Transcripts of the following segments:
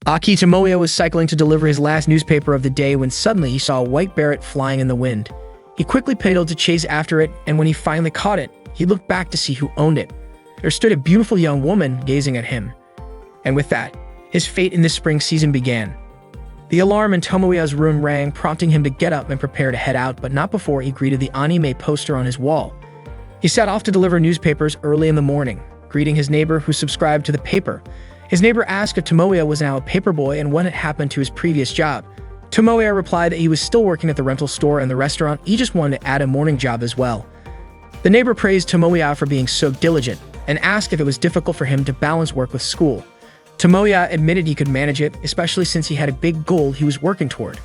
Aki Tomoya was cycling to deliver his last newspaper of the day when suddenly he saw a white beret flying in the wind. He quickly pedaled to chase after it, and when he finally caught it, he looked back to see who owned it. There stood a beautiful young woman gazing at him. And with that, his fate in this spring season began. The alarm in Tomoya's room rang, prompting him to get up and prepare to head out, but not before he greeted the anime poster on his wall. He set off to deliver newspapers early in the morning, greeting his neighbor who subscribed to the paper. His neighbor asked if Tomoya was now a paperboy and what had happened to his previous job. Tomoya replied that he was still working at the rental store and the restaurant, he just wanted to add a morning job as well. The neighbor praised Tomoya for being so diligent and asked if it was difficult for him to balance work with school. Tomoya admitted he could manage it, especially since he had a big goal he was working toward.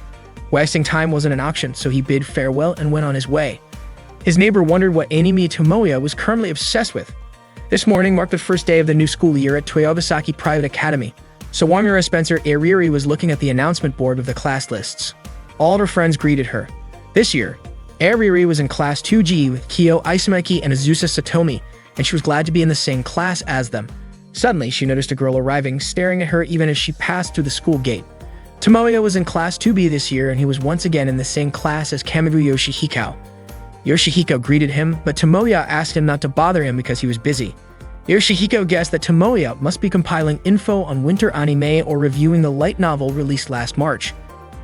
Wasting time wasn't an option, so he bid farewell and went on his way. His neighbor wondered what anime Tomoya was currently obsessed with. This morning marked the first day of the new school year at Toyobasaki Private Academy. Sawamura Spencer Ariri was looking at the announcement board of the class lists. All her friends greeted her. This year, Ariri was in Class 2G with Kyo Isumaki and Azusa Satomi, and she was glad to be in the same class as them. Suddenly, she noticed a girl arriving, staring at her even as she passed through the school gate. Tomoya was in Class 2B this year, and he was once again in the same class as Kamibu Yoshihiko. Yoshihiko greeted him, but Tomoya asked him not to bother him because he was busy. Yoshihiko guessed that Tomoya must be compiling info on winter anime or reviewing the light novel released last March.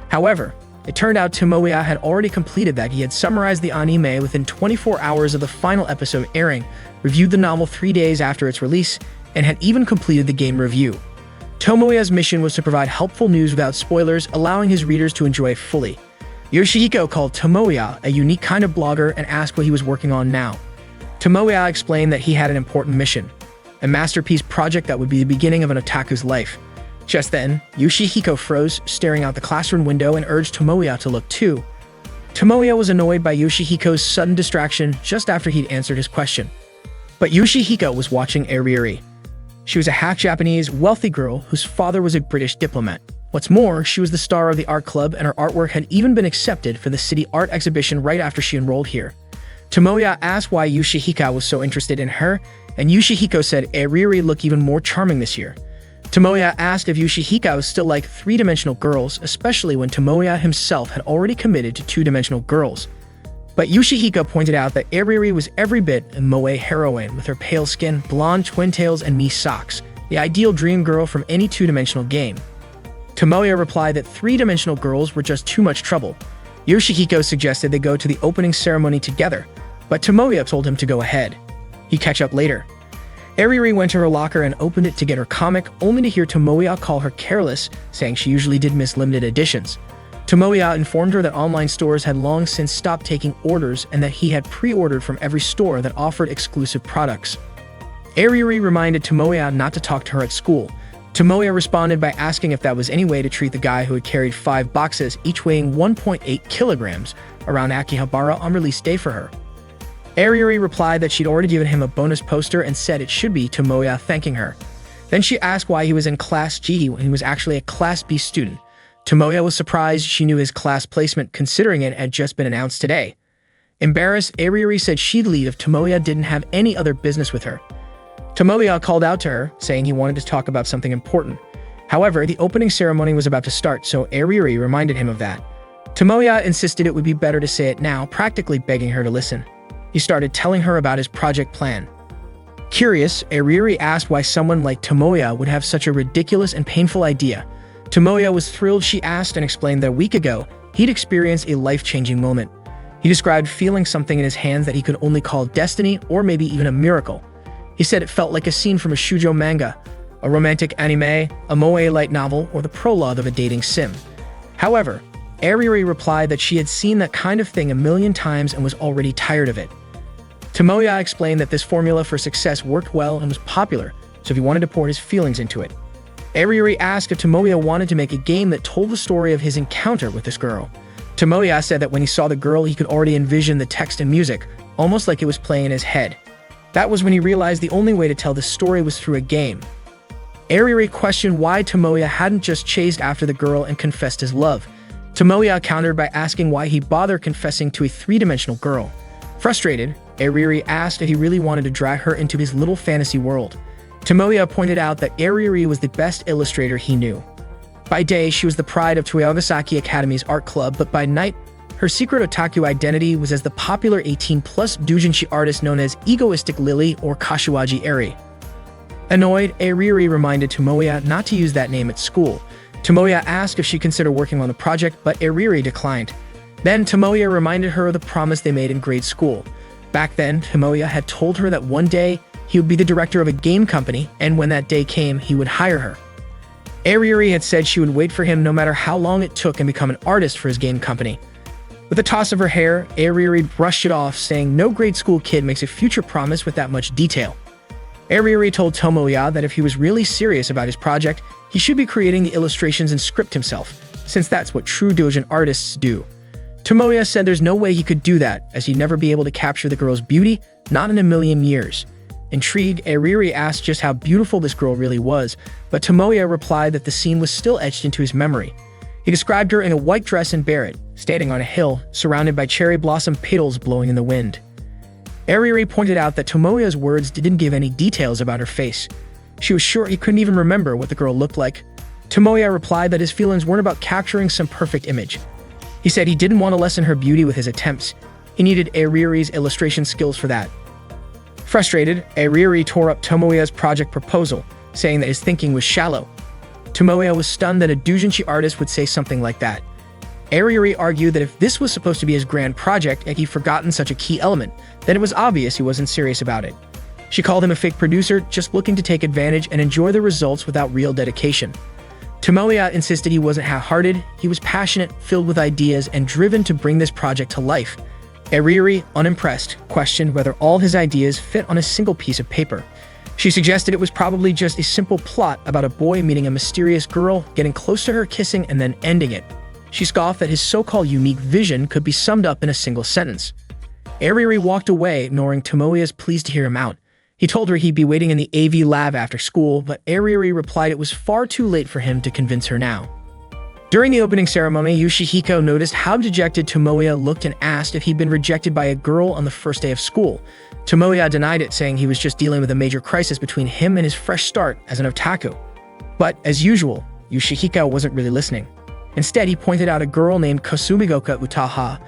However, it turned out Tomoya had already completed that. He had summarized the anime within 24 hours of the final episode airing, reviewed the novel 3 days after its release, and had even completed the game review. Tomoya's mission was to provide helpful news without spoilers, allowing his readers to enjoy it fully. Yoshihiko called Tomoya a unique kind of blogger and asked what he was working on now. Tomoya explained that he had an important mission, a masterpiece project that would be the beginning of an otaku's life. Just then, Yoshihiko froze, staring out the classroom window and urged Tomoya to look too. Tomoya was annoyed by Yoshihiko's sudden distraction just after he'd answered his question. But Yoshihiko was watching Ariri. She was a half-Japanese, wealthy girl whose father was a British diplomat. What's more, she was the star of the art club, and her artwork had even been accepted for the city art exhibition right after she enrolled here. Tomoya asked why Yoshihiko was so interested in her, and Yoshihiko said Ariri looked even more charming this year. Tomoya asked if Yoshihiko still liked three-dimensional girls, especially when Tomoya himself had already committed to two-dimensional girls. But Yoshihiko pointed out that Ariri was every bit a moe heroine with her pale skin, blonde twin tails, and knee socks, the ideal dream girl from any two-dimensional game. Tomoya replied that three-dimensional girls were just too much trouble. Yoshihiko suggested they go to the opening ceremony together, but Tomoya told him to go ahead. He'd catch up later. Ariri went to her locker and opened it to get her comic, only to hear Tomoya call her careless, saying she usually did miss limited editions. Tomoya informed her that online stores had long since stopped taking orders and that he had pre-ordered from every store that offered exclusive products. Ariri reminded Tomoya not to talk to her at school. Tomoya responded by asking if that was any way to treat the guy who had carried 5 boxes, each weighing 1.8 kilograms, around Akihabara on release day for her. Ariri replied that she'd already given him a bonus poster and said it should be Tomoya thanking her. Then she asked why he was in Class G when he was actually a Class B student. Tomoya was surprised she knew his class placement, considering it had just been announced today. Embarrassed, Ariri said she'd leave if Tomoya didn't have any other business with her. Tomoya called out to her, saying he wanted to talk about something important. However, the opening ceremony was about to start, so Ariri reminded him of that. Tomoya insisted it would be better to say it now, practically begging her to listen. He started telling her about his project plan. Curious, Ariri asked why someone like Tomoya would have such a ridiculous and painful idea. Tomoya was thrilled. She asked and explained that a week ago, he'd experienced a life-changing moment. He described feeling something in his hands that he could only call destiny or maybe even a miracle. He said it felt like a scene from a shoujo manga, a romantic anime, a moe light novel, or the prologue of a dating sim. However, Ariri replied that she had seen that kind of thing a million times and was already tired of it. Tomoya explained that this formula for success worked well and was popular, so he wanted to pour his feelings into it. Ariri asked if Tomoya wanted to make a game that told the story of his encounter with this girl. Tomoya said that when he saw the girl, he could already envision the text and music, almost like it was playing in his head. That was when he realized the only way to tell the story was through a game. Ariri questioned why Tomoya hadn't just chased after the girl and confessed his love. Tomoya countered by asking why he bothered confessing to a three-dimensional girl. Frustrated, Ariri asked if he really wanted to drag her into his little fantasy world. Tomoya pointed out that Ariri was the best illustrator he knew. By day, she was the pride of Toyogasaki Academy's art club, but by night, her secret otaku identity was as the popular 18-plus doujinshi artist known as Egoistic Lily or Kashiwaji Eri. Annoyed, Ariri reminded Tomoya not to use that name at school. Tomoya asked if she considered working on the project, but Ariri declined. Then Tomoya reminded her of the promise they made in grade school. Back then, Tomoya had told her that one day he would be the director of a game company, and when that day came, he would hire her. Ariri had said she would wait for him no matter how long it took and become an artist for his game company. With a toss of her hair, Ariri brushed it off, saying no grade school kid makes a future promise with that much detail. Ariri told Tomoya that if he was really serious about his project, he should be creating the illustrations and script himself, since that's what true doujin artists do. Tomoya said there's no way he could do that, as he'd never be able to capture the girl's beauty, not in a million years. Intrigued, Ariri asked just how beautiful this girl really was, but Tomoya replied that the scene was still etched into his memory. He described her in a white dress and beret, standing on a hill, surrounded by cherry blossom petals blowing in the wind. Ariri pointed out that Tomoya's words didn't give any details about her face. She was sure he couldn't even remember what the girl looked like. Tomoya replied that his feelings weren't about capturing some perfect image. He said he didn't want to lessen her beauty with his attempts. He needed Ariri's illustration skills for that. Frustrated, Ariri tore up Tomoya's project proposal, saying that his thinking was shallow. Tomoya was stunned that a doujinshi artist would say something like that. Ariri argued that if this was supposed to be his grand project and he'd forgotten such a key element, then it was obvious he wasn't serious about it. She called him a fake producer, just looking to take advantage and enjoy the results without real dedication. Tomoya insisted he wasn't half-hearted, he was passionate, filled with ideas, and driven to bring this project to life. Ariri, unimpressed, questioned whether all his ideas fit on a single piece of paper. She suggested it was probably just a simple plot about a boy meeting a mysterious girl, getting close to her, kissing, and then ending it. She scoffed that his so-called unique vision could be summed up in a single sentence. Ariri walked away, ignoring Tomoya's pleas to hear him out. He told her he'd be waiting in the AV lab after school, but Ariri replied it was far too late for him to convince her now. During the opening ceremony, Yoshihiko noticed how dejected Tomoya looked and asked if he'd been rejected by a girl on the first day of school. Tomoya denied it, saying he was just dealing with a major crisis between him and his fresh start as an otaku. But, as usual, Yoshihiko wasn't really listening. Instead, he pointed out a girl named Kasumigoka Utaha.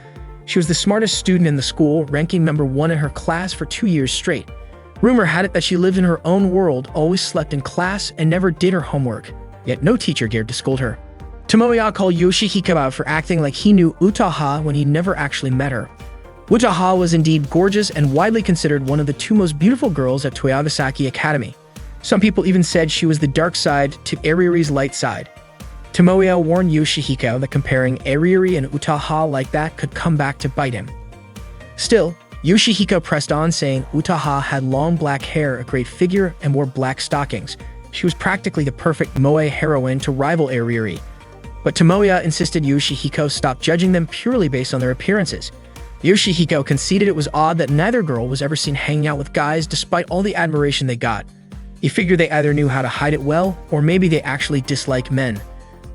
She was the smartest student in the school, ranking number 1 in her class for 2 years straight. Rumor had it that she lived in her own world, always slept in class, and never did her homework. Yet no teacher dared to scold her. Tomoya called Yoshihiko out for acting like he knew Utaha when he'd never actually met her. Utaha was indeed gorgeous and widely considered one of the 2 most beautiful girls at Toyogasaki Academy. Some people even said she was the dark side to Ariri's light side. Tomoya warned Yoshihiko that comparing Ariri and Utaha like that could come back to bite him. Still, Yoshihiko pressed on, saying Utaha had long black hair, a great figure, and wore black stockings. She was practically the perfect moe heroine to rival Ariri. But Tomoya insisted Yoshihiko stop judging them purely based on their appearances. Yoshihiko conceded it was odd that neither girl was ever seen hanging out with guys despite all the admiration they got. He figured they either knew how to hide it well, or maybe they actually dislike men.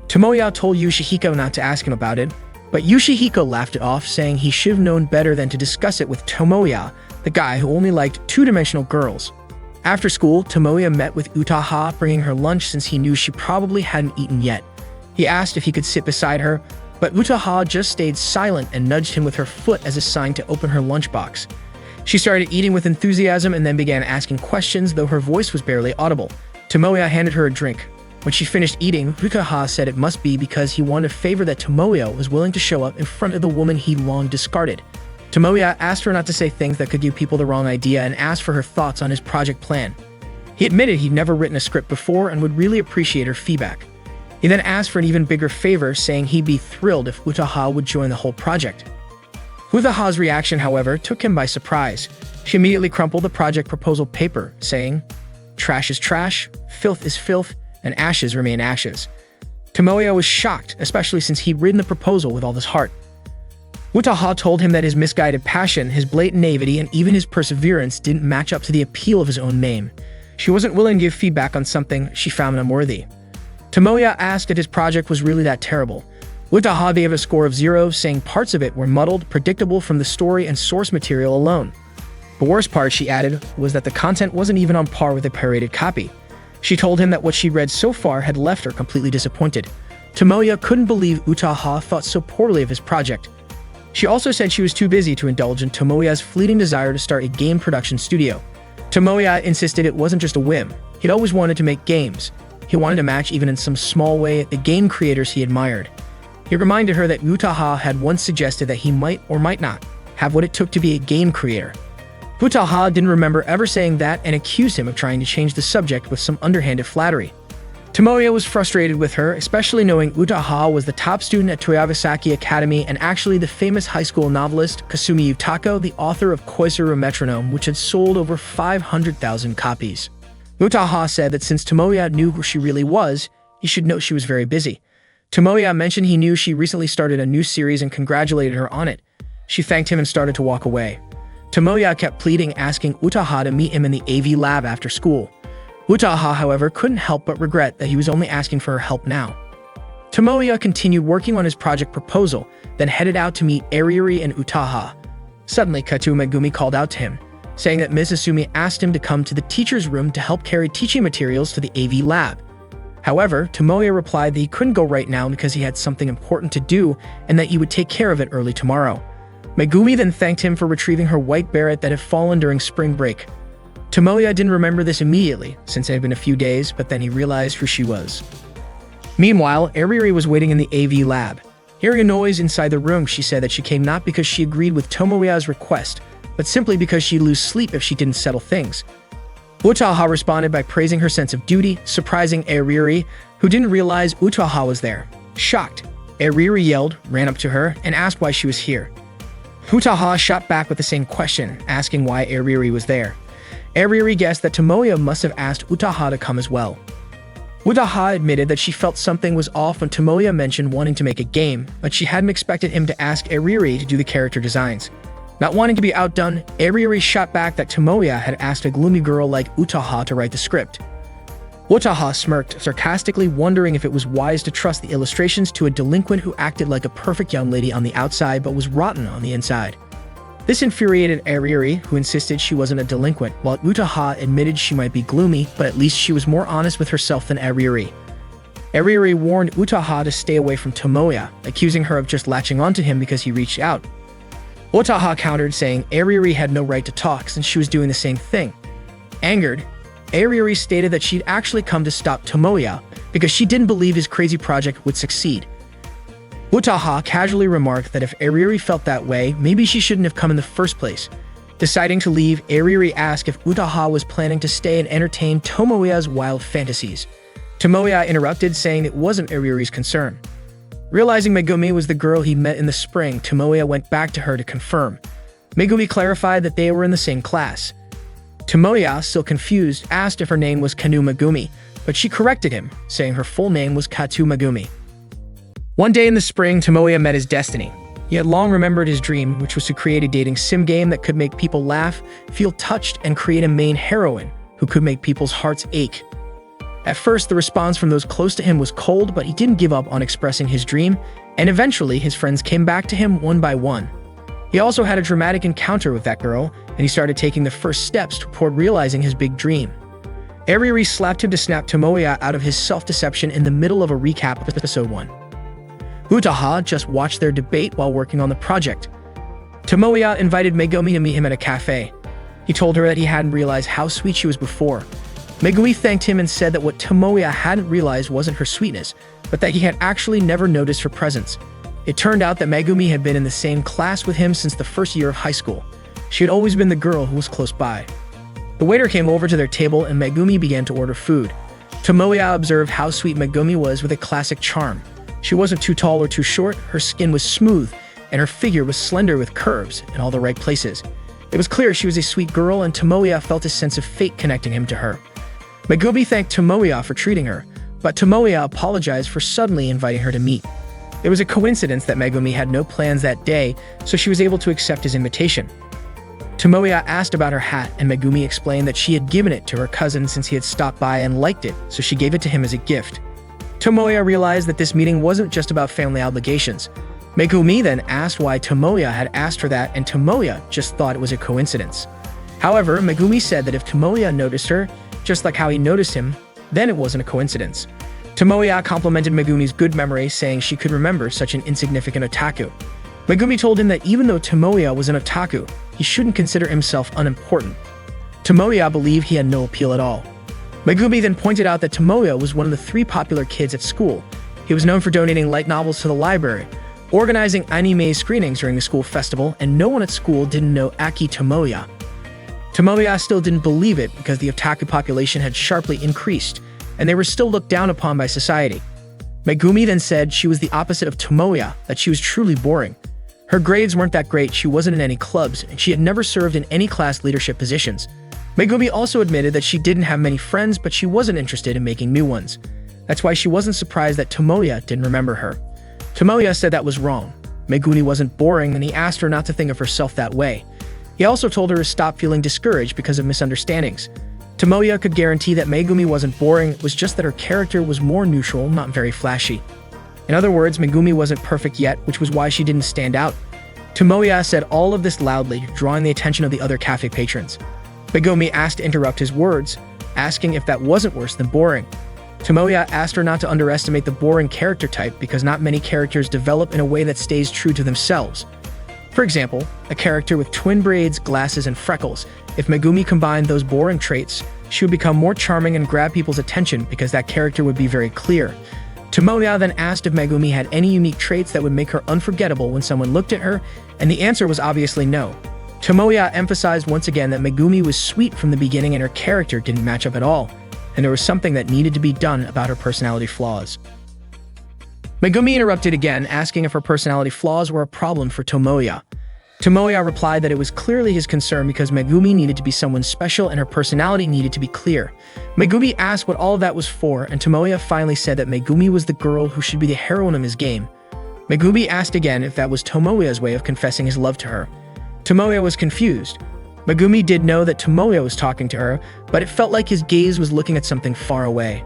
Tomoya told Yoshihiko not to ask him about it, but Yoshihiko laughed it off, saying he should have known better than to discuss it with Tomoya, the guy who only liked two-dimensional girls. After school, Tomoya met with Utaha, bringing her lunch since he knew she probably hadn't eaten yet. He asked if he could sit beside her, but Utaha just stayed silent and nudged him with her foot as a sign to open her lunchbox. She started eating with enthusiasm and then began asking questions, though her voice was barely audible. Tomoya handed her a drink. When she finished eating, Utaha said it must be because he wanted a favor that Tomoya was willing to show up in front of the woman he long discarded. Tomoya asked her not to say things that could give people the wrong idea and asked for her thoughts on his project plan. He admitted he'd never written a script before and would really appreciate her feedback. He then asked for an even bigger favor, saying he'd be thrilled if Utaha would join the whole project. Utaha's reaction, however, took him by surprise. She immediately crumpled the project proposal paper, saying, "Trash is trash, filth is filth, and ashes remain ashes." Tomoya was shocked, especially since he'd written the proposal with all his heart. Utaha told him that his misguided passion, his blatant naivety, and even his perseverance didn't match up to the appeal of his own name. She wasn't willing to give feedback on something she found unworthy. Tomoya asked if his project was really that terrible. Utaha gave a score of 0, saying parts of it were muddled, predictable from the story and source material alone. The worst part, she added, was that the content wasn't even on par with a pirated copy. She told him that what she'd read so far had left her completely disappointed. Tomoya couldn't believe Utaha thought so poorly of his project. She also said she was too busy to indulge in Tomoya's fleeting desire to start a game production studio. Tomoya insisted it wasn't just a whim. He'd always wanted to make games. He wanted to match, even in some small way, the game creators he admired. He reminded her that Utaha had once suggested that he might or might not have what it took to be a game creator. Utaha didn't remember ever saying that and accused him of trying to change the subject with some underhanded flattery. Tomoya was frustrated with her, especially knowing Utaha was the top student at Toyabasaki Academy and actually the famous high school novelist Kasumi Utako, the author of Koizuru Metronome, which had sold over 500,000 copies. Utaha said that since Tomoya knew who she really was, he should know she was very busy. Tomoya mentioned he knew she recently started a new series and congratulated her on it. She thanked him and started to walk away. Tomoya kept pleading, asking Utaha to meet him in the AV lab after school. Utaha, however, couldn't help but regret that he was only asking for her help now. Tomoya continued working on his project proposal, then headed out to meet Ariuri and Utaha. Suddenly, Kato Megumi called out to him, saying that Ms. Asumi asked him to come to the teacher's room to help carry teaching materials to the AV lab. However, Tomoya replied that he couldn't go right now because he had something important to do and that he would take care of it early tomorrow. Megumi then thanked him for retrieving her white Barrett that had fallen during spring break. Tomoya didn't remember this immediately, since it had been a few days, but then he realized who she was. Meanwhile, Ariuri was waiting in the AV lab. Hearing a noise inside the room, she said that she came not because she agreed with Tomoya's request, but simply because she'd lose sleep if she didn't settle things. Utaha responded by praising her sense of duty, surprising Ariuri, who didn't realize Utaha was there. Shocked, Ariuri yelled, ran up to her, and asked why she was here. Utaha shot back with the same question, asking why Ariuri was there. Ariuri guessed that Tomoya must have asked Utaha to come as well. Utaha admitted that she felt something was off when Tomoya mentioned wanting to make a game, but she hadn't expected him to ask Ariuri to do the character designs. Not wanting to be outdone, Ariuri shot back that Tomoya had asked a gloomy girl like Utaha to write the script. Utaha smirked, sarcastically wondering if it was wise to trust the illustrations to a delinquent who acted like a perfect young lady on the outside but was rotten on the inside. This infuriated Ariuri, who insisted she wasn't a delinquent, while Utaha admitted she might be gloomy, but at least she was more honest with herself than Ariuri. Ariuri warned Utaha to stay away from Tomoya, accusing her of just latching onto him because he reached out. Utaha countered, saying Ariuri had no right to talk since she was doing the same thing. Angered, Ariuri stated that she'd actually come to stop Tomoya because she didn't believe his crazy project would succeed. Utaha casually remarked that if Ariuri felt that way, maybe she shouldn't have come in the first place. Deciding to leave, Ariuri asked if Utaha was planning to stay and entertain Tomoya's wild fantasies. Tomoya interrupted, saying it wasn't Ariuri's concern. Realizing Megumi was the girl he met in the spring, Tomoya went back to her to confirm. Megumi clarified that they were in the same class. Tomoya, still confused, asked if her name was Kanu Megumi, but she corrected him, saying her full name was Kato Megumi. One day in the spring, Tomoya met his destiny. He had long remembered his dream, which was to create a dating sim game that could make people laugh, feel touched, and create a main heroine who could make people's hearts ache. At first, the response from those close to him was cold, but he didn't give up on expressing his dream, and eventually his friends came back to him one by one. He also had a dramatic encounter with that girl, and he started taking the first steps toward realizing his big dream. Ariuri slapped him to snap Tomoya out of his self-deception in the middle of a recap of episode 1. Utaha just watched their debate while working on the project. Tomoya invited Megumi to meet him at a cafe. He told her that he hadn't realized how sweet she was before. Megumi thanked him and said that what Tomoya hadn't realized wasn't her sweetness, but that he had actually never noticed her presence. It turned out that Megumi had been in the same class with him since the first year of high school. She had always been the girl who was close by. The waiter came over to their table and Megumi began to order food. Tomoya observed how sweet Megumi was with a classic charm. She wasn't too tall or too short, her skin was smooth, and her figure was slender with curves in all the right places. It was clear she was a sweet girl, and Tomoya felt a sense of fate connecting him to her. Megumi thanked Tomoya for treating her, but Tomoya apologized for suddenly inviting her to meet. It was a coincidence that Megumi had no plans that day, so she was able to accept his invitation. Tomoya asked about her hat, and Megumi explained that she had given it to her cousin since he had stopped by and liked it, so she gave it to him as a gift. Tomoya realized that this meeting wasn't just about family obligations. Megumi then asked why Tomoya had asked her that, and Tomoya just thought it was a coincidence. However, Megumi said that if Tomoya noticed her, just like how he noticed him, then it wasn't a coincidence. Tomoya complimented Megumi's good memory, saying she could remember such an insignificant otaku. Megumi told him that even though Tomoya was an otaku, he shouldn't consider himself unimportant. Tomoya believed he had no appeal at all. Megumi then pointed out that Tomoya was one of the 3 popular kids at school. He was known for donating light novels to the library, organizing anime screenings during the school festival, and no one at school didn't know Aki Tomoya. Tomoya still didn't believe it because the otaku population had sharply increased, and they were still looked down upon by society. Megumi then said she was the opposite of Tomoya, that she was truly boring. Her grades weren't that great, she wasn't in any clubs, and she had never served in any class leadership positions. Megumi also admitted that she didn't have many friends, but she wasn't interested in making new ones. That's why she wasn't surprised that Tomoya didn't remember her. Tomoya said that was wrong. Megumi wasn't boring, and he asked her not to think of herself that way. He also told her to stop feeling discouraged because of misunderstandings. Tomoya could guarantee that Megumi wasn't boring, it was just that her character was more neutral, not very flashy. In other words, Megumi wasn't perfect yet, which was why she didn't stand out. Tomoya said all of this loudly, drawing the attention of the other cafe patrons. Megumi asked to interrupt his words, asking if that wasn't worse than boring. Tomoya asked her not to underestimate the boring character type because not many characters develop in a way that stays true to themselves. For example, a character with twin braids, glasses, and freckles. If Megumi combined those boring traits, she would become more charming and grab people's attention because that character would be very clear. Tomoya then asked if Megumi had any unique traits that would make her unforgettable when someone looked at her, and the answer was obviously no. Tomoya emphasized once again that Megumi was sweet from the beginning and her character didn't match up at all, and there was something that needed to be done about her personality flaws. Megumi interrupted again, asking if her personality flaws were a problem for Tomoya. Tomoya replied that it was clearly his concern because Megumi needed to be someone special and her personality needed to be clear. Megumi asked what all of that was for, and Tomoya finally said that Megumi was the girl who should be the heroine of his game. Megumi asked again if that was Tomoya's way of confessing his love to her. Tomoya was confused. Megumi did know that Tomoya was talking to her, but it felt like his gaze was looking at something far away.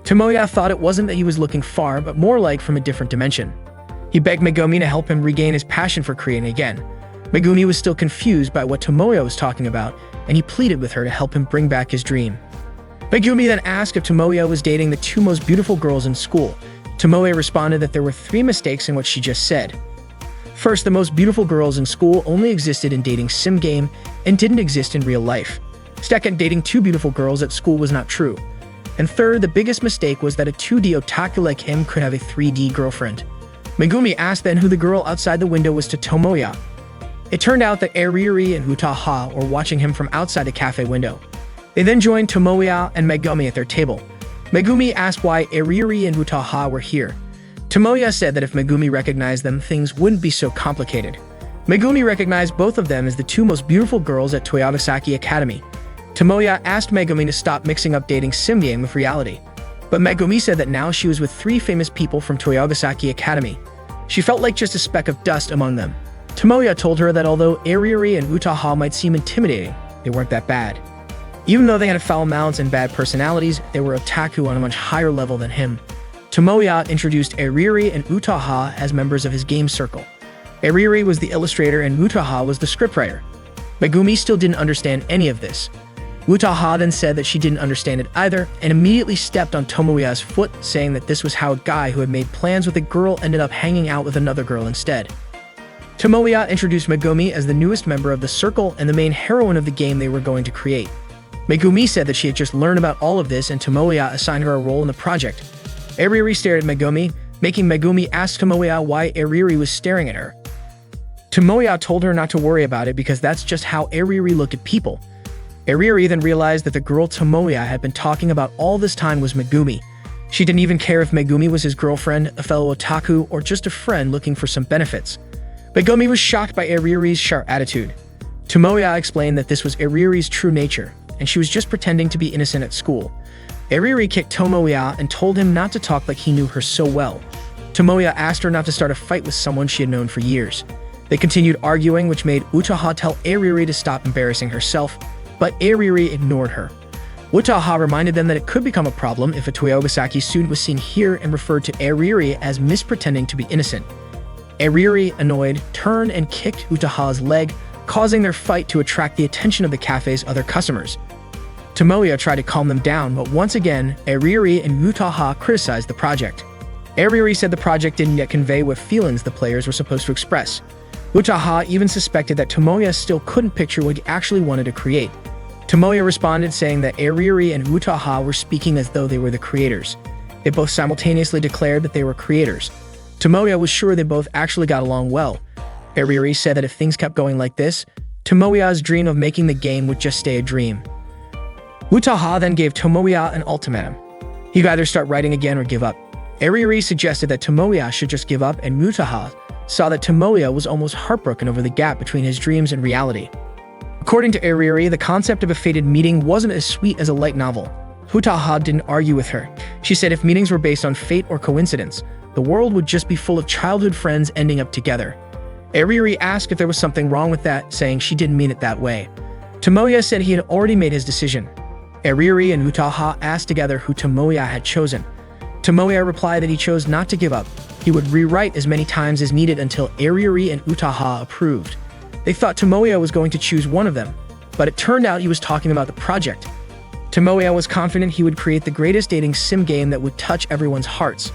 Tomoya thought it wasn't that he was looking far, but more like from a different dimension. He begged Megumi to help him regain his passion for creating again. Megumi was still confused by what Tomoya was talking about, and he pleaded with her to help him bring back his dream. Megumi then asked if Tomoya was dating the 2 most beautiful girls in school. Tomoya responded that there were 3 mistakes in what she just said. First, the most beautiful girls in school only existed in dating sim game and didn't exist in real life. Second, dating 2 beautiful girls at school was not true. And third, the biggest mistake was that a 2D otaku like him could have a 3D girlfriend. Megumi asked then who the girl outside the window was to Tomoya. It turned out that Eriri and Utaha were watching him from outside the cafe window. They then joined Tomoya and Megumi at their table. Megumi asked why Eriri and Utaha were here. Tomoya said that if Megumi recognized them, things wouldn't be so complicated. Megumi recognized both of them as the 2 most beautiful girls at Toyogasaki Academy. Tomoya asked Megumi to stop mixing up dating sim game with reality. But Megumi said that now she was with 3 famous people from Toyogasaki Academy. She felt like just a speck of dust among them. Tomoya told her that although Eriri and Utaha might seem intimidating, they weren't that bad. Even though they had foul mouths and bad personalities, they were otaku on a much higher level than him. Tomoya introduced Eriri and Utaha as members of his game circle. Eriri was the illustrator and Utaha was the scriptwriter. Megumi still didn't understand any of this. Utaha then said that she didn't understand it either and immediately stepped on Tomoya's foot, saying that this was how a guy who had made plans with a girl ended up hanging out with another girl instead. Tomoya introduced Megumi as the newest member of the circle and the main heroine of the game they were going to create. Megumi said that she had just learned about all of this and Tomoya assigned her a role in the project. Eriri stared at Megumi, making Megumi ask Tomoya why Eriri was staring at her. Tomoya told her not to worry about it because that's just how Eriri looked at people. Eriri then realized that the girl Tomoya had been talking about all this time was Megumi. She didn't even care if Megumi was his girlfriend, a fellow otaku, or just a friend looking for some benefits. Megumi was shocked by Eriri's sharp attitude. Tomoya explained that this was Eriri's true nature, and she was just pretending to be innocent at school. Eriri kicked Tomoya and told him not to talk like he knew her so well. Tomoya asked her not to start a fight with someone she had known for years. They continued arguing, which made Utaha tell Eriri to stop embarrassing herself, but Eriri ignored her. Utaha reminded them that it could become a problem if a Toyogasaki student was seen here and referred to Eriri as mispretending to be innocent. Eriri, annoyed, turned and kicked Utaha's leg, causing their fight to attract the attention of the cafe's other customers. Tomoya tried to calm them down, but once again, Aririri and Utaha criticized the project. Aririri said the project didn't yet convey what feelings the players were supposed to express. Utaha even suspected that Tomoya still couldn't picture what he actually wanted to create. Tomoya responded saying that Aririri and Utaha were speaking as though they were the creators. They both simultaneously declared that they were creators. Tomoya was sure they both actually got along well. Aririri said that if things kept going like this, Tomoya's dream of making the game would just stay a dream. Utaha then gave Tomoya an ultimatum. He could either start writing again or give up. Aririri suggested that Tomoya should just give up, and Utaha saw that Tomoya was almost heartbroken over the gap between his dreams and reality. According to Aririri, the concept of a fated meeting wasn't as sweet as a light novel. Utaha didn't argue with her. She said if meetings were based on fate or coincidence, the world would just be full of childhood friends ending up together. Aririri asked if there was something wrong with that, saying she didn't mean it that way. Tomoya said he had already made his decision. Aririri and Utaha asked together who Tomoya had chosen. Tomoya replied that he chose not to give up. He would rewrite as many times as needed until Aririri and Utaha approved. They thought Tomoya was going to choose one of them, but it turned out he was talking about the project. Tomoya was confident he would create the greatest dating sim game that would touch everyone's hearts.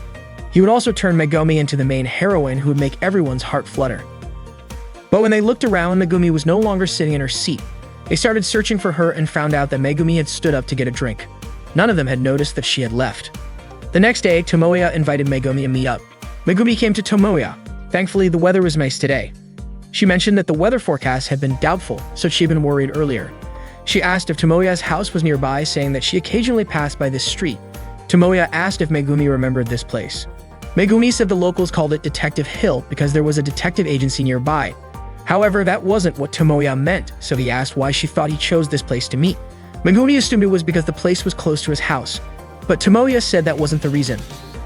He would also turn Megumi into the main heroine who would make everyone's heart flutter. But when they looked around, Megumi was no longer sitting in her seat. They started searching for her and found out that Megumi had stood up to get a drink. None of them had noticed that she had left. The next day, Tomoya invited Megumi to meet up. Megumi came to Tomoya. Thankfully, the weather was nice today. She mentioned that the weather forecast had been doubtful, so she'd been worried earlier. She asked if Tomoya's house was nearby, saying that she occasionally passed by this street. Tomoya asked if Megumi remembered this place. Megumi said the locals called it Detective Hill because there was a detective agency nearby. However, that wasn't what Tomoya meant, so he asked why she thought he chose this place to meet. Megumi assumed it was because the place was close to his house, but Tomoya said that wasn't the reason.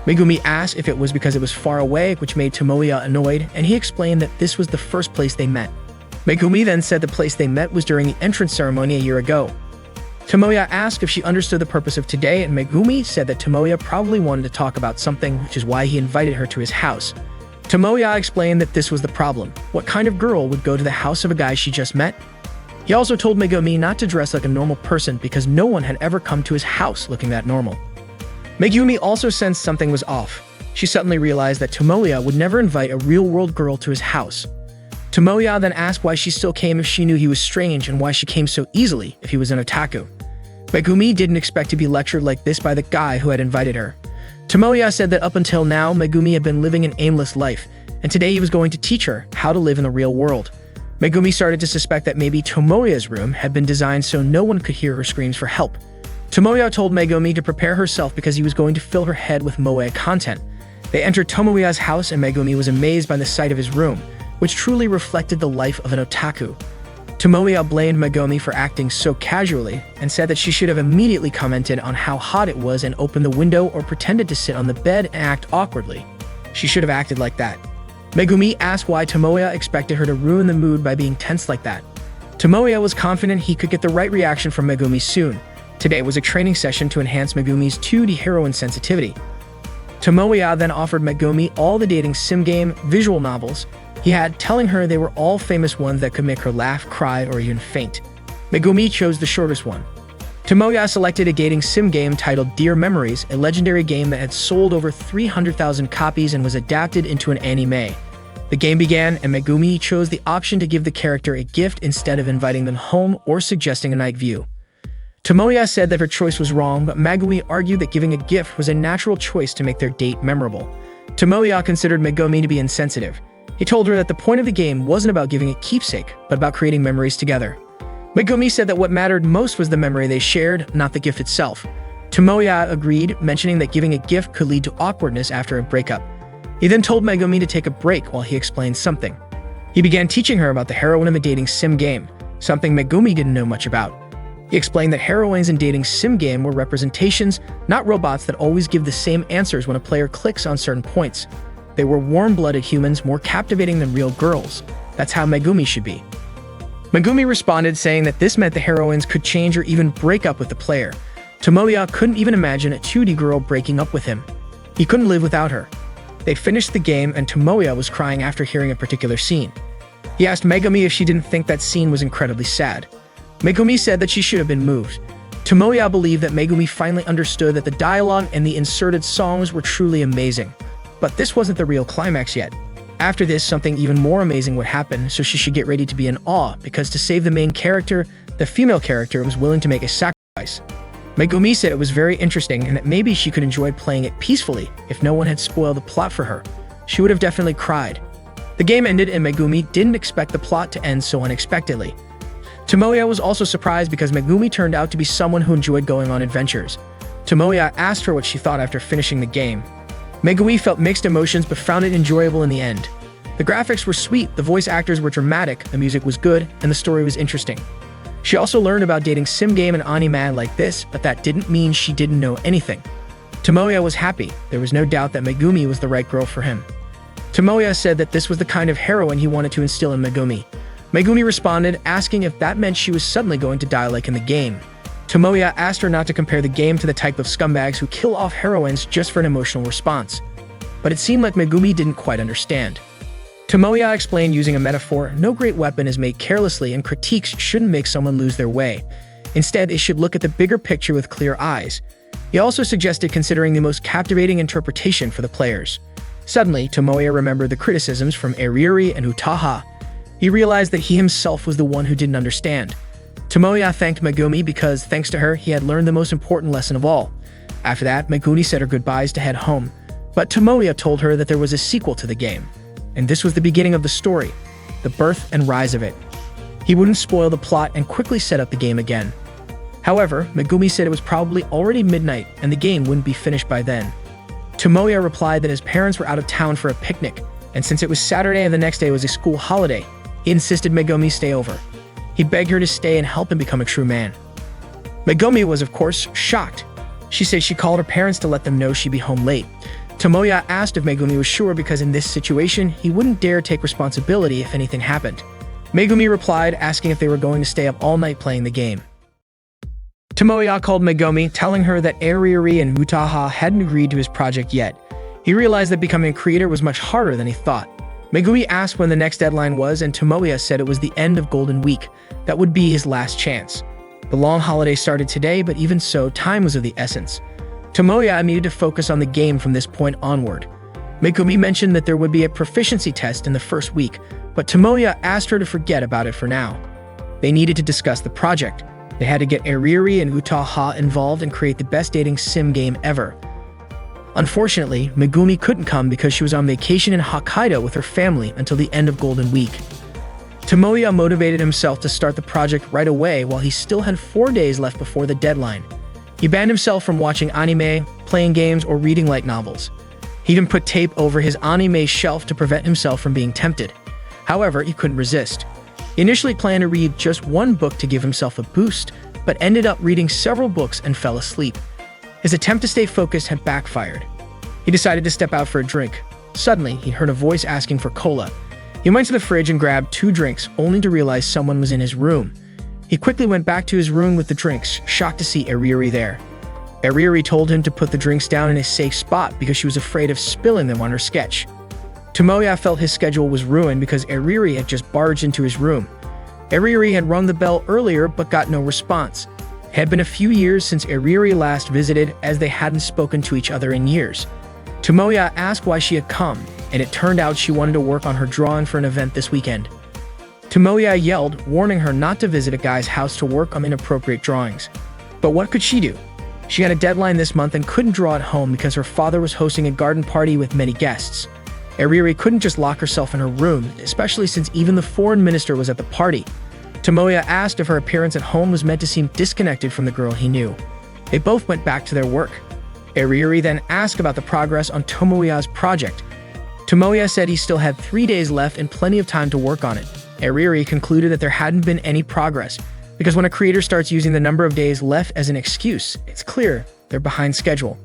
Megumi asked if it was because it was far away, which made Tomoya annoyed, and he explained that this was the first place they met. Megumi then said the place they met was during the entrance ceremony a year ago. Tomoya asked if she understood the purpose of today, and Megumi said that Tomoya probably wanted to talk about something, which is why he invited her to his house. Tomoya explained that this was the problem. What kind of girl would go to the house of a guy she just met? He also told Megumi not to dress like a normal person because no one had ever come to his house looking that normal. Megumi also sensed something was off. She suddenly realized that Tomoya would never invite a real-world girl to his house. Tomoya then asked why she still came if she knew he was strange and why she came so easily if he was an otaku. Megumi didn't expect to be lectured like this by the guy who had invited her. Tomoya said that up until now, Megumi had been living an aimless life, and today he was going to teach her how to live in the real world. Megumi started to suspect that maybe Tomoya's room had been designed so no one could hear her screams for help. Tomoya told Megumi to prepare herself because he was going to fill her head with moe content. They entered Tomoya's house and Megumi was amazed by the sight of his room, which truly reflected the life of an otaku. Tomoya blamed Megumi for acting so casually and said that she should have immediately commented on how hot it was and opened the window or pretended to sit on the bed and act awkwardly. She should have acted like that. Megumi asked why Tomoya expected her to ruin the mood by being tense like that. Tomoya was confident he could get the right reaction from Megumi soon. Today was a training session to enhance Megumi's 2D heroine sensitivity. Tomoya then offered Megumi all the dating sim game visual novels he had, telling her they were all famous ones that could make her laugh, cry, or even faint. Megumi chose the shortest one. Tomoya selected a dating sim game titled Dear Memories, a legendary game that had sold over 300,000 copies and was adapted into an anime. The game began, and Megumi chose the option to give the character a gift instead of inviting them home or suggesting a night view. Tomoya said that her choice was wrong, but Megumi argued that giving a gift was a natural choice to make their date memorable. Tomoya considered Megumi to be insensitive. He told her that the point of the game wasn't about giving a keepsake, but about creating memories together. Megumi said that what mattered most was the memory they shared, not the gift itself. Tomoya agreed, mentioning that giving a gift could lead to awkwardness after a breakup. He then told Megumi to take a break while he explained something. He began teaching her about the heroine of a dating sim game, something Megumi didn't know much about. He explained that heroines in dating sim game were representations, not robots that always give the same answers when a player clicks on certain points. They were warm-blooded humans, more captivating than real girls. That's how Megumi should be. Megumi responded, saying that this meant the heroines could change or even break up with the player. Tomoya couldn't even imagine a 2D girl breaking up with him. He couldn't live without her. They finished the game and Tomoya was crying after hearing a particular scene. He asked Megumi if she didn't think that scene was incredibly sad. Megumi said that she should have been moved. Tomoya believed that Megumi finally understood that the dialogue and the inserted songs were truly amazing. But this wasn't the real climax yet. After this, something even more amazing would happen, so she should get ready to be in awe, because to save the main character, the female character was willing to make a sacrifice. Megumi said it was very interesting and that maybe she could enjoy playing it peacefully if no one had spoiled the plot for her. She would have definitely cried. The game ended and Megumi didn't expect the plot to end so unexpectedly. Tomoya was also surprised because Megumi turned out to be someone who enjoyed going on adventures. Tomoya asked her what she thought after finishing the game. Megumi felt mixed emotions but found it enjoyable in the end. The graphics were sweet, the voice actors were dramatic, the music was good, and the story was interesting. She also learned about dating sim game and anime like this, but that didn't mean she didn't know anything. Tomoya was happy. There was no doubt that Megumi was the right girl for him. Tomoya said that this was the kind of heroine he wanted to instill in Megumi. Megumi responded, asking if that meant she was suddenly going to die like in the game. Tomoya asked her not to compare the game to the type of scumbags who kill off heroines just for an emotional response. But it seemed like Megumi didn't quite understand. Tomoya explained using a metaphor, no great weapon is made carelessly and critiques shouldn't make someone lose their way. Instead, they should look at the bigger picture with clear eyes. He also suggested considering the most captivating interpretation for the players. Suddenly, Tomoya remembered the criticisms from Eriri and Utaha. He realized that he himself was the one who didn't understand. Tomoya thanked Megumi because, thanks to her, he had learned the most important lesson of all. After that, Megumi said her goodbyes to head home. But Tomoya told her that there was a sequel to the game. And this was the beginning of the story, the birth and rise of it. He wouldn't spoil the plot and quickly set up the game again. However, Megumi said it was probably already midnight and the game wouldn't be finished by then. Tomoya replied that his parents were out of town for a picnic, and since it was Saturday and the next day was a school holiday, he insisted Megumi stay over. He begged her to stay and help him become a true man. Megumi was, of course, shocked. She said she called her parents to let them know she'd be home late. Tomoya asked if Megumi was sure because in this situation, he wouldn't dare take responsibility if anything happened. Megumi replied, asking if they were going to stay up all night playing the game. Tomoya called Megumi, telling her that Eriri and Utaha hadn't agreed to his project yet. He realized that becoming a creator was much harder than he thought. Megumi asked when the next deadline was, and Tomoya said it was the end of Golden Week. That would be his last chance. The long holiday started today, but even so, time was of the essence. Tomoya needed to focus on the game from this point onward. Megumi mentioned that there would be a proficiency test in the first week, but Tomoya asked her to forget about it for now. They needed to discuss the project. They had to get Eriri and Utaha involved and create the best dating sim game ever. Unfortunately, Megumi couldn't come because she was on vacation in Hokkaido with her family until the end of Golden Week. Tomoya motivated himself to start the project right away while he still had 4 days left before the deadline. He banned himself from watching anime, playing games, or reading light novels. He even put tape over his anime shelf to prevent himself from being tempted. However, he couldn't resist. He initially planned to read just one book to give himself a boost, but ended up reading several books and fell asleep. His attempt to stay focused had backfired. He decided to step out for a drink. Suddenly, he heard a voice asking for cola. He went to the fridge and grabbed 2 drinks, only to realize someone was in his room. He quickly went back to his room with the drinks, shocked to see Eriri there. Eriri told him to put the drinks down in a safe spot because she was afraid of spilling them on her sketch. Tomoya felt his schedule was ruined because Eriri had just barged into his room. Eriri had rung the bell earlier but got no response. It had been a few years since Eriri last visited, as they hadn't spoken to each other in years. Tomoya asked why she had come, and it turned out she wanted to work on her drawing for an event this weekend. Tomoya yelled, warning her not to visit a guy's house to work on inappropriate drawings. But what could she do? She had a deadline this month and couldn't draw at home because her father was hosting a garden party with many guests. Eriri couldn't just lock herself in her room, especially since even the foreign minister was at the party. Tomoya asked if her appearance at home was meant to seem disconnected from the girl he knew. They both went back to their work. Eriri then asked about the progress on Tomoya's project. Tomoya said he still had 3 days left and plenty of time to work on it. Eriri concluded that there hadn't been any progress, because when a creator starts using the number of days left as an excuse, it's clear they're behind schedule.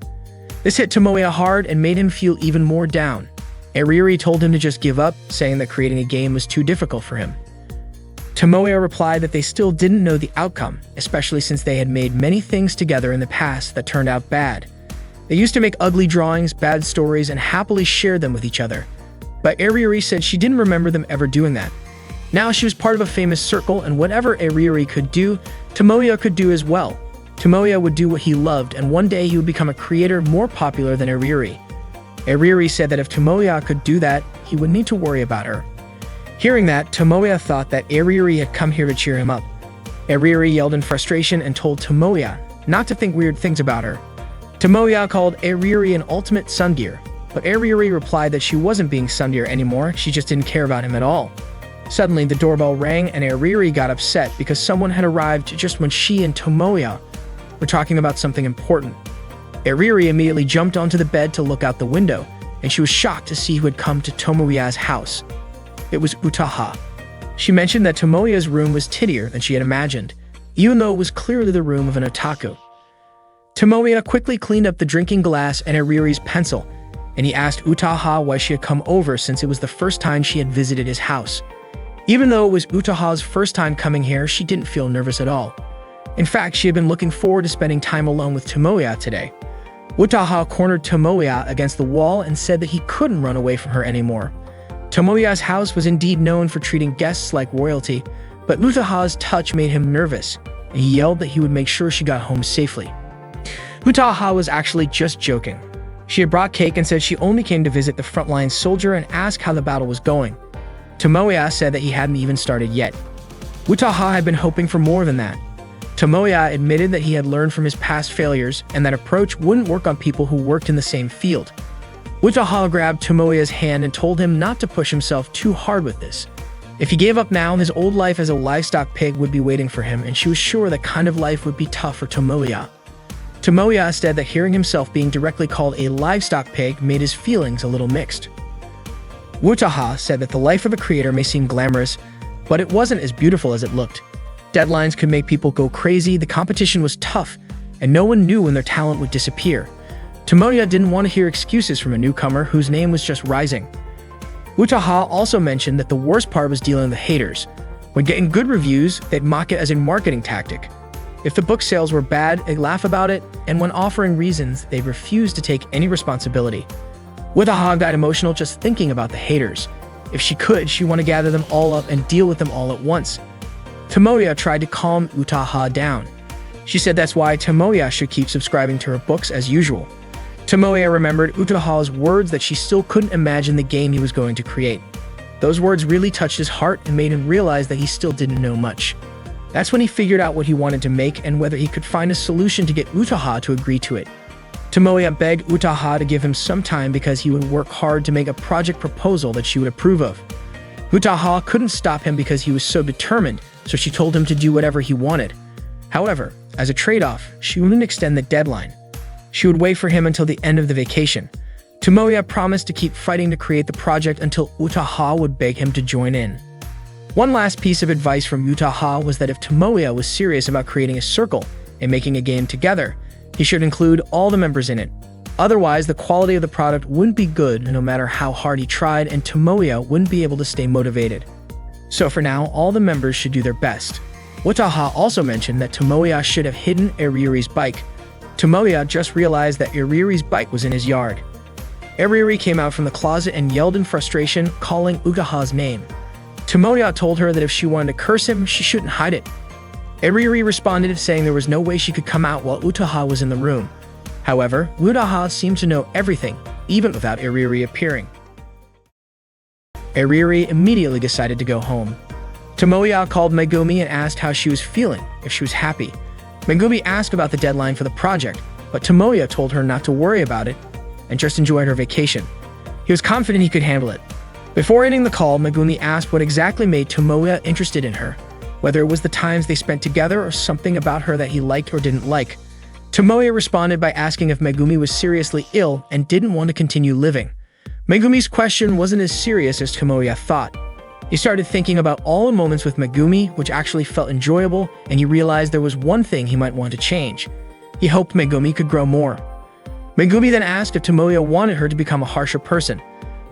This hit Tomoya hard and made him feel even more down. Eriri told him to just give up, saying that creating a game was too difficult for him. Tomoya replied that they still didn't know the outcome, especially since they had made many things together in the past that turned out bad. They used to make ugly drawings, bad stories, and happily shared them with each other. But Eriri said she didn't remember them ever doing that. Now she was part of a famous circle, and whatever Eriri could do, Tomoya could do as well. Tomoya would do what he loved, and one day he would become a creator more popular than Iriri. Iriri said that if Tomoya could do that, he wouldn't need to worry about her. Hearing that, Tomoya thought that Iriri had come here to cheer him up. Iriri yelled in frustration and told Tomoya not to think weird things about her. Tomoya called Iriri an ultimate tsundere, but Iriri replied that she wasn't being tsundere anymore, she just didn't care about him at all. Suddenly, the doorbell rang and Iriri got upset because someone had arrived just when she and Tomoya were talking about something important. Iriri immediately jumped onto the bed to look out the window, and she was shocked to see who had come to Tomoya's house. It was Utaha. She mentioned that Tomoya's room was tittier than she had imagined, even though it was clearly the room of an otaku. Tomoya quickly cleaned up the drinking glass and Iriri's pencil, and he asked Utaha why she had come over since it was the first time she had visited his house. Even though it was Utaha's first time coming here, she didn't feel nervous at all. In fact, she had been looking forward to spending time alone with Tomoya today. Utaha cornered Tomoya against the wall and said that he couldn't run away from her anymore. Tomoya's house was indeed known for treating guests like royalty, but Utaha's touch made him nervous, and he yelled that he would make sure she got home safely. Utaha was actually just joking. She had brought cake and said she only came to visit the frontline soldier and ask how the battle was going. Tomoya said that he hadn't even started yet. Utaha had been hoping for more than that. Tomoya admitted that he had learned from his past failures and that approach wouldn't work on people who worked in the same field. Utaha grabbed Tomoya's hand and told him not to push himself too hard with this. If he gave up now, his old life as a livestock pig would be waiting for him, and she was sure that kind of life would be tough for Tomoya. Tomoya said that hearing himself being directly called a livestock pig made his feelings a little mixed. Utaha said that the life of a creator may seem glamorous, but it wasn't as beautiful as it looked. Deadlines could make people go crazy, the competition was tough, and no one knew when their talent would disappear. Tomoya didn't want to hear excuses from a newcomer whose name was just rising. Utaha also mentioned that the worst part was dealing with the haters. When getting good reviews, they'd mock it as a marketing tactic. If the book sales were bad, they'd laugh about it, and when offering reasons, they'd refuse to take any responsibility. Utaha got emotional just thinking about the haters. If she could, she'd want to gather them all up and deal with them all at once. Tomoya tried to calm Utaha down. She said that's why Tomoya should keep subscribing to her books as usual. Tomoya remembered Utaha's words that she still couldn't imagine the game he was going to create. Those words really touched his heart and made him realize that he still didn't know much. That's when he figured out what he wanted to make and whether he could find a solution to get Utaha to agree to it. Tomoya begged Utaha to give him some time because he would work hard to make a project proposal that she would approve of. Utaha couldn't stop him because he was so determined, so she told him to do whatever he wanted. However, as a trade-off, she wouldn't extend the deadline. She would wait for him until the end of the vacation. Tomoya promised to keep fighting to create the project until Utaha would beg him to join in. One last piece of advice from Utaha was that if Tomoya was serious about creating a circle and making a game together, he should include all the members in it. Otherwise, the quality of the product wouldn't be good no matter how hard he tried, and Tomoya wouldn't be able to stay motivated. So for now, all the members should do their best. Utaha also mentioned that Tomoya should have hidden Iriri's bike. Tomoya just realized that Iriri's bike was in his yard. Iriri came out from the closet and yelled in frustration, calling Utaha's name. Tomoya told her that if she wanted to curse him, she shouldn't hide it. Iriri responded saying there was no way she could come out while Utaha was in the room. However, Utaha seemed to know everything, even without Iriri appearing. Iriri immediately decided to go home. Tomoya called Megumi and asked how she was feeling, if she was happy. Megumi asked about the deadline for the project, but Tomoya told her not to worry about it and just enjoy her vacation. He was confident he could handle it. Before ending the call, Megumi asked what exactly made Tomoya interested in her, whether it was the times they spent together or something about her that he liked or didn't like. Tomoya responded by asking if Megumi was seriously ill and didn't want to continue living. Megumi's question wasn't as serious as Tomoya thought. He started thinking about all the moments with Megumi, which actually felt enjoyable, and he realized there was one thing he might want to change. He hoped Megumi could grow more. Megumi then asked if Tomoya wanted her to become a harsher person.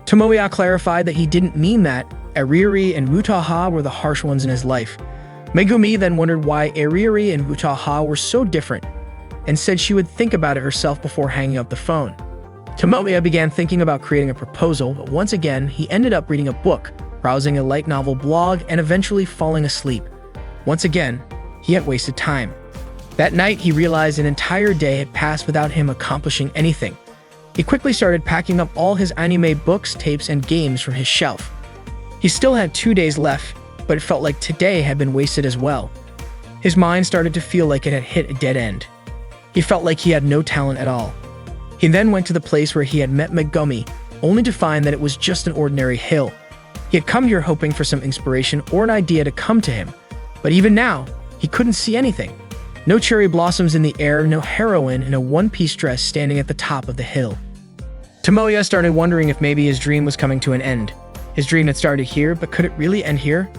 Tomoya clarified that he didn't mean that. Iriri and Utaha were the harsh ones in his life. Megumi then wondered why Iriri and Utaha were so different, and said she would think about it herself before hanging up the phone. Tomoya began thinking about creating a proposal, but once again, he ended up reading a book, browsing a light novel blog, and eventually falling asleep. Once again, he had wasted time. That night, he realized an entire day had passed without him accomplishing anything. He quickly started packing up all his anime books, tapes, and games from his shelf. He still had 2 days left, but it felt like today had been wasted as well. His mind started to feel like it had hit a dead end. He felt like he had no talent at all. He then went to the place where he had met Megumi, only to find that it was just an ordinary hill. He had come here hoping for some inspiration or an idea to come to him, but even now, he couldn't see anything. No cherry blossoms in the air, no heroine in a one-piece dress standing at the top of the hill. Tomoya started wondering if maybe his dream was coming to an end. His dream had started here, but could it really end here?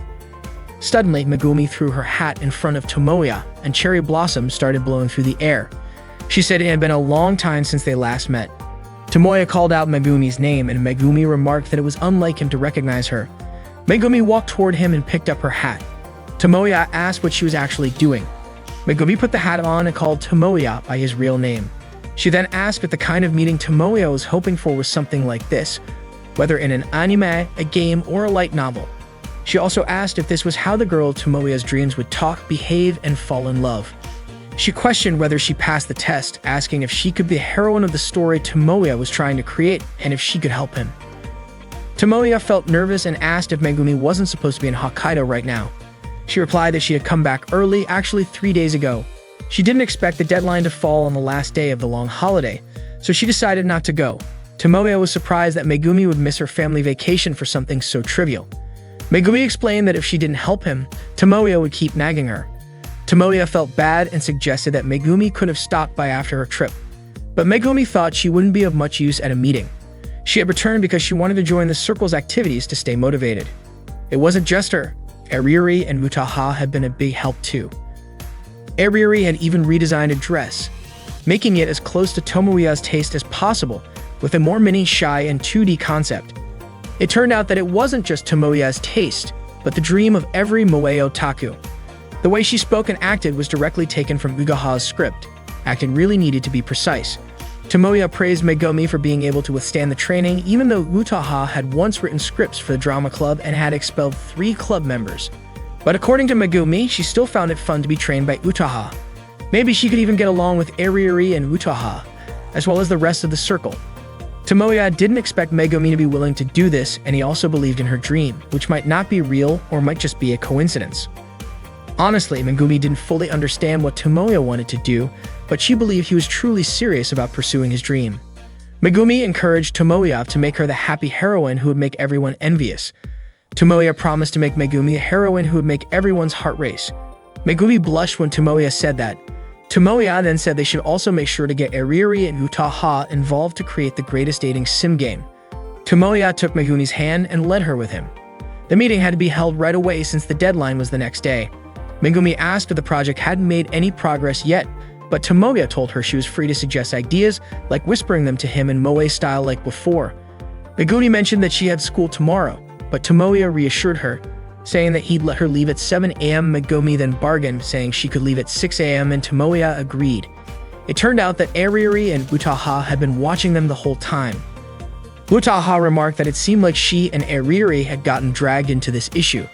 Suddenly, Megumi threw her hat in front of Tomoya, and cherry blossoms started blowing through the air. She said it had been a long time since they last met. Tomoya called out Megumi's name, and Megumi remarked that it was unlike him to recognize her. Megumi walked toward him and picked up her hat. Tomoya asked what she was actually doing. Megumi put the hat on and called Tomoya by his real name. She then asked if the kind of meeting Tomoya was hoping for was something like this, whether in an anime, a game, or a light novel. She also asked if this was how the girl Tomoya's dreams would talk, behave, and fall in love. She questioned whether she passed the test, asking if she could be the heroine of the story Tomoya was trying to create and if she could help him. Tomoya felt nervous and asked if Megumi wasn't supposed to be in Hokkaido right now. She replied that she had come back early, actually 3 days ago. She didn't expect the deadline to fall on the last day of the long holiday, so she decided not to go. Tomoya was surprised that Megumi would miss her family vacation for something so trivial. Megumi explained that if she didn't help him, Tomoya would keep nagging her. Tomoya felt bad and suggested that Megumi could have stopped by after her trip. But Megumi thought she wouldn't be of much use at a meeting. She had returned because she wanted to join the circle's activities to stay motivated. It wasn't just her. Ariuri and Utaha had been a big help too. Ariuri had even redesigned a dress, making it as close to Tomoya's taste as possible, with a more mini, shy, and 2D concept. It turned out that it wasn't just Tomoya's taste, but the dream of every moe otaku. The way she spoke and acted was directly taken from Ugaha's script. Acting really needed to be precise. Tomoya praised Megumi for being able to withstand the training, even though Utaha had once written scripts for the drama club and had expelled 3 club members. But according to Megumi, she still found it fun to be trained by Utaha. Maybe she could even get along with Ariuri and Utaha, as well as the rest of the circle. Tomoya didn't expect Megumi to be willing to do this, and he also believed in her dream, which might not be real or might just be a coincidence. Honestly, Megumi didn't fully understand what Tomoya wanted to do, but she believed he was truly serious about pursuing his dream. Megumi encouraged Tomoya to make her the happy heroine who would make everyone envious. Tomoya promised to make Megumi a heroine who would make everyone's heart race. Megumi blushed when Tomoya said that. Tomoya then said they should also make sure to get Ariuri and Utaha involved to create the greatest dating sim game. Tomoya took Megumi's hand and led her with him. The meeting had to be held right away since the deadline was the next day. Megumi asked if the project hadn't made any progress yet, but Tomoya told her she was free to suggest ideas, like whispering them to him in moe style like before. Megumi mentioned that she had school tomorrow, but Tomoya reassured her, saying that he'd let her leave at 7 a.m. Megumi then bargained, saying she could leave at 6 a.m. and Tomoya agreed. It turned out that Ariuri and Utaha had been watching them the whole time. Utaha remarked that it seemed like she and Ariuri had gotten dragged into this issue.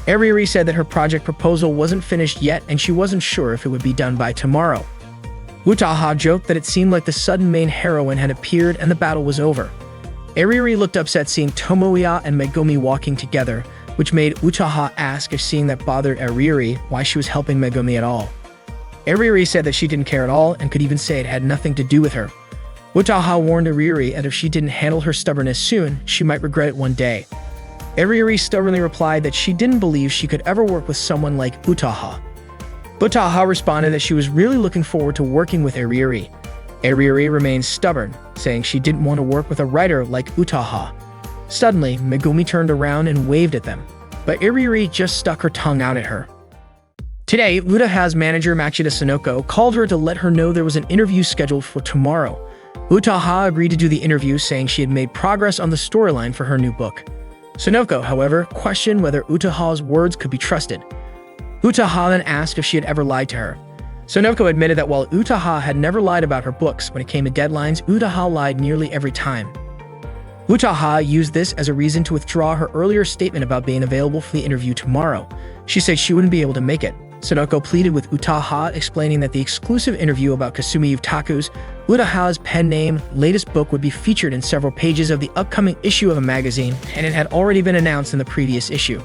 Ariuri said that her project proposal wasn't finished yet and she wasn't sure if it would be done by tomorrow. Utaha joked that it seemed like the sudden main heroine had appeared and the battle was over. Ariuri looked upset seeing Tomoya and Megumi walking together, which made Utaha ask if seeing that bothered Ariuri why she was helping Megumi at all. Ariuri said that she didn't care at all and could even say it had nothing to do with her. Utaha warned Ariuri that if she didn't handle her stubbornness soon, she might regret it one day. Ariuri stubbornly replied that she didn't believe she could ever work with someone like Utaha. Utaha responded that she was really looking forward to working with Ariuri. Ariuri remained stubborn, saying she didn't want to work with a writer like Utaha. Suddenly, Megumi turned around and waved at them, but Ariuri just stuck her tongue out at her. Today, Utaha's manager Machida Sonoko called her to let her know there was an interview scheduled for tomorrow. Utaha agreed to do the interview, saying she had made progress on the storyline for her new book. Sonoko, however, questioned whether Utaha's words could be trusted. Utaha then asked if she had ever lied to her. Sonoko admitted that while Utaha had never lied about her books, when it came to deadlines, Utaha lied nearly every time. Utaha used this as a reason to withdraw her earlier statement about being available for the interview tomorrow. She said she wouldn't be able to make it. Sonoko pleaded with Utaha, explaining that the exclusive interview about Kasumi Utaku's, Utaha's pen name, latest book would be featured in several pages of the upcoming issue of a magazine, and it had already been announced in the previous issue.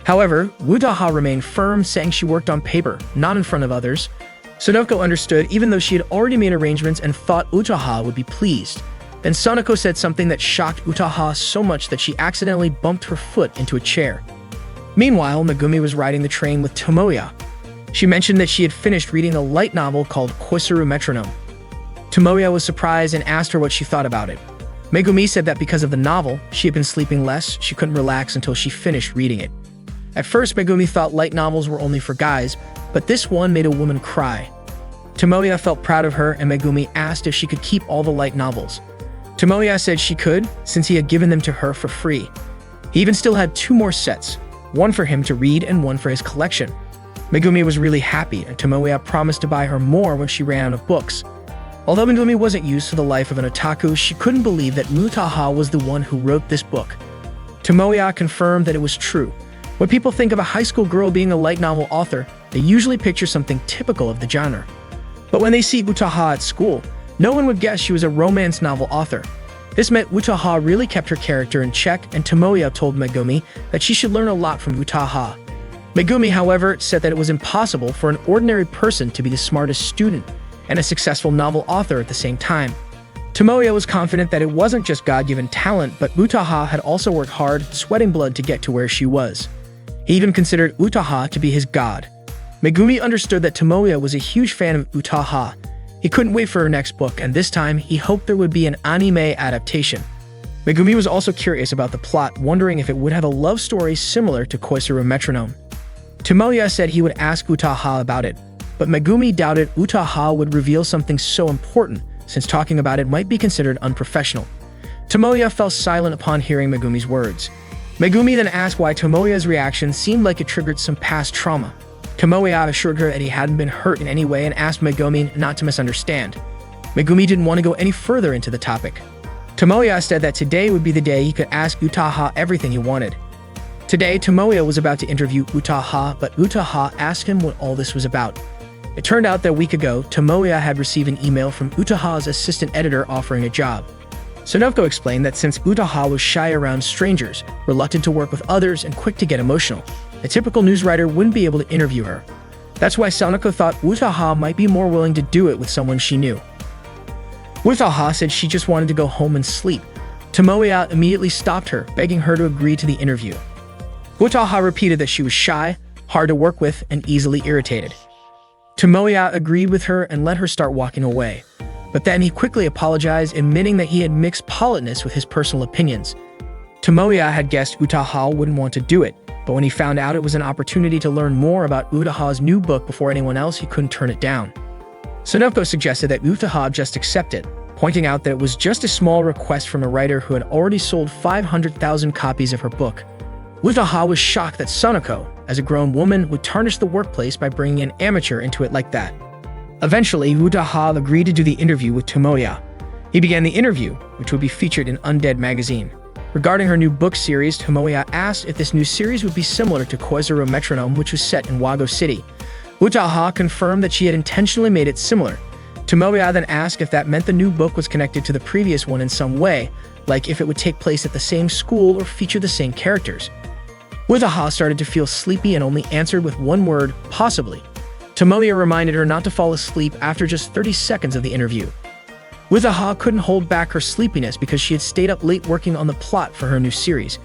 However, Utaha remained firm, saying she worked on paper, not in front of others. Sonoko understood, even though she had already made arrangements and thought Utaha would be pleased. Then Sonoko said something that shocked Utaha so much that she accidentally bumped her foot into a chair. Meanwhile, Megumi was riding the train with Tomoya. She mentioned that she had finished reading a light novel called Koisaru Metronome. Tomoya was surprised and asked her what she thought about it. Megumi said that because of the novel, she had been sleeping less, she couldn't relax until she finished reading it. At first, Megumi thought light novels were only for guys, but this one made a woman cry. Tomoya felt proud of her, and Megumi asked if she could keep all the light novels. Tomoya said she could, since he had given them to her for free. He even still had 2 more sets, one for him to read and one for his collection. Megumi was really happy, and Tomoya promised to buy her more when she ran out of books. Although Megumi wasn't used to the life of an otaku, she couldn't believe that Utaha was the one who wrote this book. Tomoya confirmed that it was true. When people think of a high school girl being a light novel author, they usually picture something typical of the genre. But when they see Utaha at school, no one would guess she was a romance novel author. This meant Utaha really kept her character in check, and Tomoya told Megumi that she should learn a lot from Utaha. Megumi, however, said that it was impossible for an ordinary person to be the smartest student and a successful novel author at the same time. Tomoya was confident that it wasn't just God-given talent, but Utaha had also worked hard, sweating blood to get to where she was. He even considered Utaha to be his god. Megumi understood that Tomoya was a huge fan of Utaha. He couldn't wait for her next book, and this time, he hoped there would be an anime adaptation. Megumi was also curious about the plot, wondering if it would have a love story similar to Koisaru Metronome. Tomoya said he would ask Utaha about it, but Megumi doubted Utaha would reveal something so important, since talking about it might be considered unprofessional. Tomoya fell silent upon hearing Megumi's words. Megumi then asked why Tomoya's reaction seemed like it triggered some past trauma. Tomoya assured her that he hadn't been hurt in any way and asked Megumi not to misunderstand. Megumi didn't want to go any further into the topic. Tomoya said that today would be the day he could ask Utaha everything he wanted. Today, Tomoya was about to interview Utaha, but Utaha asked him what all this was about. It turned out that a week ago, Tomoya had received an email from Utaha's assistant editor offering a job. Sonoko explained that since Utaha was shy around strangers, reluctant to work with others, and quick to get emotional, a typical news writer wouldn't be able to interview her. That's why Sonoko thought Utaha might be more willing to do it with someone she knew. Utaha said she just wanted to go home and sleep. Tomoya immediately stopped her, begging her to agree to the interview. Utaha repeated that she was shy, hard to work with, and easily irritated. Tomoya agreed with her and let her start walking away. But then he quickly apologized, admitting that he had mixed politeness with his personal opinions. Tomoya had guessed Utaha wouldn't want to do it, but when he found out it was an opportunity to learn more about Utaha's new book before anyone else, he couldn't turn it down. Sonoko suggested that Utaha just accept it, pointing out that it was just a small request from a writer who had already sold 500,000 copies of her book. Utaha was shocked that Sonoko, as a grown woman, would tarnish the workplace by bringing an amateur into it like that. Eventually, Utaha agreed to do the interview with Tomoya. He began the interview, which would be featured in Undead magazine. Regarding her new book series, Tomoya asked if this new series would be similar to Koisaru Metronome, which was set in Wago City. Utaha confirmed that she had intentionally made it similar. Tomoya then asked if that meant the new book was connected to the previous one in some way, like if it would take place at the same school or feature the same characters. Utaha started to feel sleepy and only answered with one word, possibly. Tomoya reminded her not to fall asleep after just 30 seconds of the interview. Utaha couldn't hold back her sleepiness because she had stayed up late working on the plot for her new series.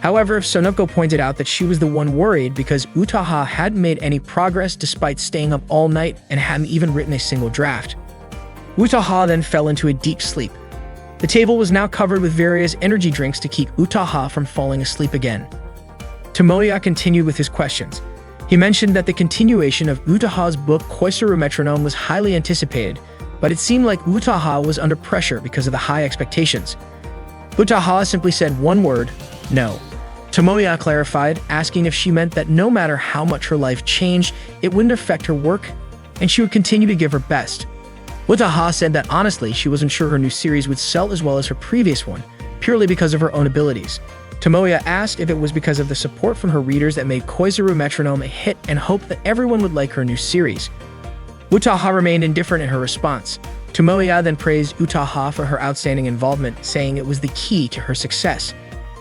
However, Sonoko pointed out that she was the one worried because Utaha hadn't made any progress despite staying up all night and hadn't even written a single draft. Utaha then fell into a deep sleep. The table was now covered with various energy drinks to keep Utaha from falling asleep again. Tomoya continued with his questions. He mentioned that the continuation of Utaha's book Koisaru Metronome was highly anticipated, but it seemed like Utaha was under pressure because of the high expectations. Utaha simply said one word, no. Tomoya clarified, asking if she meant that no matter how much her life changed, it wouldn't affect her work, and she would continue to give her best. Utaha said that honestly, she wasn't sure her new series would sell as well as her previous one, purely because of her own abilities. Tomoya asked if it was because of the support from her readers that made Koizuru Metronome a hit and hoped that everyone would like her new series. Utaha remained indifferent in her response. Tomoya then praised Utaha for her outstanding involvement, saying it was the key to her success.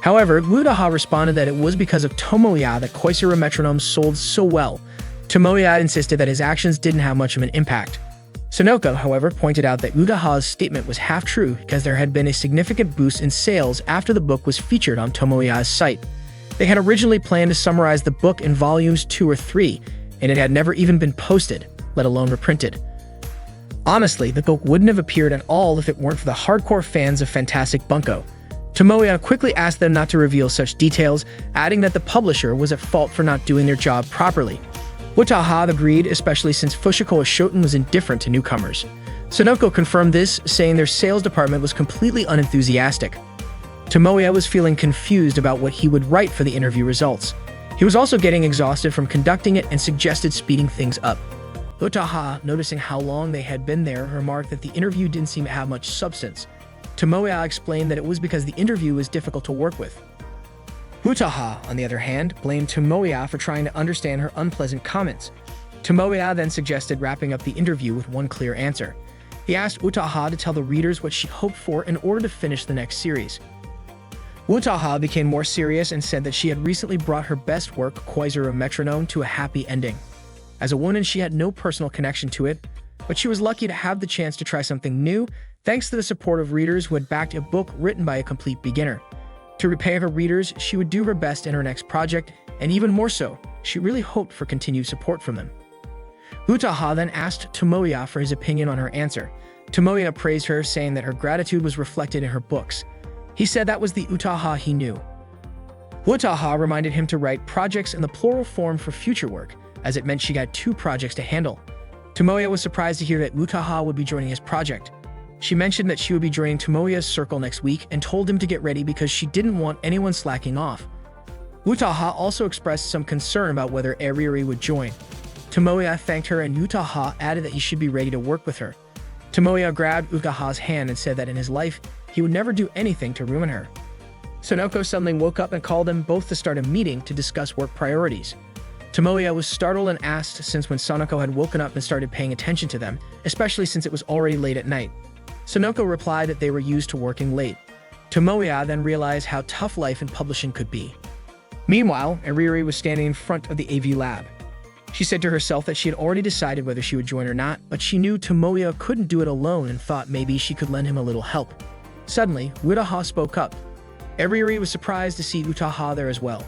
However, Utaha responded that it was because of Tomoya that Koizuru Metronome sold so well. Tomoya insisted that his actions didn't have much of an impact. Sonoko, however, pointed out that Utaha's statement was half true because there had been a significant boost in sales after the book was featured on Tomoya's site. They had originally planned to summarize the book in volumes 2 or 3, and it had never even been posted, let alone reprinted. Honestly, the book wouldn't have appeared at all if it weren't for the hardcore fans of Fantastic Bunko. Tomoya quickly asked them not to reveal such details, adding that the publisher was at fault for not doing their job properly. Utaha agreed, especially since Fushikoa Shoten was indifferent to newcomers. Sonoko confirmed this, saying their sales department was completely unenthusiastic. Tomoya was feeling confused about what he would write for the interview results. He was also getting exhausted from conducting it and suggested speeding things up. Utaha, noticing how long they had been there, remarked that the interview didn't seem to have much substance. Tomoya explained that it was because the interview was difficult to work with. Utaha, on the other hand, blamed Tomoya for trying to understand her unpleasant comments. Tomoya then suggested wrapping up the interview with one clear answer. He asked Utaha to tell the readers what she hoped for in order to finish the next series. Utaha became more serious and said that she had recently brought her best work, Koizuru Metronome, to a happy ending. As a woman, she had no personal connection to it, but she was lucky to have the chance to try something new, thanks to the support of readers who had backed a book written by a complete beginner. To repay her readers, she would do her best in her next project, and even more so, she really hoped for continued support from them. Utaha then asked Tomoya for his opinion on her answer. Tomoya praised her, saying that her gratitude was reflected in her books. He said that was the Utaha he knew. Utaha reminded him to write projects in the plural form for future work, as it meant she got 2 projects to handle. Tomoya was surprised to hear that Utaha would be joining his project. She mentioned that she would be joining Tomoya's circle next week and told him to get ready because she didn't want anyone slacking off. Utaha also expressed some concern about whether Eriri would join. Tomoya thanked her and Utaha added that he should be ready to work with her. Tomoya grabbed Utaha's hand and said that in his life, he would never do anything to ruin her. Sonoko suddenly woke up and called them both to start a meeting to discuss work priorities. Tomoya was startled and asked since when Sonoko had woken up and started paying attention to them, especially since it was already late at night. Sonoko replied that they were used to working late. Tomoya then realized how tough life in publishing could be. Meanwhile, Eriri was standing in front of the AV lab. She said to herself that she had already decided whether she would join or not, but she knew Tomoya couldn't do it alone and thought maybe she could lend him a little help. Suddenly, Utaha spoke up. Eriri was surprised to see Utaha there as well.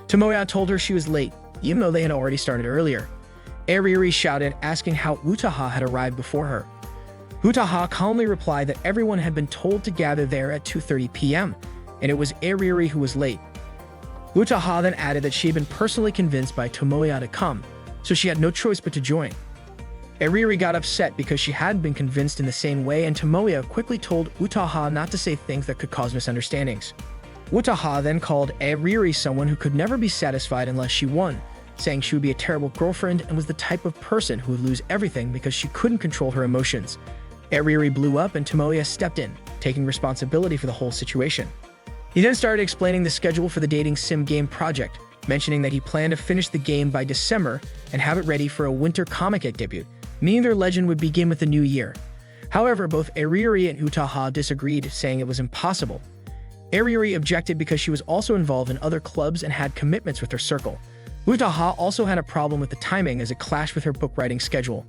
Tomoya told her she was late, even though they had already started earlier. Eriri shouted, asking how Utaha had arrived before her. Utaha calmly replied that everyone had been told to gather there at 2:30 p.m., and it was Eriri who was late. Utaha then added that she had been personally convinced by Tomoya to come, so she had no choice but to join. Eriri got upset because she hadn't been convinced in the same way, and Tomoya quickly told Utaha not to say things that could cause misunderstandings. Utaha then called Eriri someone who could never be satisfied unless she won, saying she would be a terrible girlfriend and was the type of person who would lose everything because she couldn't control her emotions. Eriri blew up and Tomoya stepped in, taking responsibility for the whole situation. He then started explaining the schedule for the dating sim game project, mentioning that he planned to finish the game by December and have it ready for a winter Comic-Con debut, meaning their legend would begin with the new year. However, both Eriri and Utaha disagreed, saying it was impossible. Eriri objected because she was also involved in other clubs and had commitments with her circle. Utaha also had a problem with the timing as it clashed with her book writing schedule.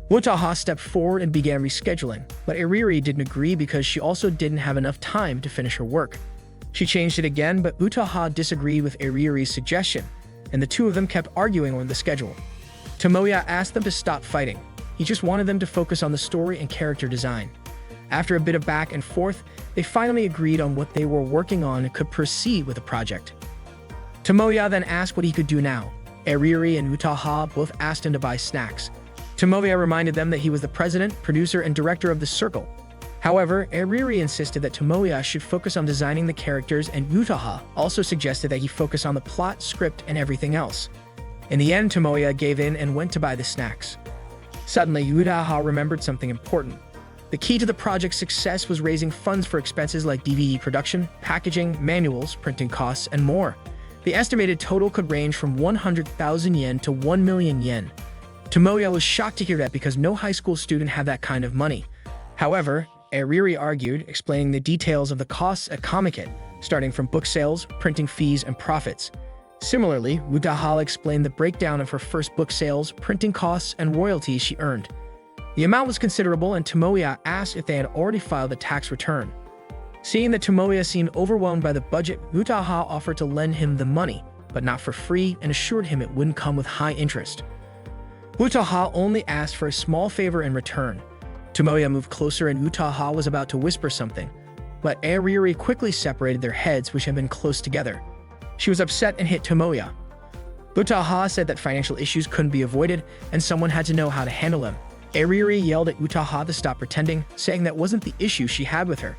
Utaha stepped forward and began rescheduling, but Eriri didn't agree because she also didn't have enough time to finish her work. She changed it again, but Utaha disagreed with Eriri's suggestion, and the two of them kept arguing on the schedule. Tomoya asked them to stop fighting. He just wanted them to focus on the story and character design. After a bit of back and forth, they finally agreed on what they were working on and could proceed with the project. Tomoya then asked what he could do now. Eriri and Utaha both asked him to buy snacks. Tomoya reminded them that he was the president, producer, and director of the circle. However, Eriri insisted that Tomoya should focus on designing the characters, and Utaha also suggested that he focus on the plot, script, and everything else. In the end, Tomoya gave in and went to buy the snacks. Suddenly, Utaha remembered something important. The key to the project's success was raising funds for expenses like DVD production, packaging, manuals, printing costs, and more. The estimated total could range from 100,000 yen to 1 million yen. Tomoya was shocked to hear that because no high school student had that kind of money. However, Ariri argued, explaining the details of the costs at Comiket, starting from book sales, printing fees, and profits. Similarly, Utaha explained the breakdown of her first book sales, printing costs, and royalties she earned. The amount was considerable, and Tomoya asked if they had already filed a tax return. Seeing that Tomoya seemed overwhelmed by the budget, Utaha offered to lend him the money, but not for free, and assured him it wouldn't come with high interest. Utaha only asked for a small favor in return. Tomoya moved closer and Utaha was about to whisper something, but Ariri quickly separated their heads, which had been close together. She was upset and hit Tomoya. Utaha said that financial issues couldn't be avoided, and someone had to know how to handle them. Ariri yelled at Utaha to stop pretending, saying that wasn't the issue she had with her.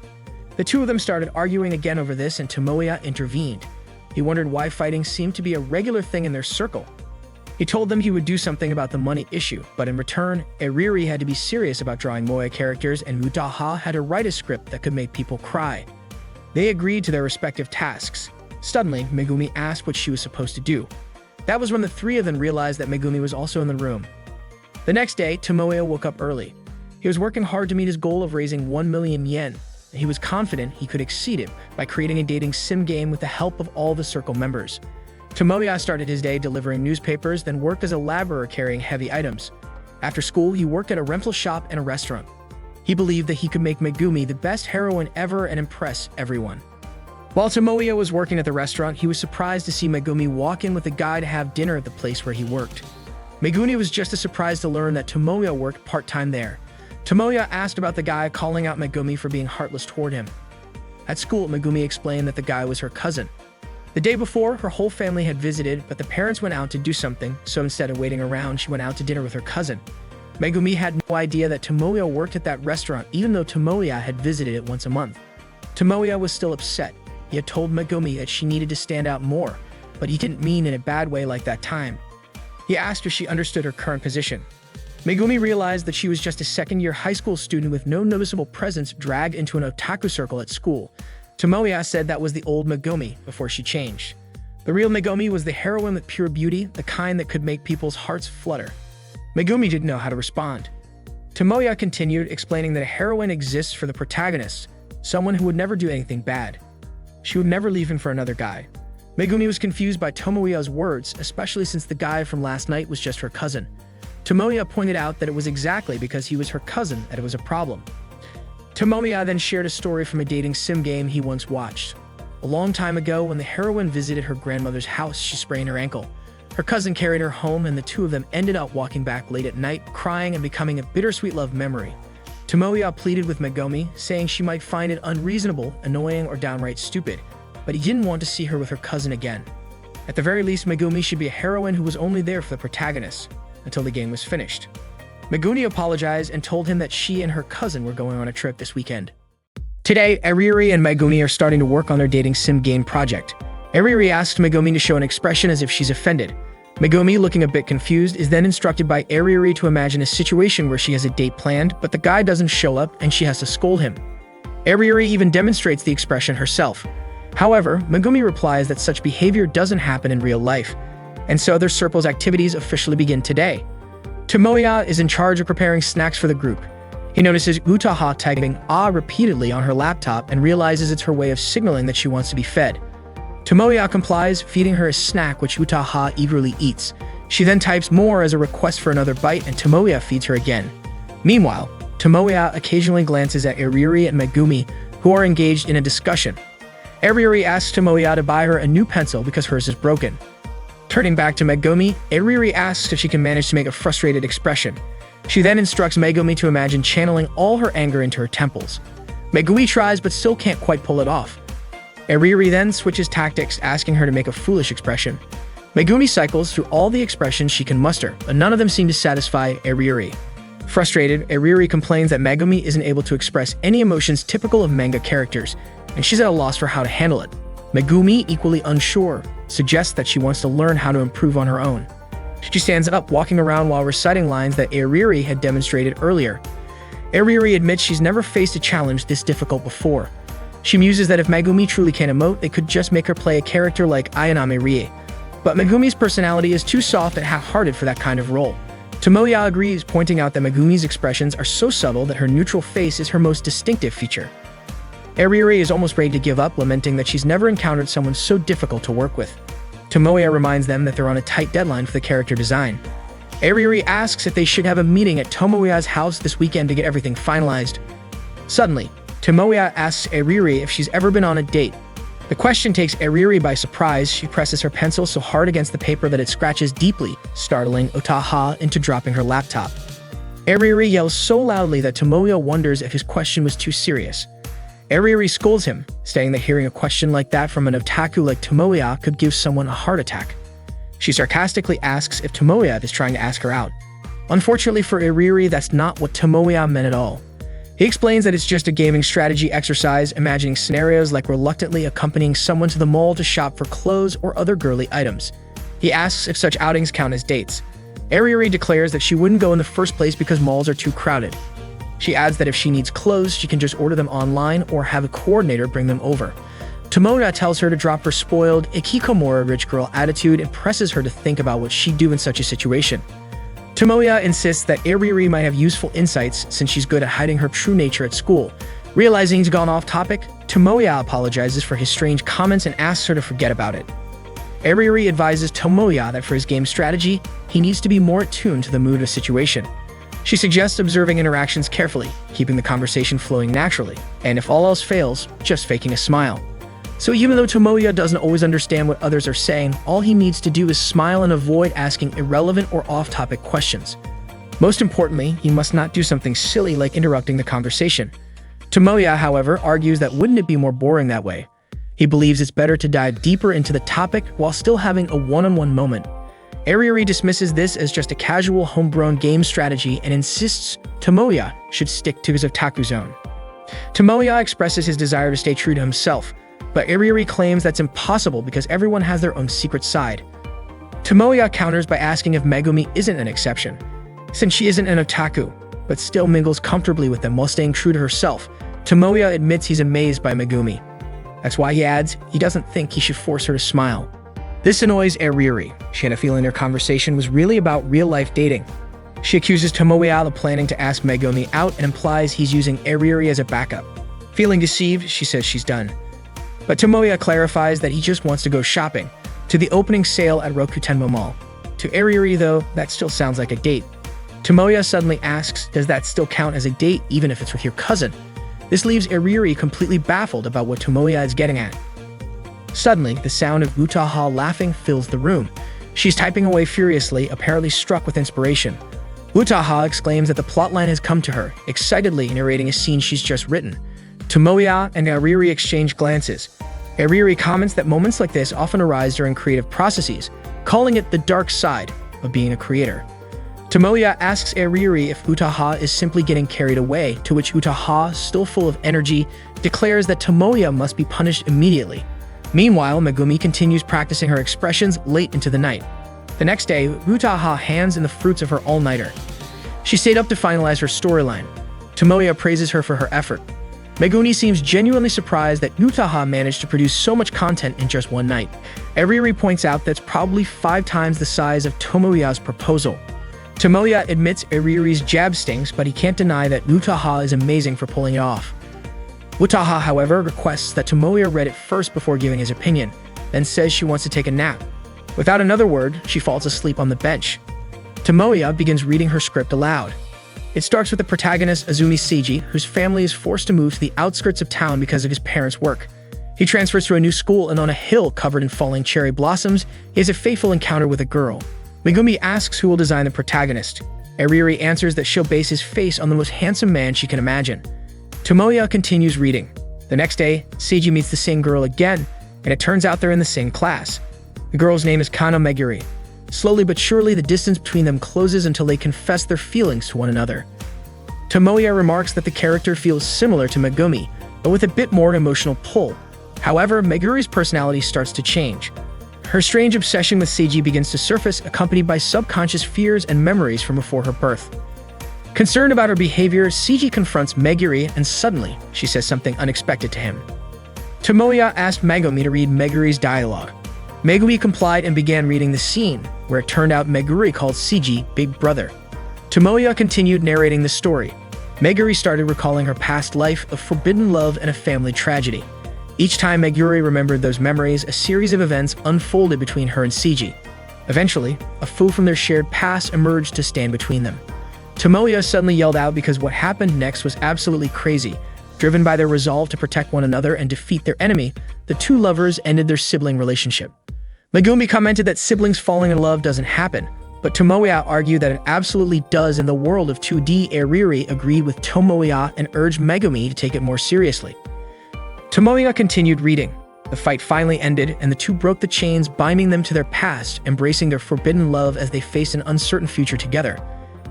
The two of them started arguing again over this, and Tomoya intervened. He wondered why fighting seemed to be a regular thing in their circle. He told them he would do something about the money issue, but in return, Ariri had to be serious about drawing moe characters, and Utaha had to write a script that could make people cry. They agreed to their respective tasks. Suddenly, Megumi asked what she was supposed to do. That was when the three of them realized that Megumi was also in the room. The next day, Tomoya woke up early. He was working hard to meet his goal of raising 1 million yen, and he was confident he could exceed it by creating a dating sim game with the help of all the circle members. Tomoya started his day delivering newspapers, then worked as a laborer carrying heavy items. After school, he worked at a rental shop and a restaurant. He believed that he could make Megumi the best heroine ever and impress everyone. While Tomoya was working at the restaurant, he was surprised to see Megumi walk in with a guy to have dinner at the place where he worked. Megumi was just as surprised to learn that Tomoya worked part-time there. Tomoya asked about the guy calling out Megumi for being heartless toward him. At school, Megumi explained that the guy was her cousin. The day before, her whole family had visited, but the parents went out to do something, so instead of waiting around, she went out to dinner with her cousin. Megumi had no idea that Tomoya worked at that restaurant, even though Tomoya had visited it once a month. Tomoya was still upset. He had told Megumi that she needed to stand out more, but he didn't mean in a bad way like that time. He asked if she understood her current position. Megumi realized that she was just a second-year high school student with no noticeable presence dragged into an otaku circle at school. Tomoya said that was the old Megumi before she changed. The real Megumi was the heroine with pure beauty, the kind that could make people's hearts flutter. Megumi didn't know how to respond. Tomoya continued, explaining that a heroine exists for the protagonist, someone who would never do anything bad. She would never leave him for another guy. Megumi was confused by Tomoya's words, especially since the guy from last night was just her cousin. Tomoya pointed out that it was exactly because he was her cousin that it was a problem. Tomoya then shared a story from a dating sim game he once watched. A long time ago, when the heroine visited her grandmother's house, she sprained her ankle. Her cousin carried her home, and the two of them ended up walking back late at night, crying and becoming a bittersweet love memory. Tomoya pleaded with Megumi, saying she might find it unreasonable, annoying, or downright stupid, but he didn't want to see her with her cousin again. At the very least, Megumi should be a heroine who was only there for the protagonist, until the game was finished. Megumi apologized and told him that she and her cousin were going on a trip this weekend. Today, Ariri and Megumi are starting to work on their dating sim game project. Ariri asks Megumi to show an expression as if she's offended. Megumi, looking a bit confused, is then instructed by Ariri to imagine a situation where she has a date planned, but the guy doesn't show up and she has to scold him. Ariri even demonstrates the expression herself. However, Megumi replies that such behavior doesn't happen in real life, and so their circle's activities officially begin today. Tomoya is in charge of preparing snacks for the group. He notices Utaha typing "ah" repeatedly on her laptop and realizes it's her way of signaling that she wants to be fed. Tomoya complies, feeding her a snack which Utaha eagerly eats. She then types more as a request for another bite, and Tomoya feeds her again. Meanwhile, Tomoya occasionally glances at Ariri and Megumi, who are engaged in a discussion. Ariri asks Tomoya to buy her a new pencil because hers is broken. Turning back to Megumi, Ariri asks if she can manage to make a frustrated expression. She then instructs Megumi to imagine channeling all her anger into her temples. Megumi tries but still can't quite pull it off. Ariri then switches tactics, asking her to make a foolish expression. Megumi cycles through all the expressions she can muster, but none of them seem to satisfy Ariri. Frustrated, Ariri complains that Megumi isn't able to express any emotions typical of manga characters, and she's at a loss for how to handle it. Megumi, equally unsure, suggests that she wants to learn how to improve on her own. She stands up, walking around while reciting lines that Ariri had demonstrated earlier. Ariuri admits she's never faced a challenge this difficult before. She muses that if Megumi truly can emote, they could just make her play a character like Ayanami Rie. But Megumi's personality is too soft and half-hearted for that kind of role. Tomoya agrees, pointing out that Megumi's expressions are so subtle that her neutral face is her most distinctive feature. Ariuri is almost ready to give up, lamenting that she's never encountered someone so difficult to work with. Tomoya reminds them that they're on a tight deadline for the character design. Ariuri asks if they should have a meeting at Tomoya's house this weekend to get everything finalized. Suddenly, Tomoya asks Ariuri if she's ever been on a date. The question takes Ariuri by surprise. She presses her pencil so hard against the paper that it scratches deeply, startling Utaha into dropping her laptop. Ariuri yells so loudly that Tomoya wonders if his question was too serious. Ariuri scolds him, saying that hearing a question like that from an otaku like Tomoya could give someone a heart attack. She sarcastically asks if Tomoya is trying to ask her out. Unfortunately for Ariuri, that's not what Tomoya meant at all. He explains that it's just a gaming strategy exercise, imagining scenarios like reluctantly accompanying someone to the mall to shop for clothes or other girly items. He asks if such outings count as dates. Ariuri declares that she wouldn't go in the first place because malls are too crowded. She adds that if she needs clothes, she can just order them online or have a coordinator bring them over. Tomoya tells her to drop her spoiled, ikikomori rich girl attitude and presses her to think about what she'd do in such a situation. Tomoya insists that Ariuri might have useful insights since she's good at hiding her true nature at school. Realizing he's gone off topic, Tomoya apologizes for his strange comments and asks her to forget about it. Ariuri advises Tomoya that for his game strategy, he needs to be more attuned to the mood of the situation. She suggests observing interactions carefully, keeping the conversation flowing naturally, and if all else fails, just faking a smile. So even though Tomoya doesn't always understand what others are saying, all he needs to do is smile and avoid asking irrelevant or off-topic questions. Most importantly, he must not do something silly like interrupting the conversation. Tomoya, however, argues that wouldn't it be more boring that way? He believes it's better to dive deeper into the topic while still having a one-on-one moment. Ariuri dismisses this as just a casual homegrown game strategy and insists Tomoya should stick to his otaku zone. Tomoya expresses his desire to stay true to himself, but Ariuri claims that's impossible because everyone has their own secret side. Tomoya counters by asking if Megumi isn't an exception, since she isn't an otaku, but still mingles comfortably with them while staying true to herself. Tomoya admits he's amazed by Megumi. That's why he adds he doesn't think he should force her to smile. This annoys Ariuri. She had a feeling their conversation was really about real-life dating. She accuses Tomoya of planning to ask Megumi out and implies he's using Ariuri as a backup. Feeling deceived, she says she's done. But Tomoya clarifies that he just wants to go shopping, to the opening sale at Rokutenmo Mall. To Ariuri, though, that still sounds like a date. Tomoya suddenly asks, does that still count as a date even if it's with your cousin? This leaves Ariuri completely baffled about what Tomoya is getting at. Suddenly, the sound of Utaha laughing fills the room. She's typing away furiously, apparently struck with inspiration. Utaha exclaims that the plotline has come to her, excitedly narrating a scene she's just written. Tomoya and Ariuri exchange glances. Ariuri comments that moments like this often arise during creative processes, calling it the dark side of being a creator. Tomoya asks Ariuri if Utaha is simply getting carried away, to which Utaha, still full of energy, declares that Tomoya must be punished immediately. Meanwhile, Megumi continues practicing her expressions late into the night. The next day, Utaha hands in the fruits of her all-nighter. She stayed up to finalize her storyline. Tomoya praises her for her effort. Megumi seems genuinely surprised that Utaha managed to produce so much content in just one night. Ariuri points out that's probably 5 times the size of Tomoya's proposal. Tomoya admits Ariuri's jab stings, but he can't deny that Utaha is amazing for pulling it off. Utaha, however, requests that Tomoya read it first before giving his opinion, then says she wants to take a nap. Without another word, she falls asleep on the bench. Tomoya begins reading her script aloud. It starts with the protagonist Azumi Seiji, whose family is forced to move to the outskirts of town because of his parents' work. He transfers to a new school, and on a hill covered in falling cherry blossoms, he has a fateful encounter with a girl. Megumi asks who will design the protagonist. Ariuri answers that she'll base his face on the most handsome man she can imagine. Tomoya continues reading. The next day, Seiji meets the same girl again, and it turns out they're in the same class. The girl's name is Kano Meguri. Slowly but surely, the distance between them closes until they confess their feelings to one another. Tomoya remarks that the character feels similar to Megumi, but with a bit more emotional pull. However, Meguri's personality starts to change. Her strange obsession with Seiji begins to surface, accompanied by subconscious fears and memories from before her birth. Concerned about her behavior, Seiji confronts Meguri and suddenly, she says something unexpected to him. Tomoya asked Megumi to read Meguri's dialogue. Megumi complied and began reading the scene, where it turned out Meguri called Seiji Big Brother. Tomoya continued narrating the story. Meguri started recalling her past life of forbidden love and a family tragedy. Each time Meguri remembered those memories, a series of events unfolded between her and Seiji. Eventually, a foe from their shared past emerged to stand between them. Tomoya suddenly yelled out because what happened next was absolutely crazy. Driven by their resolve to protect one another and defeat their enemy, the two lovers ended their sibling relationship. Megumi commented that siblings falling in love doesn't happen, but Tomoya argued that it absolutely does in the world of 2D. Eriri agreed with Tomoya and urged Megumi to take it more seriously. Tomoya continued reading. The fight finally ended, and the two broke the chains binding them to their past, embracing their forbidden love as they faced an uncertain future together.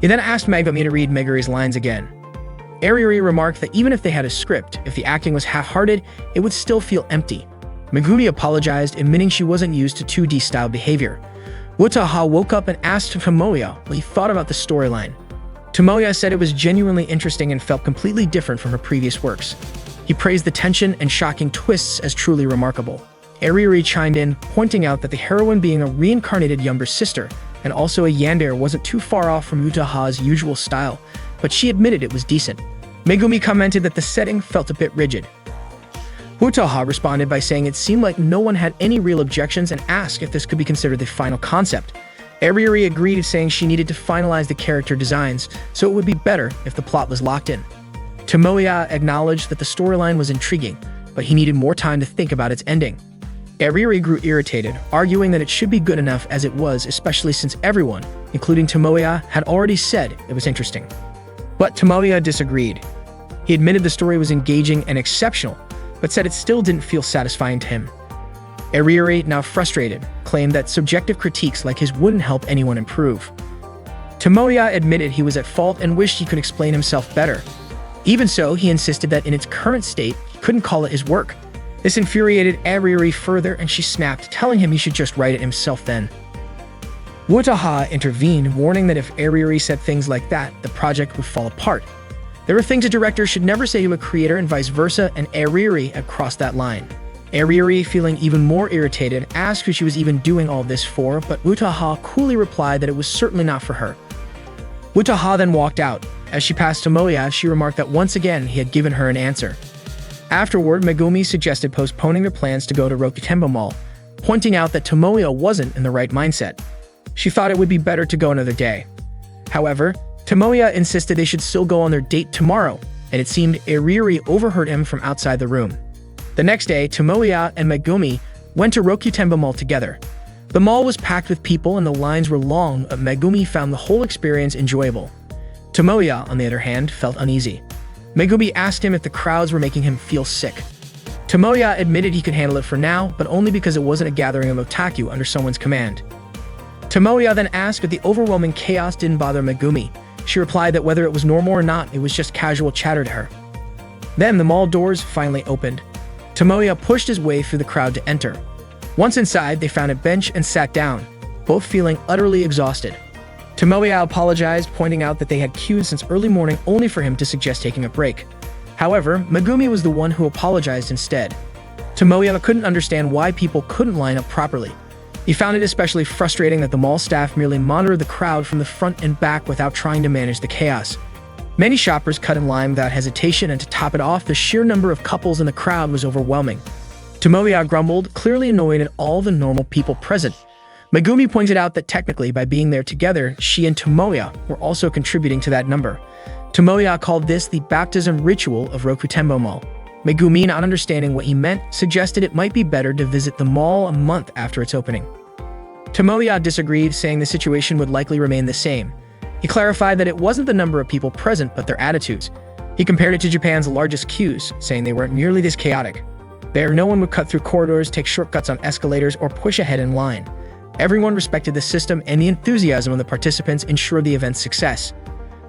He then asked Megumi to read Meguri's lines again. Eriri remarked that even if they had a script, if the acting was half-hearted, it would still feel empty. Megumi apologized, admitting she wasn't used to 2D-style behavior. Wataha woke up and asked Tomoya what he thought about the storyline. Tomoya said it was genuinely interesting and felt completely different from her previous works. He praised the tension and shocking twists as truly remarkable. Eriri chimed in, pointing out that the heroine being a reincarnated younger sister and also a yandere wasn't too far off from Wataha's usual style, but she admitted it was decent. Megumi commented that the setting felt a bit rigid. Wataha responded by saying it seemed like no one had any real objections and asked if this could be considered the final concept. Eriri agreed, saying she needed to finalize the character designs, so it would be better if the plot was locked in. Tomoya acknowledged that the storyline was intriguing, but he needed more time to think about its ending. Eriri grew irritated, arguing that it should be good enough as it was, especially since everyone, including Tomoya, had already said it was interesting. But Tomoya disagreed. He admitted the story was engaging and exceptional, but said it still didn't feel satisfying to him. Eriri, now frustrated, claimed that subjective critiques like his wouldn't help anyone improve. Tomoya admitted he was at fault and wished he could explain himself better. Even so, he insisted that in its current state, he couldn't call it his work. This infuriated Eriri further, and she snapped, telling him he should just write it himself then. Wataha intervened, warning that if Eriri said things like that, the project would fall apart. There are things a director should never say to a creator and vice versa, and Eriri had crossed that line. Eriri, feeling even more irritated, asked who she was even doing all this for, but Wataha coolly replied that it was certainly not for her. Wataha then walked out. As she passed Tomoya, she remarked that once again he had given her an answer. Afterward, Megumi suggested postponing their plans to go to Rokutenbo Mall, pointing out that Tomoya wasn't in the right mindset. She thought it would be better to go another day. However, Tomoya insisted they should still go on their date tomorrow, and it seemed Eriri overheard him from outside the room. The next day, Tomoya and Megumi went to Rokutenbo Mall together. The mall was packed with people and the lines were long, but Megumi found the whole experience enjoyable. Tomoya, on the other hand, felt uneasy. Megumi asked him if the crowds were making him feel sick. Tomoya admitted he could handle it for now, but only because it wasn't a gathering of otaku under someone's command. Tomoya then asked if the overwhelming chaos didn't bother Megumi. She replied that whether it was normal or not, it was just casual chatter to her. Then the mall doors finally opened. Tomoya pushed his way through the crowd to enter. Once inside, they found a bench and sat down, both feeling utterly exhausted. Tomoya apologized, pointing out that they had queued since early morning only for him to suggest taking a break. However, Megumi was the one who apologized instead. Tomoya couldn't understand why people couldn't line up properly. He found it especially frustrating that the mall staff merely monitored the crowd from the front and back without trying to manage the chaos. Many shoppers cut in line without hesitation, and to top it off, the sheer number of couples in the crowd was overwhelming. Tomoya grumbled, clearly annoyed at all the normal people present. Megumi pointed out that technically, by being there together, she and Tomoya were also contributing to that number. Tomoya called this the baptism ritual of Rokutenbo Mall. Megumi, not understanding what he meant, suggested it might be better to visit the mall a month after its opening. Tomoya disagreed, saying the situation would likely remain the same. He clarified that it wasn't the number of people present, but their attitudes. He compared it to Japan's largest queues, saying they weren't nearly this chaotic. There, no one would cut through corridors, take shortcuts on escalators, or push ahead in line. Everyone respected the system, and the enthusiasm of the participants ensured the event's success.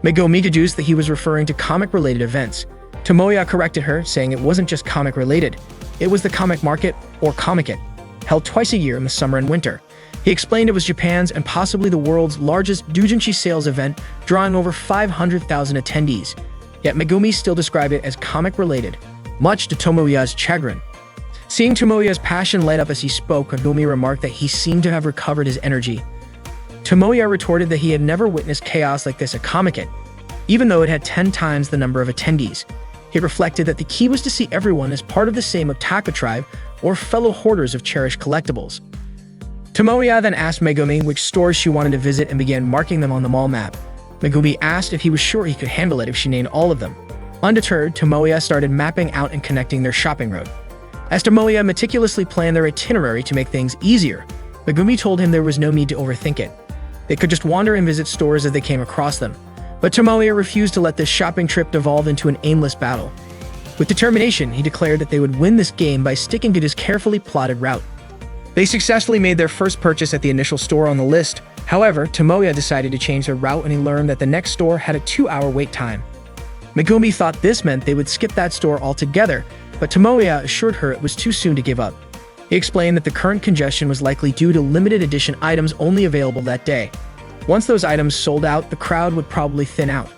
Megumi deduced that he was referring to comic-related events. Tomoya corrected her, saying it wasn't just comic-related. It was the comic market, or Comic-It, held twice a year in the summer and winter. He explained it was Japan's and possibly the world's largest doujinshi sales event, drawing over 500,000 attendees. Yet Megumi still described it as comic-related, much to Tomoya's chagrin. Seeing Tomoya's passion light up as he spoke, Megumi remarked that he seemed to have recovered his energy. Tomoya retorted that he had never witnessed chaos like this at Comic-Con, even though it had 10 times the number of attendees. He reflected that the key was to see everyone as part of the same Otaku tribe or fellow hoarders of cherished collectibles. Tomoya then asked Megumi which stores she wanted to visit and began marking them on the mall map. Megumi asked if he was sure he could handle it if she named all of them. Undeterred, Tomoya started mapping out and connecting their shopping route. As Tomoya meticulously planned their itinerary to make things easier, Megumi told him there was no need to overthink it. They could just wander and visit stores as they came across them. But Tomoya refused to let this shopping trip devolve into an aimless battle. With determination, he declared that they would win this game by sticking to his carefully plotted route. They successfully made their first purchase at the initial store on the list. However, Tomoya decided to change their route when he learned that the next store had a 2-hour wait time. Megumi thought this meant they would skip that store altogether, but Tomoya assured her it was too soon to give up. He explained that the current congestion was likely due to limited edition items only available that day. Once those items sold out, the crowd would probably thin out.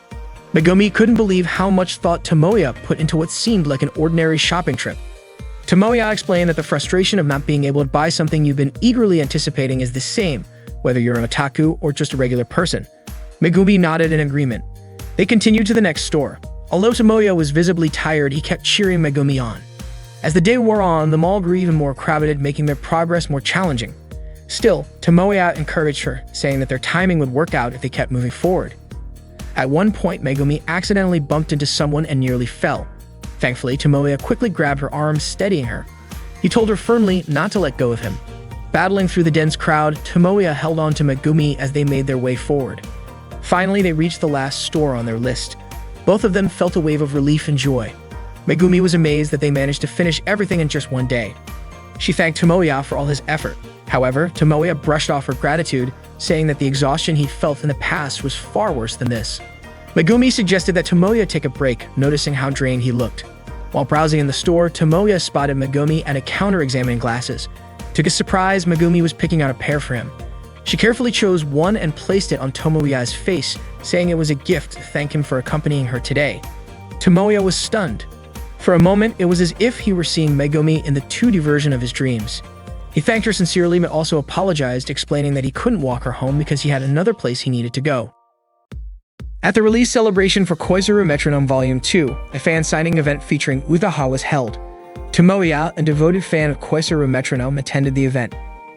Megumi couldn't believe how much thought Tomoya put into what seemed like an ordinary shopping trip. Tomoya explained that the frustration of not being able to buy something you've been eagerly anticipating is the same, whether you're an otaku or just a regular person. Megumi nodded in agreement. They continued to the next store. Although Tomoya was visibly tired, he kept cheering Megumi on. As the day wore on, the mall grew even more crowded, making their progress more challenging. Still, Tomoya encouraged her, saying that their timing would work out if they kept moving forward. At one point, Megumi accidentally bumped into someone and nearly fell. Thankfully, Tomoya quickly grabbed her arm, steadying her. He told her firmly not to let go of him. Battling through the dense crowd, Tomoya held on to Megumi as they made their way forward. Finally, they reached the last store on their list. Both of them felt a wave of relief and joy. Megumi was amazed that they managed to finish everything in just one day. She thanked Tomoya for all his effort. However, Tomoya brushed off her gratitude, saying that the exhaustion he'd felt in the past was far worse than this. Megumi suggested that Tomoya take a break, noticing how drained he looked. While browsing in the store, Tomoya spotted Megumi at a counter examining glasses. To his surprise, Megumi was picking out a pair for him. She carefully chose one and placed it on Tomoya's face, saying it was a gift to thank him for accompanying her today. Tomoya was stunned. For a moment, it was as if he were seeing Megumi in the 2D version of his dreams. He thanked her sincerely but also apologized, explaining that he couldn't walk her home because he had another place he needed to go. At the release celebration for Koizuru Metronome Volume 2, a fan signing event featuring Utaha was held. Tomoya, a devoted fan of Koizuru Metronome, attended the event.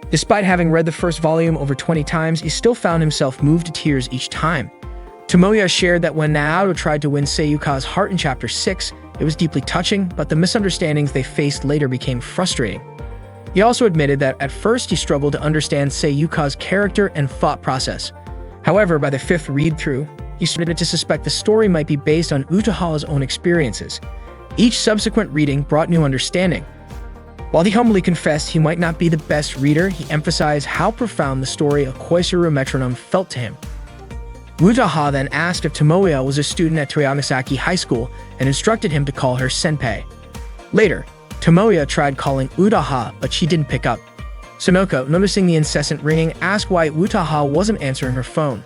Despite having read the first volume over 20 times, he still found himself moved to tears each time. Tomoya shared that when Naoto tried to win Seiyuka's heart in Chapter 6, it was deeply touching, but the misunderstandings they faced later became frustrating. He also admitted that at first he struggled to understand Seiyuka's character and thought process. However, by the 5th read-through, he started to suspect the story might be based on Utaha's own experiences. Each subsequent reading brought new understanding. While he humbly confessed he might not be the best reader, he emphasized how profound the story of Koizuru Metronome felt to him. Utaha then asked if Tomoya was a student at Toyamasaki High School and instructed him to call her senpai. Later, Tomoya tried calling Utaha, but she didn't pick up. Sonoko, noticing the incessant ringing, asked why Utaha wasn't answering her phone.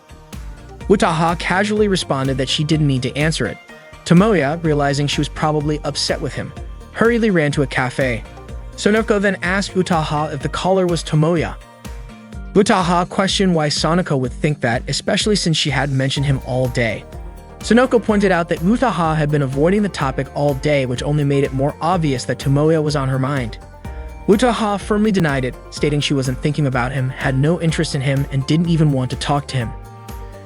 Utaha casually responded that she didn't need to answer it. Tomoya, realizing she was probably upset with him, hurriedly ran to a cafe. Sonoko then asked Utaha if the caller was Tomoya. Utaha questioned why Sonoko would think that, especially since she had mentioned him all day. Sonoko pointed out that Utaha had been avoiding the topic all day, which only made it more obvious that Tomoya was on her mind. Utaha firmly denied it, stating she wasn't thinking about him, had no interest in him, and didn't even want to talk to him.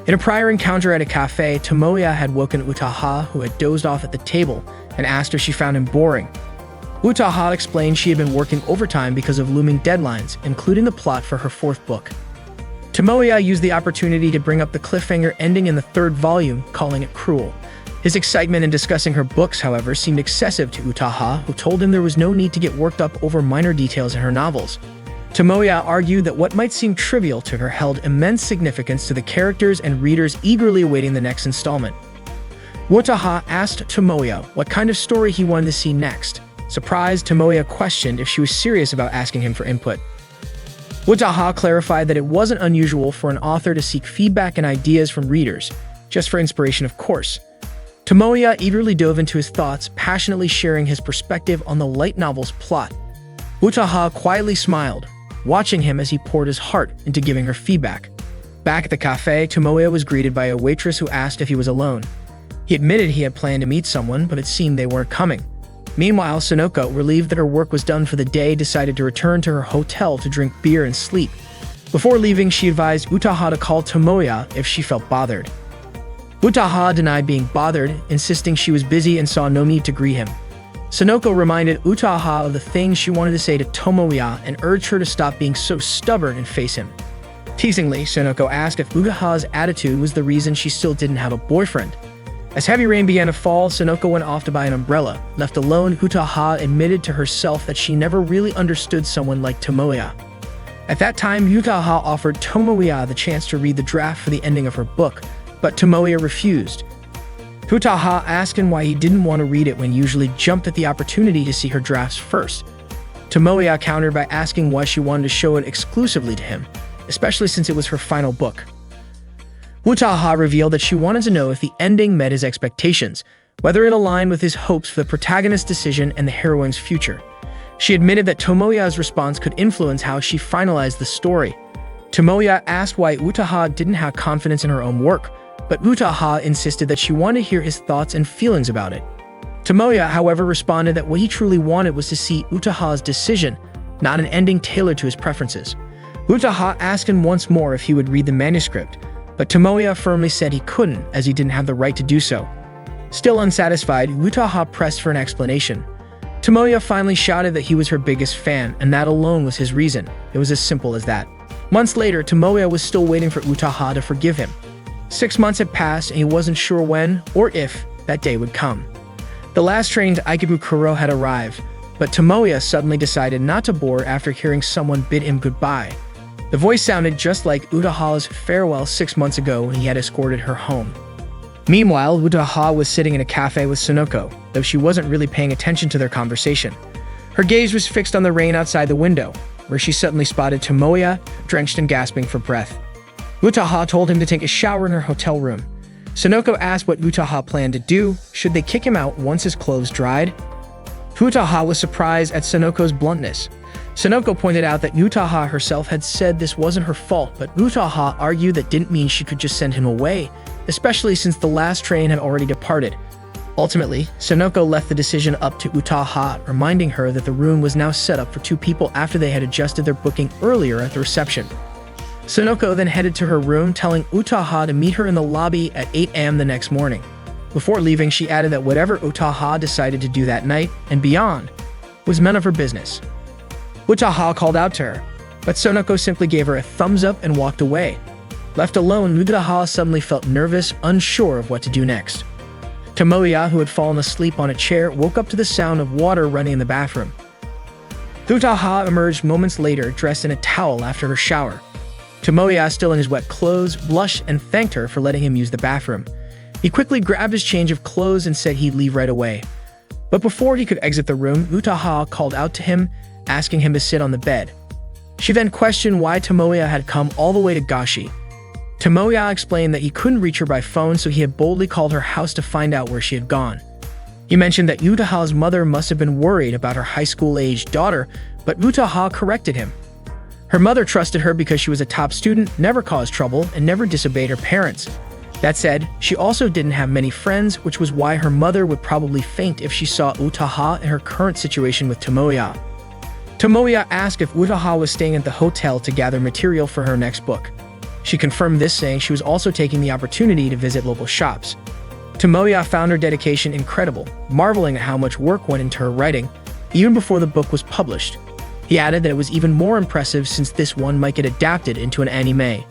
In a prior encounter at a cafe, Tomoya had woken Utaha, who had dozed off at the table, and asked if she found him boring. Utaha explained she had been working overtime because of looming deadlines, including the plot for her 4th book. Tomoya used the opportunity to bring up the cliffhanger ending in the 3rd volume, calling it cruel. His excitement in discussing her books, however, seemed excessive to Utaha, who told him there was no need to get worked up over minor details in her novels. Tomoya argued that what might seem trivial to her held immense significance to the characters and readers eagerly awaiting the next installment. Utaha asked Tomoya what kind of story he wanted to see next. Surprised, Tomoya questioned if she was serious about asking him for input. Utaha clarified that it wasn't unusual for an author to seek feedback and ideas from readers, just for inspiration, of course. Tomoya eagerly dove into his thoughts, passionately sharing his perspective on the light novel's plot. Utaha quietly smiled, watching him as he poured his heart into giving her feedback. Back at the cafe, Tomoya was greeted by a waitress who asked if he was alone. He admitted he had planned to meet someone, but it seemed they weren't coming. Meanwhile, Sonoko, relieved that her work was done for the day, decided to return to her hotel to drink beer and sleep. Before leaving, she advised Utaha to call Tomoya if she felt bothered. Utaha denied being bothered, insisting she was busy and saw no need to greet him. Sonoko reminded Utaha of the things she wanted to say to Tomoya and urged her to stop being so stubborn and face him. Teasingly, Sonoko asked if Utaha's attitude was the reason she still didn't have a boyfriend. As heavy rain began to fall, Sonoko went off to buy an umbrella. Left alone, Utaha admitted to herself that she never really understood someone like Tomoya. At that time, Utaha offered Tomoya the chance to read the draft for the ending of her book, but Tomoya refused. Utaha asked him why he didn't want to read it when he usually jumped at the opportunity to see her drafts first. Tomoya countered by asking why she wanted to show it exclusively to him, especially since it was her final book. Utaha revealed that she wanted to know if the ending met his expectations, whether it aligned with his hopes for the protagonist's decision and the heroine's future. She admitted that Tomoya's response could influence how she finalized the story. Tomoya asked why Utaha didn't have confidence in her own work, but Utaha insisted that she wanted to hear his thoughts and feelings about it. Tomoya, however, responded that what he truly wanted was to see Utaha's decision, not an ending tailored to his preferences. Utaha asked him once more if he would read the manuscript, but Tomoya firmly said he couldn't, as he didn't have the right to do so. Still unsatisfied, Utaha pressed for an explanation. Tomoya finally shouted that he was her biggest fan, and that alone was his reason. It was as simple as that. Months later, Tomoya was still waiting for Utaha to forgive him. 6 months had passed, and he wasn't sure when, or if, that day would come. The last train to Ikebukuro had arrived, but Tomoya suddenly decided not to board after hearing someone bid him goodbye. The voice sounded just like Utaha's farewell 6 months ago when he had escorted her home. Meanwhile, Utaha was sitting in a cafe with Sonoko, though she wasn't really paying attention to their conversation. Her gaze was fixed on the rain outside the window, where she suddenly spotted Tomoya, drenched and gasping for breath. Utaha told him to take a shower in her hotel room. Sonoko asked what Utaha planned to do. Should they kick him out once his clothes dried? Utaha was surprised at Sonoko's bluntness. Sonoko pointed out that Utaha herself had said this wasn't her fault, but Utaha argued that didn't mean she could just send him away, especially since the last train had already departed. Ultimately, Sonoko left the decision up to Utaha, reminding her that the room was now set up for 2 people after they had adjusted their booking earlier at the reception. Sonoko then headed to her room, telling Utaha to meet her in the lobby at 8 a.m. the next morning. Before leaving, she added that whatever Utaha decided to do that night and beyond was none of her business. Utaha called out to her, but Sonoko simply gave her a thumbs up and walked away. Left alone, Utaha suddenly felt nervous, unsure of what to do next. Tomoya, who had fallen asleep on a chair, woke up to the sound of water running in the bathroom. Utaha emerged moments later, dressed in a towel after her shower. Tomoya, still in his wet clothes, blushed and thanked her for letting him use the bathroom. He quickly grabbed his change of clothes and said he'd leave right away. But before he could exit the room, Utaha called out to him, asking him to sit on the bed. She then questioned why Tomoya had come all the way to Gashi. Tomoya explained that he couldn't reach her by phone, so he had boldly called her house to find out where she had gone. He mentioned that Utaha's mother must have been worried about her high school-aged daughter, but Utaha corrected him. Her mother trusted her because she was a top student, never caused trouble, and never disobeyed her parents. That said, she also didn't have many friends, which was why her mother would probably faint if she saw Utaha in her current situation with Tomoya. Tomoya asked if Utaha was staying at the hotel to gather material for her next book. She confirmed this, saying she was also taking the opportunity to visit local shops. Tomoya found her dedication incredible, marveling at how much work went into her writing, even before the book was published. He added that it was even more impressive since this one might get adapted into an anime.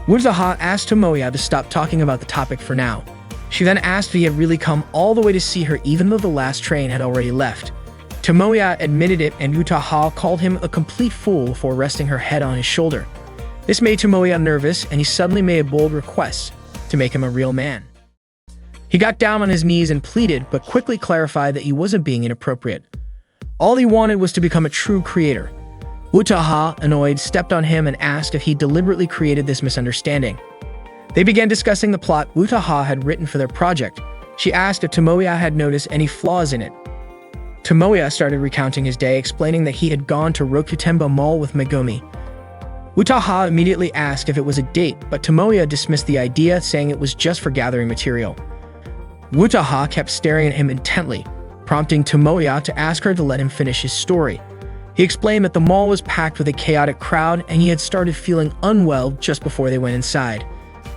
Utaha asked Tomoya to stop talking about the topic for now. She then asked if he had really come all the way to see her even though the last train had already left. Tomoya admitted it, and Utaha called him a complete fool before resting her head on his shoulder. This made Tomoya nervous, and he suddenly made a bold request to make him a real man. He got down on his knees and pleaded, but quickly clarified that he wasn't being inappropriate. All he wanted was to become a true creator. Utaha, annoyed, stepped on him and asked if he deliberately created this misunderstanding. They began discussing the plot Utaha had written for their project. She asked if Tomoya had noticed any flaws in it. Tomoya started recounting his day, explaining that he had gone to Rokutenba Mall with Megumi. Utaha immediately asked if it was a date, but Tomoya dismissed the idea, saying it was just for gathering material. Utaha kept staring at him intently, prompting Tomoya to ask her to let him finish his story. He explained that the mall was packed with a chaotic crowd and he had started feeling unwell just before they went inside.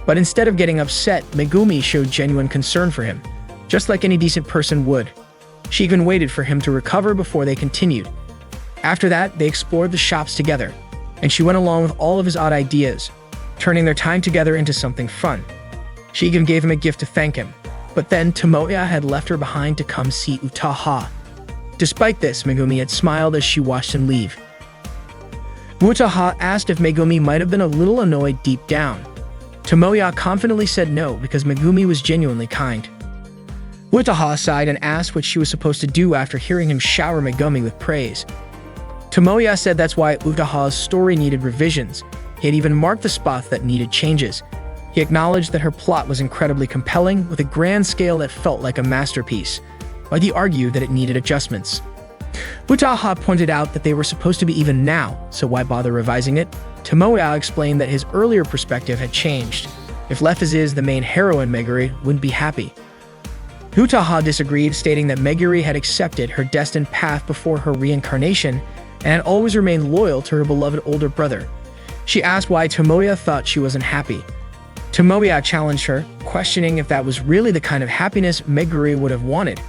But instead of getting upset, Megumi showed genuine concern for him, just like any decent person would. She even waited for him to recover before they continued. After that, they explored the shops together, and she went along with all of his odd ideas, turning their time together into something fun. She even gave him a gift to thank him, but then Tomoya had left her behind to come see Utaha. Despite this, Megumi had smiled as she watched him leave. Utaha asked if Megumi might have been a little annoyed deep down. Tomoya confidently said no because Megumi was genuinely kind. Utaha sighed and asked what she was supposed to do after hearing him shower Megumi with praise. Tomoya said that's why Utaha's story needed revisions. He had even marked the spots that needed changes. He acknowledged that her plot was incredibly compelling, with a grand scale that felt like a masterpiece, but he argued that it needed adjustments. Utaha pointed out that they were supposed to be even now, so why bother revising it? Tomoya explained that his earlier perspective had changed. If left as is, the main heroine, Meguri, wouldn't be happy. Utaha disagreed, stating that Meguri had accepted her destined path before her reincarnation and had always remained loyal to her beloved older brother. She asked why Tomoya thought she wasn't happy. Tomoya challenged her, questioning if that was really the kind of happiness Meguri would have wanted.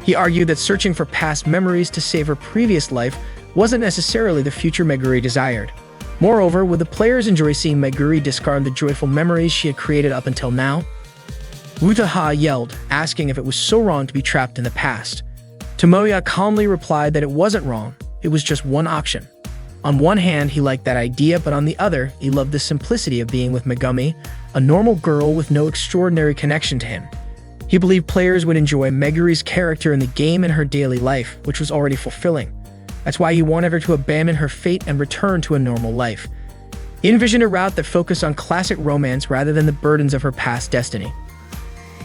He argued that searching for past memories to save her previous life wasn't necessarily the future Meguri desired. Moreover, would the players enjoy seeing Meguri discard the joyful memories she had created up until now? Utaha yelled, asking if it was so wrong to be trapped in the past. Tomoya calmly replied that it wasn't wrong, it was just one option. On one hand, he liked that idea, but on the other, he loved the simplicity of being with Megumi, a normal girl with no extraordinary connection to him. He believed players would enjoy Meguri's character in the game and her daily life, which was already fulfilling. That's why he wanted her to abandon her fate and return to a normal life. He envisioned a route that focused on classic romance rather than the burdens of her past destiny.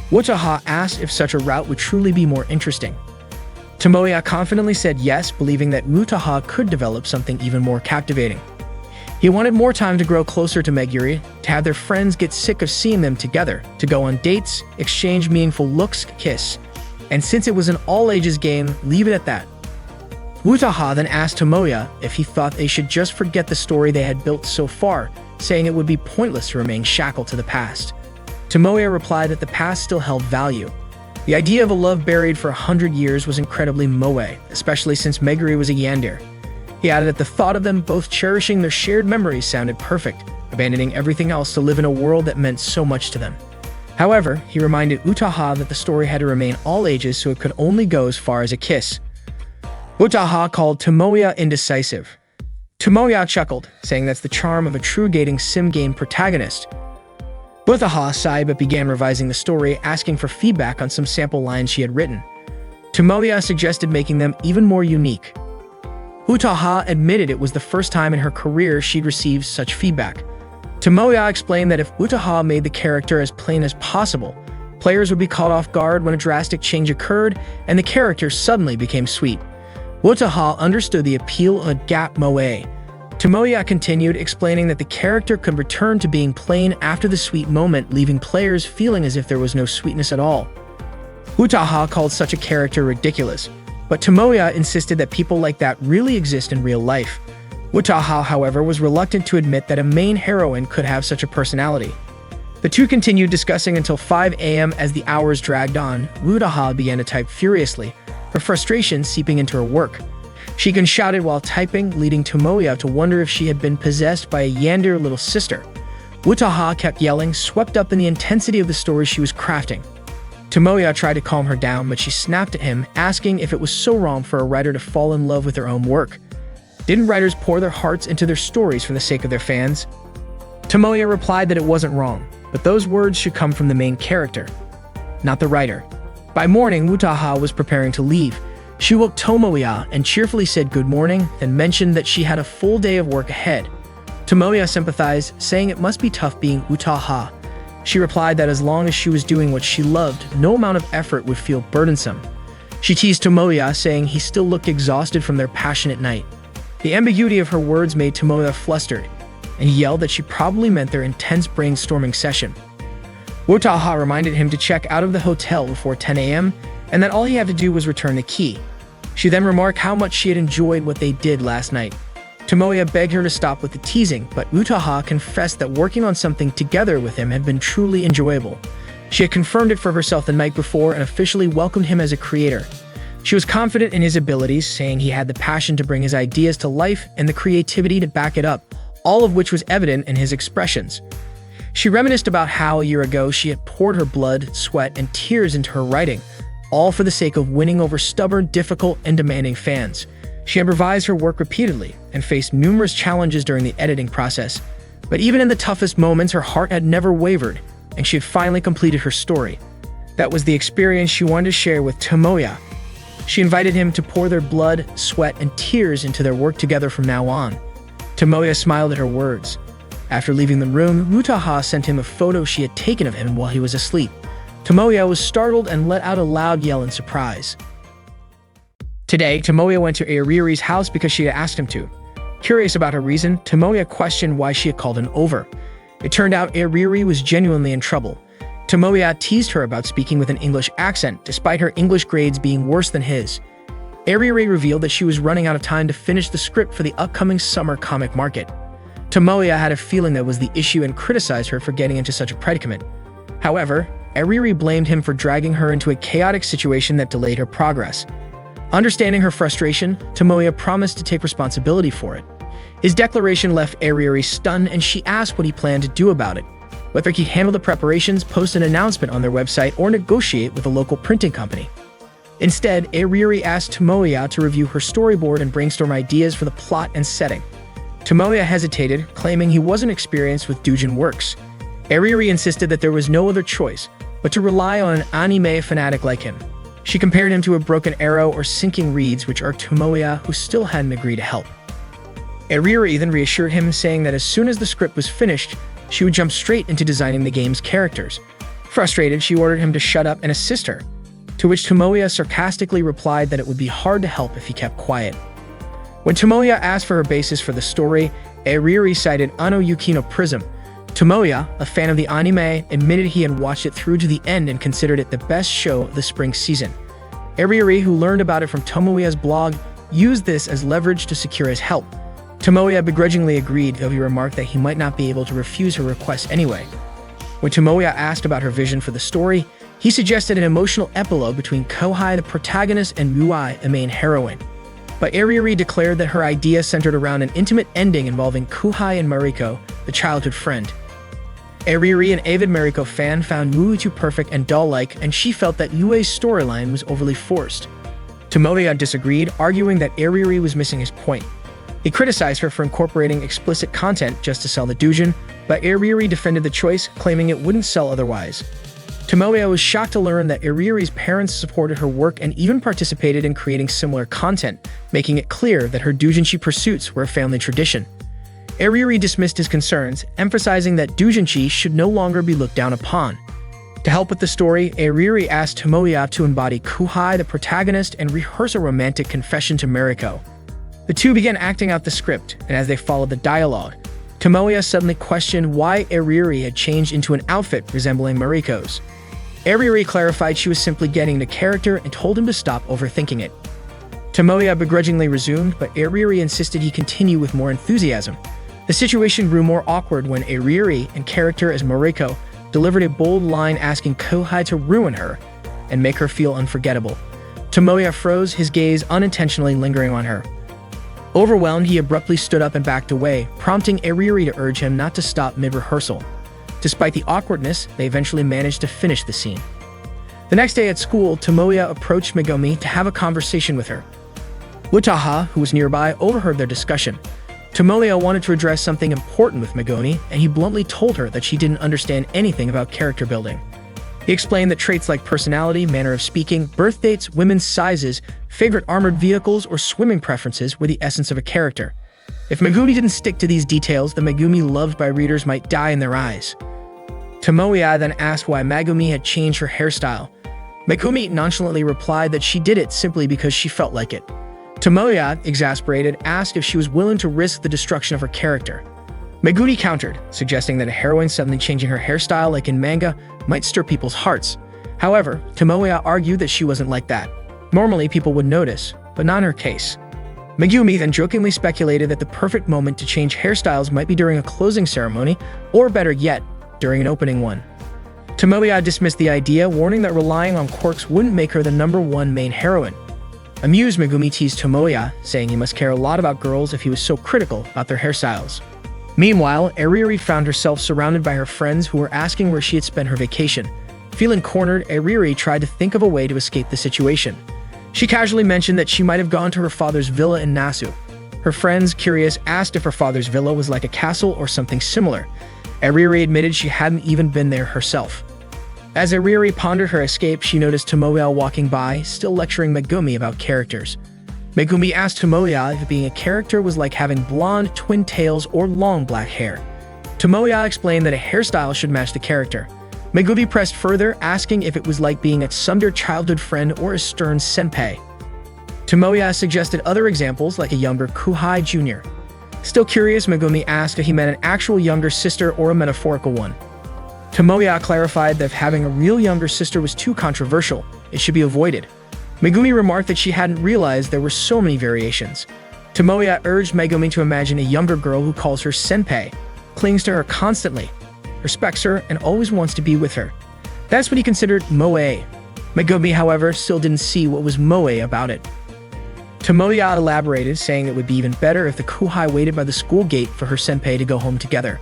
Utaha asked if such a route would truly be more interesting. Tomoya confidently said yes, believing that Utaha could develop something even more captivating. He wanted more time to grow closer to Meguri, to have their friends get sick of seeing them together, to go on dates, exchange meaningful looks, kiss. And since it was an all-ages game, leave it at that. Utaha then asked Tomoya if he thought they should just forget the story they had built so far, saying it would be pointless to remain shackled to the past. Tomoya replied that the past still held value. The idea of a love buried for 100 years was incredibly moe, especially since Meguri was a yandere. He added that the thought of them both cherishing their shared memories sounded perfect, abandoning everything else to live in a world that meant so much to them. However, he reminded Utaha that the story had to remain all ages, so it could only go as far as a kiss. Utaha called Tomoya indecisive. Tomoya chuckled, saying that's the charm of a true dating sim game protagonist. Utaha sighed but began revising the story, asking for feedback on some sample lines she had written. Tomoya suggested making them even more unique. Utaha admitted it was the first time in her career she'd received such feedback. Tomoya explained that if Utaha made the character as plain as possible, players would be caught off guard when a drastic change occurred and the character suddenly became sweet. Utaha understood the appeal of a gap moe. Tomoya continued, explaining that the character could return to being plain after the sweet moment, leaving players feeling as if there was no sweetness at all. Utaha called such a character ridiculous, but Tomoya insisted that people like that really exist in real life. Utaha, however, was reluctant to admit that a main heroine could have such a personality. The two continued discussing until 5 a.m. As the hours dragged on. Utaha began to type furiously, her frustration seeping into her work. She even shouted while typing, leading Tomoya to wonder if she had been possessed by a yandere little sister. Utaha kept yelling, swept up in the intensity of the story she was crafting. Tomoya tried to calm her down, but she snapped at him, asking if it was so wrong for a writer to fall in love with their own work. Didn't writers pour their hearts into their stories for the sake of their fans? Tomoya replied that it wasn't wrong, but those words should come from the main character, not the writer. By morning, Utaha was preparing to leave. She woke Tomoya and cheerfully said good morning, then mentioned that she had a full day of work ahead. Tomoya sympathized, saying it must be tough being Utaha. She replied that as long as she was doing what she loved, no amount of effort would feel burdensome. She teased Tomoya, saying he still looked exhausted from their passionate night. The ambiguity of her words made Tomoya flustered, and he yelled that she probably meant their intense brainstorming session. Utaha reminded him to check out of the hotel before 10 a.m. and that all he had to do was return the key. She then remarked how much she had enjoyed what they did last night. Tomoya begged her to stop with the teasing, but Utaha confessed that working on something together with him had been truly enjoyable. She had confirmed it for herself the night before and officially welcomed him as a creator. She was confident in his abilities, saying he had the passion to bring his ideas to life and the creativity to back it up, all of which was evident in his expressions. She reminisced about how a year ago she had poured her blood, sweat, and tears into her writing, all for the sake of winning over stubborn, difficult, and demanding fans. She had revised her work repeatedly and faced numerous challenges during the editing process, but even in the toughest moments, her heart had never wavered, and she had finally completed her story. That was the experience she wanted to share with Tomoya. She invited him to pour their blood, sweat, and tears into their work together from now on. Tomoya smiled at her words. After leaving the room, Utaha sent him a photo she had taken of him while he was asleep. Tomoya was startled and let out a loud yell in surprise. Today, Tomoya went to Airiri's house because she had asked him to. Curious about her reason, Tomoya questioned why she had called him over. It turned out Airiri was genuinely in trouble. Tomoya teased her about speaking with an English accent, despite her English grades being worse than his. Airiri revealed that she was running out of time to finish the script for the upcoming summer comic market. Tomoya had a feeling that was the issue and criticized her for getting into such a predicament. However, Airiri blamed him for dragging her into a chaotic situation that delayed her progress. Understanding her frustration, Tomoya promised to take responsibility for it. His declaration left Airiri stunned, and she asked what he planned to do about it, whether he'd handle the preparations, post an announcement on their website, or negotiate with a local printing company. Instead, Airiri asked Tomoya to review her storyboard and brainstorm ideas for the plot and setting. Tomoya hesitated, claiming he wasn't experienced with doujin works. Airiri insisted that there was no other choice but to rely on an anime fanatic like him. She compared him to a broken arrow or sinking reeds, which are Tomoya, who still hadn't agreed to help. Airiri then reassured him, saying that as soon as the script was finished, she would jump straight into designing the game's characters. Frustrated, she ordered him to shut up and assist her, to which Tomoya sarcastically replied that it would be hard to help if he kept quiet. When Tomoya asked for her basis for the story, Airiri cited Ano Yukino Prism. Tomoya, a fan of the anime, admitted he had watched it through to the end and considered it the best show of the spring season. Airiri, who learned about it from Tomoya's blog, used this as leverage to secure his help. Tomoya begrudgingly agreed, though he remarked that he might not be able to refuse her request anyway. When Tomoya asked about her vision for the story, he suggested an emotional epilogue between Kohai, the protagonist, and Mui, the main heroine. But Airiri declared that her idea centered around an intimate ending involving Kohai and Mariko, the childhood friend. Airiri, an avid Mariko fan, found Mui too perfect and doll-like, and she felt that Yue's storyline was overly forced. Tomoya disagreed, arguing that Airiri was missing his point. He criticized her for incorporating explicit content just to sell the doujin, but Airiri defended the choice, claiming it wouldn't sell otherwise. Tomoya was shocked to learn that Airiri's parents supported her work and even participated in creating similar content, making it clear that her doujinshi pursuits were a family tradition. Airiri dismissed his concerns, emphasizing that doujinshi should no longer be looked down upon. To help with the story, Airiri asked Tomoya to embody Kohai, the protagonist, and rehearse a romantic confession to Mariko. The two began acting out the script, and as they followed the dialogue, Tomoya suddenly questioned why Airiri had changed into an outfit resembling Mariko's. Airiri clarified she was simply getting into character and told him to stop overthinking it. Tomoya begrudgingly resumed, but Airiri insisted he continue with more enthusiasm. The situation grew more awkward when Airiri, in character as Mariko, delivered a bold line asking Kohai to ruin her and make her feel unforgettable. Tomoya froze, his gaze unintentionally lingering on her. Overwhelmed, he abruptly stood up and backed away, prompting Airiri to urge him not to stop mid-rehearsal. Despite the awkwardness, they eventually managed to finish the scene. The next day at school, Tomoya approached Megumi to have a conversation with her. Utaha, who was nearby, overheard their discussion. Tomoya wanted to address something important with Megumi, and he bluntly told her that she didn't understand anything about character building. He explained that traits like personality, manner of speaking, birth dates, women's sizes, favorite armored vehicles, or swimming preferences were the essence of a character. If Megumi didn't stick to these details, the Megumi loved by readers might die in their eyes. Tomoya then asked why Megumi had changed her hairstyle. Megumi nonchalantly replied that she did it simply because she felt like it. Tomoya, exasperated, asked if she was willing to risk the destruction of her character. Megumi countered, suggesting that a heroine suddenly changing her hairstyle like in manga might stir people's hearts. However, Tomoya argued that she wasn't like that. Normally, people would notice, but not in her case. Megumi then jokingly speculated that the perfect moment to change hairstyles might be during a closing ceremony, or better yet, during an opening one. Tomoya dismissed the idea, warning that relying on quirks wouldn't make her the #1 main heroine. Amused, Megumi teased Tomoya, saying he must care a lot about girls if he was so critical about their hairstyles. Meanwhile, Eriri found herself surrounded by her friends who were asking where she had spent her vacation. Feeling cornered, Eriri tried to think of a way to escape the situation. She casually mentioned that she might have gone to her father's villa in Nasu. Her friends, curious, asked if her father's villa was like a castle or something similar. Eriri admitted she hadn't even been there herself. As Eriri pondered her escape, she noticed Tomoya walking by, still lecturing Megumi about characters. Megumi asked Tomoya if being a character was like having blonde, twin tails, or long black hair. Tomoya explained that a hairstyle should match the character. Megumi pressed further, asking if it was like being a tsundere childhood friend or a stern senpai. Tomoya suggested other examples like a younger Kuhai Jr. Still curious, Megumi asked if he meant an actual younger sister or a metaphorical one. Tomoya clarified that if having a real younger sister was too controversial, it should be avoided. Megumi remarked that she hadn't realized there were so many variations. Tomoya urged Megumi to imagine a younger girl who calls her senpai, clings to her constantly, respects her, and always wants to be with her. That's what he considered moe. Megumi, however, still didn't see what was moe about it. Tomoya elaborated, saying it would be even better if the Kuhai waited by the school gate for her senpai to go home together.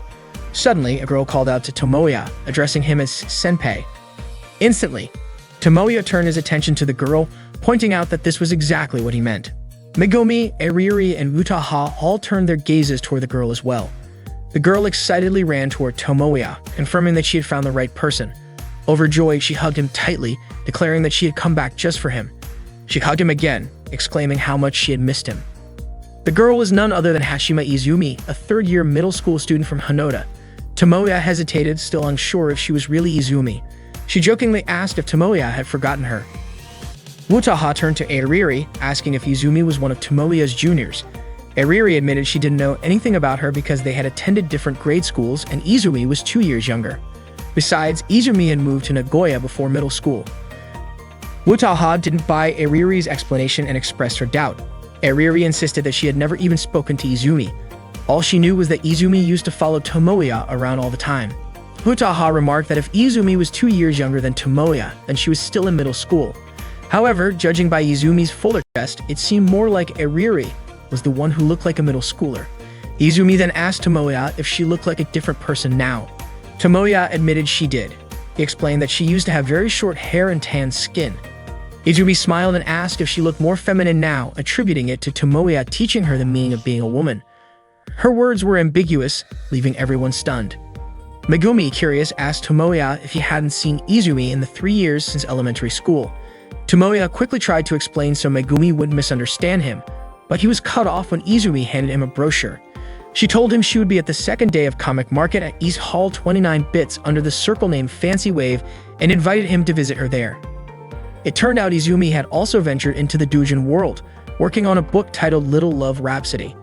Suddenly, a girl called out to Tomoya, addressing him as senpai. Instantly, Tomoya turned his attention to the girl, pointing out that this was exactly what he meant. Megumi, Eriri, and Utaha all turned their gazes toward the girl as well. The girl excitedly ran toward Tomoya, confirming that she had found the right person. Overjoyed, she hugged him tightly, declaring that she had come back just for him. She hugged him again, exclaiming how much she had missed him. The girl was none other than Hashima Izumi, a third-year middle school student from Hanoda. Tomoya hesitated, still unsure if she was really Izumi. She jokingly asked if Tomoya had forgotten her. Utaha turned to Eriri, asking if Izumi was one of Tomoya's juniors. Eriri admitted she didn't know anything about her because they had attended different grade schools and Izumi was 2 years younger. Besides, Izumi had moved to Nagoya before middle school. Utaha didn't buy Eriri's explanation and expressed her doubt. Eriri insisted that she had never even spoken to Izumi. All she knew was that Izumi used to follow Tomoya around all the time. Utaha remarked that if Izumi was 2 years younger than Tomoya, then she was still in middle school. However, judging by Izumi's fuller chest, it seemed more like Eriri was the one who looked like a middle schooler. Izumi then asked Tomoya if she looked like a different person now. Tomoya admitted she did. He explained that she used to have very short hair and tan skin. Izumi smiled and asked if she looked more feminine now, attributing it to Tomoya teaching her the meaning of being a woman. Her words were ambiguous, leaving everyone stunned. Megumi, curious, asked Tomoya if he hadn't seen Izumi in the 3 years since elementary school. Tomoya quickly tried to explain so Megumi wouldn't misunderstand him, but he was cut off when Izumi handed him a brochure. She told him she would be at the second day of Comic Market at East Hall 29 Bits under the circle name Fancy Wave and invited him to visit her there. It turned out Izumi had also ventured into the doujin world, working on a book titled Little Love Rhapsody.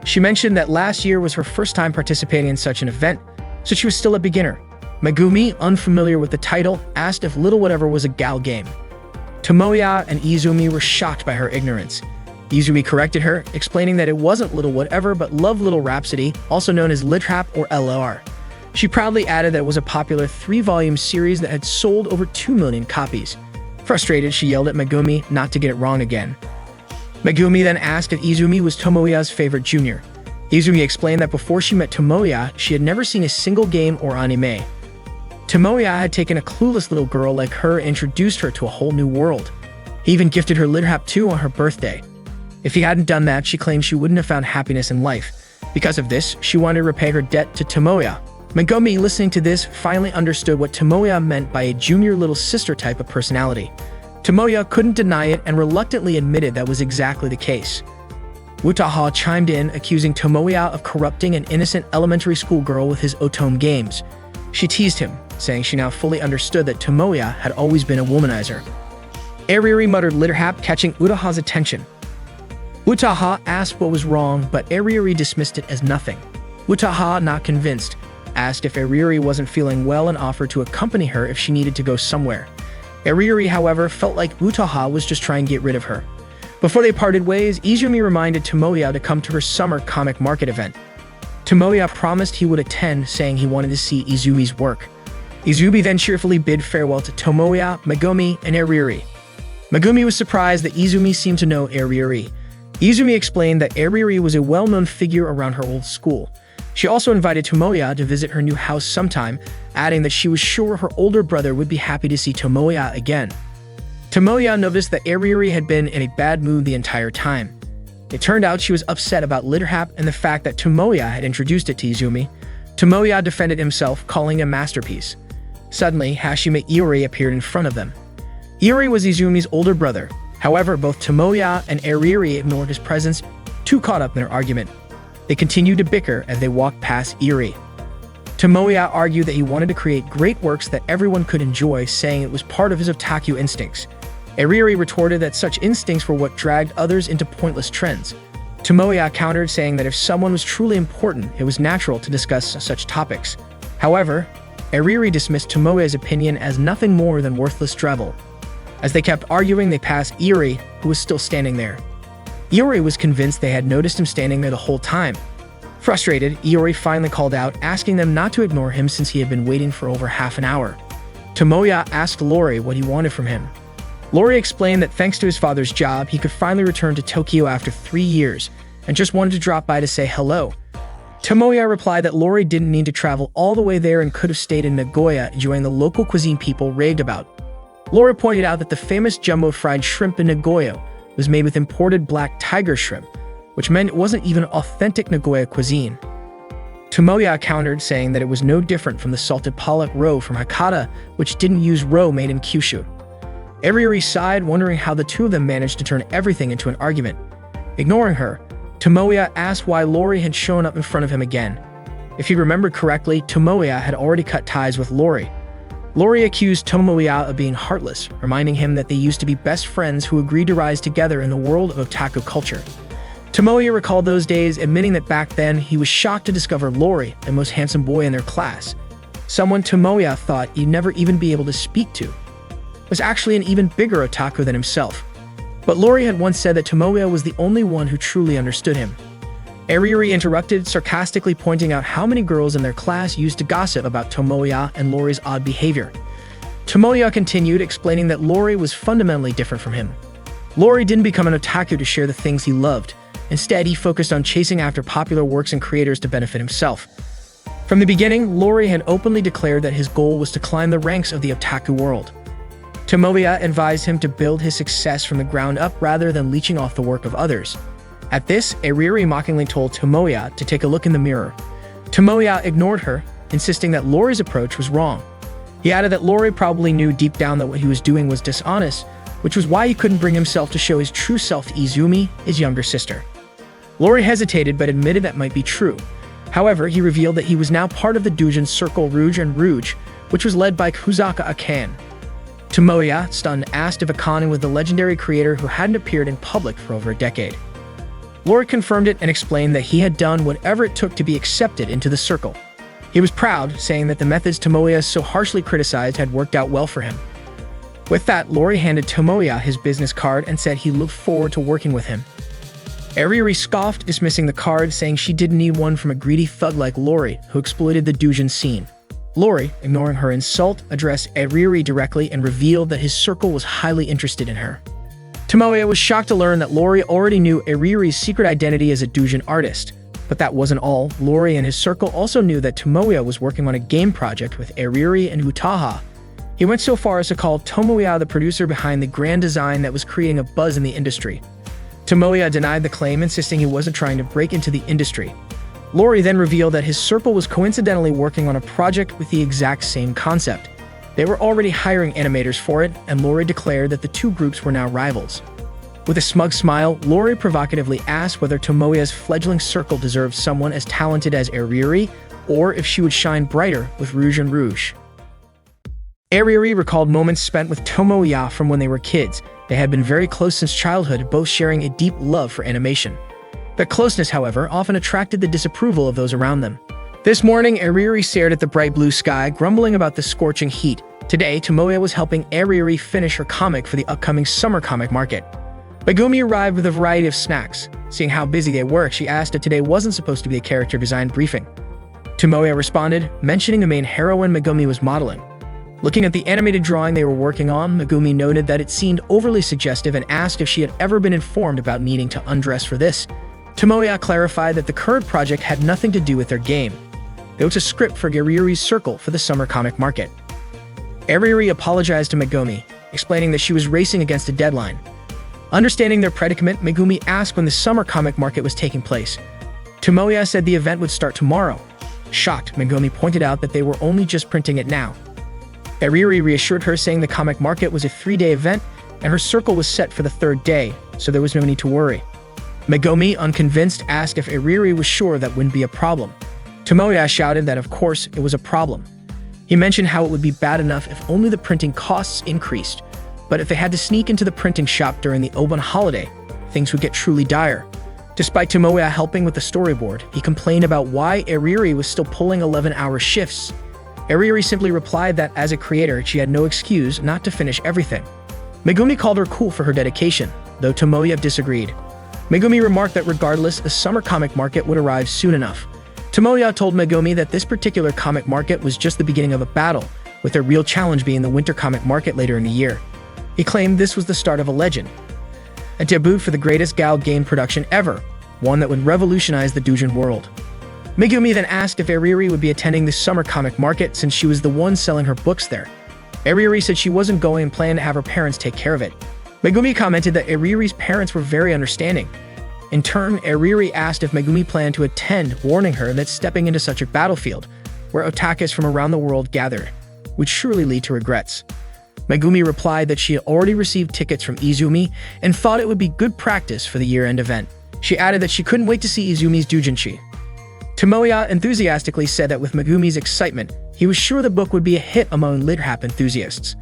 She mentioned that last year was her first time participating in such an event, so she was still a beginner. Megumi, unfamiliar with the title, asked if Little Whatever was a gal game. Tomoya and Izumi were shocked by her ignorance. Izumi corrected her, explaining that it wasn't Little Whatever but Love Little Rhapsody, also known as Litrap or LR. She proudly added that it was a popular 3-volume series that had sold over 2 million copies. Frustrated, she yelled at Megumi not to get it wrong again. Megumi then asked if Izumi was Tomoya's favorite junior. Izumi explained that before she met Tomoya, she had never seen a single game or anime. Tomoya had taken a clueless little girl like her and introduced her to a whole new world. He even gifted her Litrap 2 on her birthday. If he hadn't done that, she claimed she wouldn't have found happiness in life. Because of this, she wanted to repay her debt to Tomoya. Megumi, listening to this, finally understood what Tomoya meant by a junior little sister type of personality. Tomoya couldn't deny it and reluctantly admitted that was exactly the case. Wutaha chimed in, accusing Tomoya of corrupting an innocent elementary school girl with his Otome games. She teased him, saying she now fully understood that Tomoya had always been a womanizer. Ariri muttered Litterhap, catching Wutaha's attention. Wutaha asked what was wrong, but Ariri dismissed it as nothing. Wutaha, not convinced, asked if Ariri wasn't feeling well and offered to accompany her if she needed to go somewhere. Ariri, however, felt like Wutaha was just trying to get rid of her. Before they parted ways, Izumi reminded Tomoya to come to her summer comic market event. Tomoya promised he would attend, saying he wanted to see Izumi's work. Izumi then cheerfully bid farewell to Tomoya, Megumi, and Ariri. Megumi was surprised that Izumi seemed to know Ariri. Izumi explained that Ariri was a well-known figure around her old school. She also invited Tomoya to visit her new house sometime, adding that she was sure her older brother would be happy to see Tomoya again. Tomoya noticed that Ariri had been in a bad mood the entire time. It turned out she was upset about Litterhap and the fact that Tomoya had introduced it to Izumi. Tomoya defended himself, calling it a masterpiece. Suddenly, Hashime Iori appeared in front of them. Iori was Izumi's older brother. However, both Tomoya and Ariri ignored his presence, too caught up in their argument. They continued to bicker as they walked past Iori. Tomoya argued that he wanted to create great works that everyone could enjoy, saying it was part of his otaku instincts. Ariri retorted that such instincts were what dragged others into pointless trends. Tomoya countered, saying that if someone was truly important, it was natural to discuss such topics. However, Ariri dismissed Tomoya's opinion as nothing more than worthless drivel. As they kept arguing, they passed Iori, who was still standing there. Iori was convinced they had noticed him standing there the whole time. Frustrated, Iori finally called out, asking them not to ignore him since he had been waiting for over half an hour. Tomoya asked Lori what he wanted from him. Lori explained that thanks to his father's job, he could finally return to Tokyo after 3 years, and just wanted to drop by to say hello. Tomoya replied that Lori didn't need to travel all the way there and could have stayed in Nagoya, enjoying the local cuisine people raved about. Lori pointed out that the famous jumbo fried shrimp in Nagoya was made with imported black tiger shrimp, which meant it wasn't even authentic Nagoya cuisine. Tomoya countered, saying that it was no different from the salted pollock roe from Hakata, which didn't use roe made in Kyushu. Ariri sighed, wondering how the two of them managed to turn everything into an argument. Ignoring her, Tomoya asked why Lori had shown up in front of him again. If he remembered correctly, Tomoya had already cut ties with Lori. Lori accused Tomoya of being heartless, reminding him that they used to be best friends who agreed to rise together in the world of otaku culture. Tomoya recalled those days, admitting that back then he was shocked to discover Lori, the most handsome boy in their class, someone Tomoya thought he'd never even be able to speak to, was actually an even bigger otaku than himself. But Lori had once said that Tomoya was the only one who truly understood him. Ariri interrupted, sarcastically pointing out how many girls in their class used to gossip about Tomoya and Lori's odd behavior. Tomoya continued, explaining that Lori was fundamentally different from him. Lori didn't become an otaku to share the things he loved. Instead, he focused on chasing after popular works and creators to benefit himself. From the beginning, Lori had openly declared that his goal was to climb the ranks of the otaku world. Tomoya advised him to build his success from the ground up rather than leeching off the work of others. At this, Ariri mockingly told Tomoya to take a look in the mirror. Tomoya ignored her, insisting that Lori's approach was wrong. He added that Lori probably knew deep down that what he was doing was dishonest, which was why he couldn't bring himself to show his true self to Izumi, his younger sister. Lori hesitated but admitted that might be true. However, he revealed that he was now part of the Doujin Circle Rouge and Rouge, which was led by Kusaka Akane. Tomoya, stunned, asked if Akane was the legendary creator who hadn't appeared in public for over a decade. Lori confirmed it and explained that he had done whatever it took to be accepted into the circle. He was proud, saying that the methods Tomoya so harshly criticized had worked out well for him. With that, Lori handed Tomoya his business card and said he looked forward to working with him. Ariri scoffed, dismissing the card, saying she didn't need one from a greedy thug like Lori, who exploited the Doujin scene. Lori, ignoring her insult, addressed Ariri directly and revealed that his circle was highly interested in her. Tomoya was shocked to learn that Lori already knew Ariri's secret identity as a Doujin artist. But that wasn't all. Lori and his circle also knew that Tomoya was working on a game project with Ariri and Wutaha. He went so far as to call Tomoya the producer behind the grand design that was creating a buzz in the industry. Tomoya denied the claim, insisting he wasn't trying to break into the industry. Lori then revealed that his circle was coincidentally working on a project with the exact same concept. They were already hiring animators for it, and Lori declared that the two groups were now rivals. With a smug smile, Lori provocatively asked whether Tomoya's fledgling circle deserved someone as talented as Ariri, or if she would shine brighter with Rouge and Rouge. Ariri recalled moments spent with Tomoya from when they were kids. They had been very close since childhood, both sharing a deep love for animation. Their closeness, however, often attracted the disapproval of those around them. This morning, Ariri stared at the bright blue sky, grumbling about the scorching heat. Today, Tomoya was helping Ariri finish her comic for the upcoming summer comic market. Megumi arrived with a variety of snacks. Seeing how busy they were, she asked if today wasn't supposed to be a character design briefing. Tomoya responded, mentioning the main heroine Megumi was modeling. Looking at the animated drawing they were working on, Megumi noted that it seemed overly suggestive and asked if she had ever been informed about needing to undress for this. Tomoya clarified that the current project had nothing to do with their game. It was a script for Ariri's circle for the summer comic market. Ariri apologized to Megumi, explaining that she was racing against a deadline. Understanding their predicament, Megumi asked when the summer comic market was taking place. Tomoya said the event would start tomorrow. Shocked, Megumi pointed out that they were only just printing it now. Ariri reassured her, saying the comic market was a 3-day event and her circle was set for the 3rd day, so there was no need to worry. Megumi, unconvinced, asked if Ariri was sure that wouldn't be a problem. Tomoya shouted that of course it was a problem. He mentioned how it would be bad enough if only the printing costs increased, but if they had to sneak into the printing shop during the Obon holiday, things would get truly dire. Despite Tomoya helping with the storyboard, he complained about why Ariri was still pulling 11-hour shifts. Ariri simply replied that as a creator, she had no excuse not to finish everything. Megumi called her cool for her dedication, though Tomoya disagreed. Megumi remarked that regardless, the summer comic market would arrive soon enough. Tomoya told Megumi that this particular comic market was just the beginning of a battle, with their real challenge being the winter comic market later in the year. He claimed this was the start of a legend, a debut for the greatest Gal game production ever, one that would revolutionize the doujin world. Megumi then asked if Ariri would be attending the summer comic market since she was the one selling her books there. Ariri said she wasn't going and planned to have her parents take care of it. Megumi commented that Ariri's parents were very understanding. In turn, Ariri asked if Megumi planned to attend, warning her that stepping into such a battlefield, where otakus from around the world gathered, would surely lead to regrets. Megumi replied that she had already received tickets from Izumi and thought it would be good practice for the year-end event. She added that she couldn't wait to see Izumi's doujinshi. Tomoya enthusiastically said that with Megumi's excitement, he was sure the book would be a hit among LiterHap enthusiasts.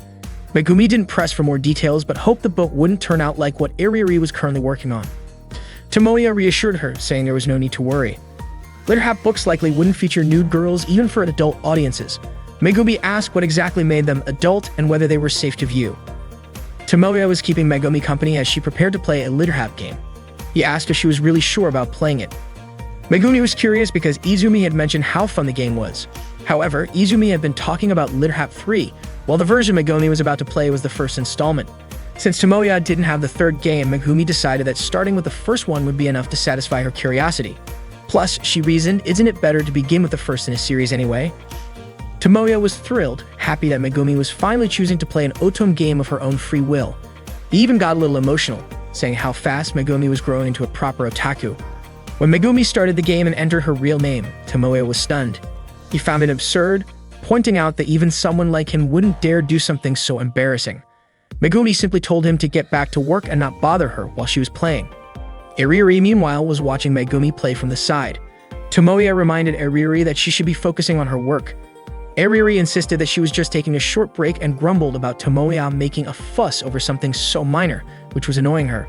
Megumi didn't press for more details but hoped the book wouldn't turn out like what Ariri was currently working on. Tomoya reassured her, saying there was no need to worry. LiterHap books likely wouldn't feature nude girls even for adult audiences. Megumi asked what exactly made them adult and whether they were safe to view. Tomoya was keeping Megumi company as she prepared to play a LiterHap game. He asked if she was really sure about playing it. Megumi was curious because Izumi had mentioned how fun the game was. However, Izumi had been talking about LiterHap 3, while the version Megumi was about to play was the first installment. Since Tomoya didn't have the 3rd game, Megumi decided that starting with the first one would be enough to satisfy her curiosity. Plus, she reasoned, isn't it better to begin with the first in a series anyway? Tomoya was thrilled, happy that Megumi was finally choosing to play an Otome game of her own free will. He even got a little emotional, saying how fast Megumi was growing into a proper otaku. When Megumi started the game and entered her real name, Tomoya was stunned. He found it absurd, pointing out that even someone like him wouldn't dare do something so embarrassing. Megumi simply told him to get back to work and not bother her while she was playing. Ariri, meanwhile, was watching Megumi play from the side. Tomoya reminded Ariri that she should be focusing on her work. Ariri insisted that she was just taking a short break and grumbled about Tomoya making a fuss over something so minor, which was annoying her.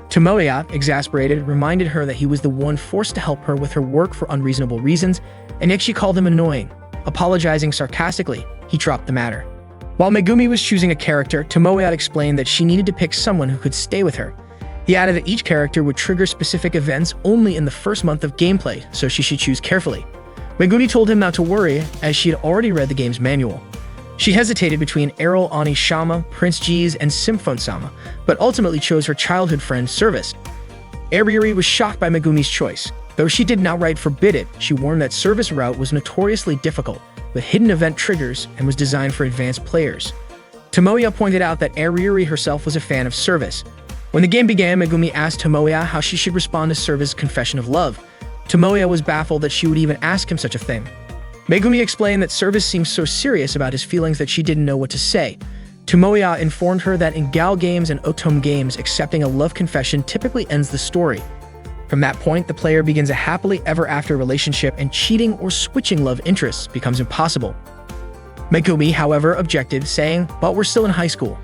Tomoya, exasperated, reminded her that he was the one forced to help her with her work for unreasonable reasons, and yet she called him annoying. Apologizing sarcastically, he dropped the matter. While Megumi was choosing a character, Tomoya explained that she needed to pick someone who could stay with her. He added that each character would trigger specific events only in the first month of gameplay, so she should choose carefully. Megumi told him not to worry, as she had already read the game's manual. She hesitated between Errol Onishama, Prince G's, and Symphone-sama, but ultimately chose her childhood friend, Service. Ariri was shocked by Megumi's choice. Though she didn't outright forbid it, she warned that Service route was notoriously difficult, with hidden event triggers, and was designed for advanced players. Tomoya pointed out that Ariri herself was a fan of Service. When the game began, Megumi asked Tomoya how she should respond to Service's confession of love. Tomoya was baffled that she would even ask him such a thing. Megumi explained that Service seemed so serious about his feelings that she didn't know what to say. Tomoya informed her that in Gal games and Otome games, accepting a love confession typically ends the story. From that point, the player begins a happily ever after relationship and cheating or switching love interests becomes impossible. Megumi, however, objected, saying, "But we're still in high school."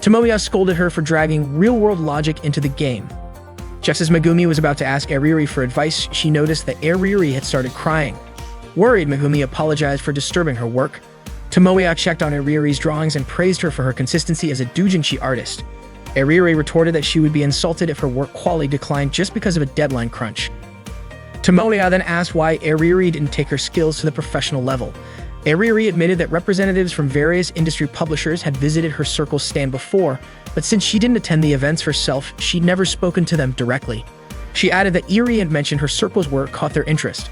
Tomoya scolded her for dragging real-world logic into the game. Just as Megumi was about to ask Ariri for advice, she noticed that Ariri had started crying. Worried, Megumi apologized for disturbing her work. Tomoya checked on Ariri's drawings and praised her for her consistency as a doujinshi artist. Ariri retorted that she would be insulted if her work quality declined just because of a deadline crunch. Tomoya then asked why Ariri didn't take her skills to the professional level. Ariri admitted that representatives from various industry publishers had visited her circle's stand before, but since she didn't attend the events herself, she'd never spoken to them directly. She added that Eri had mentioned her circle's work caught their interest.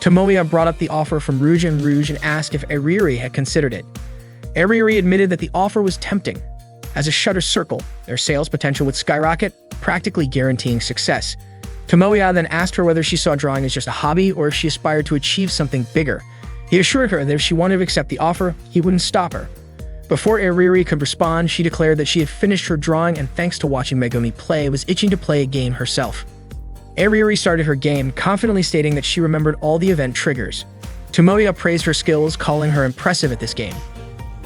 Tomoya brought up the offer from Rouge and asked if Ariri had considered it. Ariri admitted that the offer was tempting. As a Shutter Circle, their sales potential would skyrocket, practically guaranteeing success. Tomoya then asked her whether she saw drawing as just a hobby or if she aspired to achieve something bigger. He assured her that if she wanted to accept the offer, he wouldn't stop her. Before Ariri could respond, she declared that she had finished her drawing and thanks to watching Megumi play, was itching to play a game herself. Ariri started her game, confidently stating that she remembered all the event triggers. Tomoya praised her skills, calling her impressive at this game.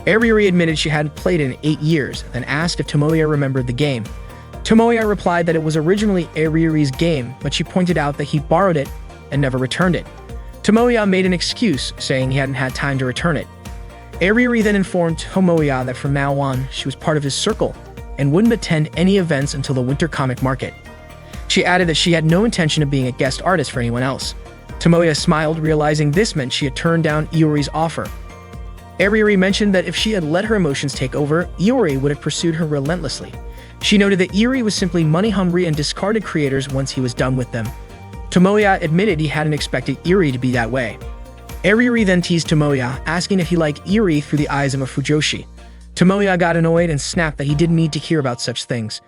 Ariri admitted she hadn't played it in 8 years, then asked if Tomoya remembered the game. Tomoya replied that it was originally Ariri's game, but she pointed out that he borrowed it and never returned it. Tomoya made an excuse, saying he hadn't had time to return it. Ariri then informed Tomoya that from now on, she was part of his circle and wouldn't attend any events until the winter comic market. She added that she had no intention of being a guest artist for anyone else. Tomoya smiled, realizing this meant she had turned down Iori's offer. Ariri mentioned that if she had let her emotions take over, Iori would have pursued her relentlessly. She noted that Iori was simply money-hungry and discarded creators once he was done with them. Tomoya admitted he hadn't expected Iori to be that way. Ariri then teased Tomoya, asking if he liked Iori through the eyes of a Fujoshi. Tomoya got annoyed and snapped that he didn't need to hear about such things.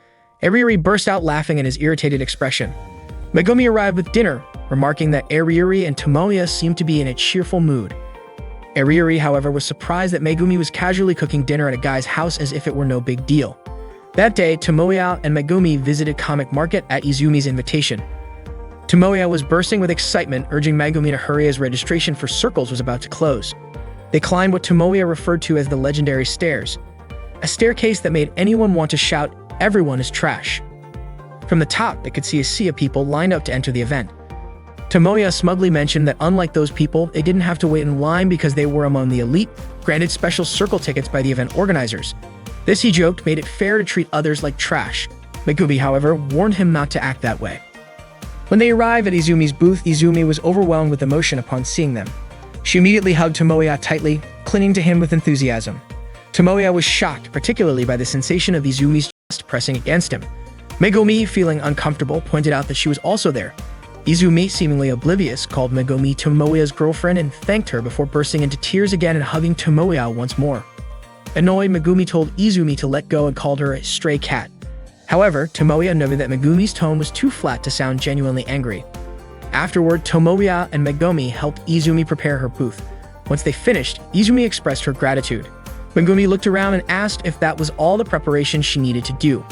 Ariri burst out laughing at his irritated expression. Megumi arrived with dinner, remarking that Ariri and Tomoya seemed to be in a cheerful mood. Ariri, however, was surprised that Megumi was casually cooking dinner at a guy's house as if it were no big deal. That day, Tomoya and Megumi visited Comic Market at Izumi's invitation. Tomoya was bursting with excitement, urging Megumi to hurry as registration for Circles was about to close. They climbed what Tomoya referred to as the legendary stairs, a staircase that made anyone want to shout, "Everyone is trash." From the top, they could see a sea of people lined up to enter the event. Tomoya smugly mentioned that unlike those people, they didn't have to wait in line because they were among the elite, granted special circle tickets by the event organizers. This, he joked, made it fair to treat others like trash. Megumi, however, warned him not to act that way. When they arrived at Izumi's booth, Izumi was overwhelmed with emotion upon seeing them. She immediately hugged Tomoya tightly, clinging to him with enthusiasm. Tomoya was shocked, particularly by the sensation of Izumi's chest pressing against him. Megumi, feeling uncomfortable, pointed out that she was also there. Izumi, seemingly oblivious, called Megumi Tomoya's girlfriend and thanked her before bursting into tears again and hugging Tomoya once more. Annoyed, Megumi told Izumi to let go and called her a stray cat. However, Tomoya noted that Megumi's tone was too flat to sound genuinely angry. Afterward, Tomoya and Megumi helped Izumi prepare her booth. Once they finished, Izumi expressed her gratitude. Megumi looked around and asked if that was all the preparation she needed to do.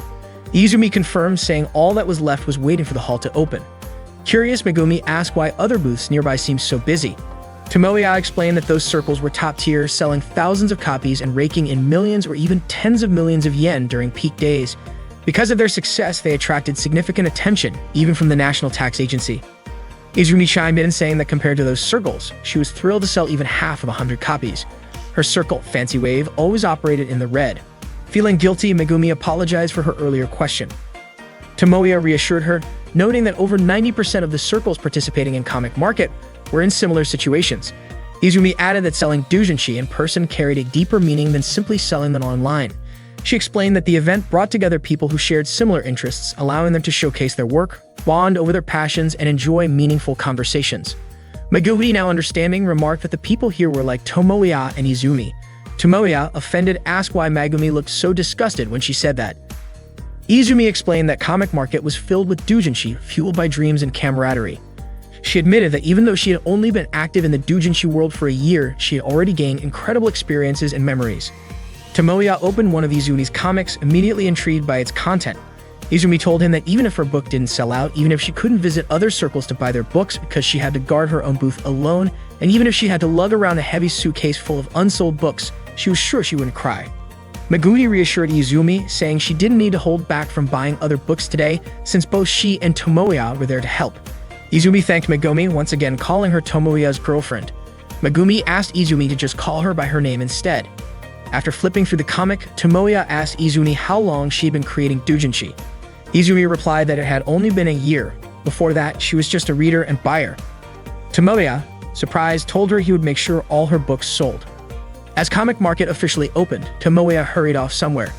Izumi confirmed, saying all that was left was waiting for the hall to open. Curious, Megumi asked why other booths nearby seemed so busy. Tomoya explained that those circles were top tier, selling thousands of copies and raking in millions or even tens of millions of yen during peak days. Because of their success, they attracted significant attention, even from the National Tax Agency. Izumi chimed in, saying that compared to those circles, she was thrilled to sell even half of 100 copies. Her circle, Fancy Wave, always operated in the red. Feeling guilty, Megumi apologized for her earlier question. Tomoya reassured her, noting that over 90% of the circles participating in Comic Market were in similar situations. Izumi added that selling doujinshi in person carried a deeper meaning than simply selling them online. She explained that the event brought together people who shared similar interests, allowing them to showcase their work, bond over their passions, and enjoy meaningful conversations. Megumi, now understanding, remarked that the people here were like Tomoya and Izumi. Tomoya, offended, asked why Megumi looked so disgusted when she said that. Izumi explained that Comic Market was filled with doujinshi, fueled by dreams and camaraderie. She admitted that even though she had only been active in the doujinshi world for a year, she had already gained incredible experiences and memories. Tomoya opened one of Izumi's comics, immediately intrigued by its content. Izumi told him that even if her book didn't sell out, even if she couldn't visit other circles to buy their books because she had to guard her own booth alone, and even if she had to lug around a heavy suitcase full of unsold books, she was sure she wouldn't cry. Megumi reassured Izumi, saying she didn't need to hold back from buying other books today, since both she and Tomoya were there to help. Izumi thanked Megumi, once again calling her Tomoya's girlfriend. Megumi asked Izumi to just call her by her name instead. After flipping through the comic, Tomoya asked Izumi how long she had been creating doujinshi. Izumi replied that it had only been a year. Before that, she was just a reader and buyer. Tomoya, surprised, told her he would make sure all her books sold. As Comic Market officially opened, Tomoya hurried off somewhere.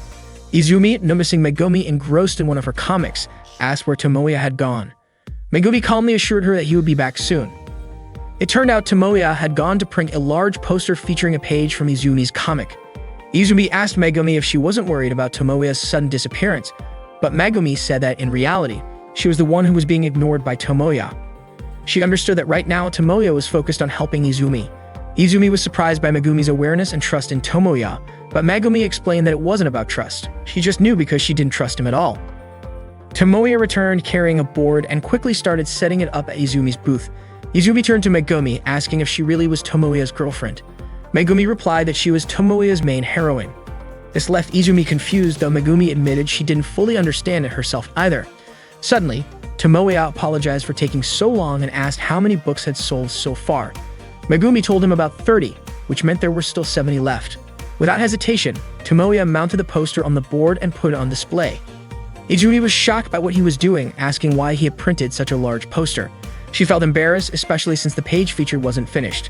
Izumi, noticing Megumi engrossed in one of her comics, asked where Tomoya had gone. Megumi calmly assured her that he would be back soon. It turned out Tomoya had gone to print a large poster featuring a page from Izumi's comic. Izumi asked Megumi if she wasn't worried about Tomoya's sudden disappearance, but Megumi said that in reality, she was the one who was being ignored by Tomoya. She understood that right now Tomoya was focused on helping Izumi. Izumi was surprised by Megumi's awareness and trust in Tomoya, but Megumi explained that it wasn't about trust. She just knew because she didn't trust him at all. Tomoya returned carrying a board and quickly started setting it up at Izumi's booth. Izumi turned to Megumi, asking if she really was Tomoya's girlfriend. Megumi replied that she was Tomoya's main heroine. This left Izumi confused, though Megumi admitted she didn't fully understand it herself either. Suddenly, Tomoya apologized for taking so long and asked how many books had sold so far. Megumi told him about 30, which meant there were still 70 left. Without hesitation, Tomoya mounted the poster on the board and put it on display. Izumi was shocked by what he was doing, asking why he had printed such a large poster. She felt embarrassed, especially since the page feature wasn't finished.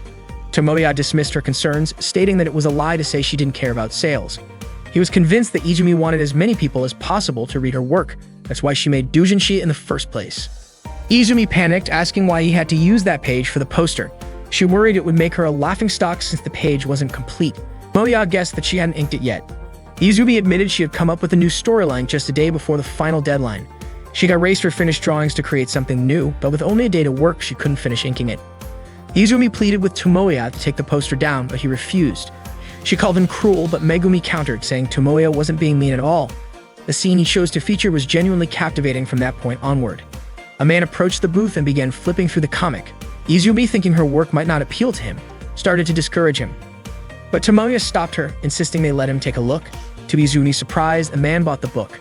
Tomoya dismissed her concerns, stating that it was a lie to say she didn't care about sales. He was convinced that Izumi wanted as many people as possible to read her work. That's why she made doujinshi in the first place. Izumi panicked, asking why he had to use that page for the poster. She worried it would make her a laughingstock since the page wasn't complete. Tomoya guessed that she hadn't inked it yet. Izumi admitted she had come up with a new storyline just a day before the final deadline. She got erased her finished drawings to create something new, but with only a day to work, she couldn't finish inking it. Izumi pleaded with Tomoya to take the poster down, but he refused. She called him cruel, but Megumi countered, saying Tomoya wasn't being mean at all. The scene he chose to feature was genuinely captivating from that point onward. A man approached the booth and began flipping through the comic. Izumi, thinking her work might not appeal to him, started to discourage him. But Tomoya stopped her, insisting they let him take a look. To Izumi's surprise, the man bought the book.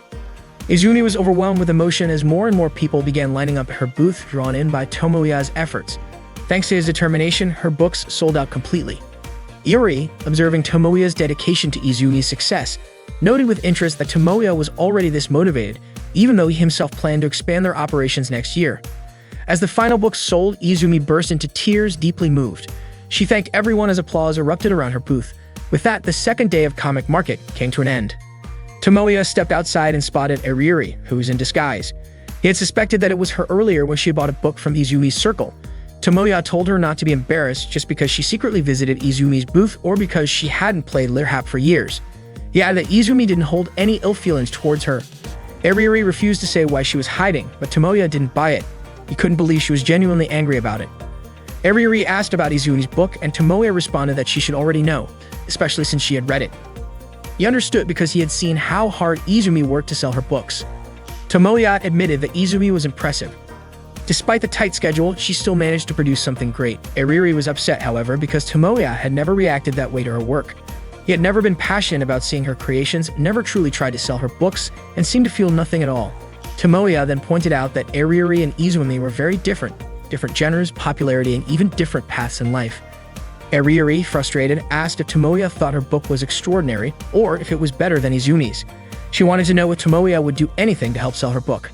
Izumi was overwhelmed with emotion as more and more people began lining up at her booth, drawn in by Tomoya's efforts. Thanks to his determination, her books sold out completely. Iori, observing Tomoya's dedication to Izumi's success, noted with interest that Tomoya was already this motivated, even though he himself planned to expand their operations next year. As the final book sold, Izumi burst into tears, deeply moved. She thanked everyone as applause erupted around her booth. With that, the second day of Comic Market came to an end. Tomoya stepped outside and spotted Arieri, who was in disguise. He had suspected that it was her earlier when she bought a book from Izumi's circle. Tomoya told her not to be embarrassed just because she secretly visited Izumi's booth or because she hadn't played Lirhap for years. He added that Izumi didn't hold any ill feelings towards her. Arieri refused to say why she was hiding, but Tomoya didn't buy it. He couldn't believe she was genuinely angry about it. Arieri asked about Izumi's book, and Tomoya responded that she should already know, especially since she had read it. He understood because he had seen how hard Izumi worked to sell her books. Tomoya admitted that Izumi was impressive. Despite the tight schedule, she still managed to produce something great. Arieri was upset, however, because Tomoya had never reacted that way to her work. He had never been passionate about seeing her creations, never truly tried to sell her books, and seemed to feel nothing at all. Tomoya then pointed out that Arieri and Izumi were very different genders, popularity, and even different paths in life. Arieri, frustrated, asked if Tomoya thought her book was extraordinary or if it was better than Izumi's. She wanted to know if Tomoya would do anything to help sell her book.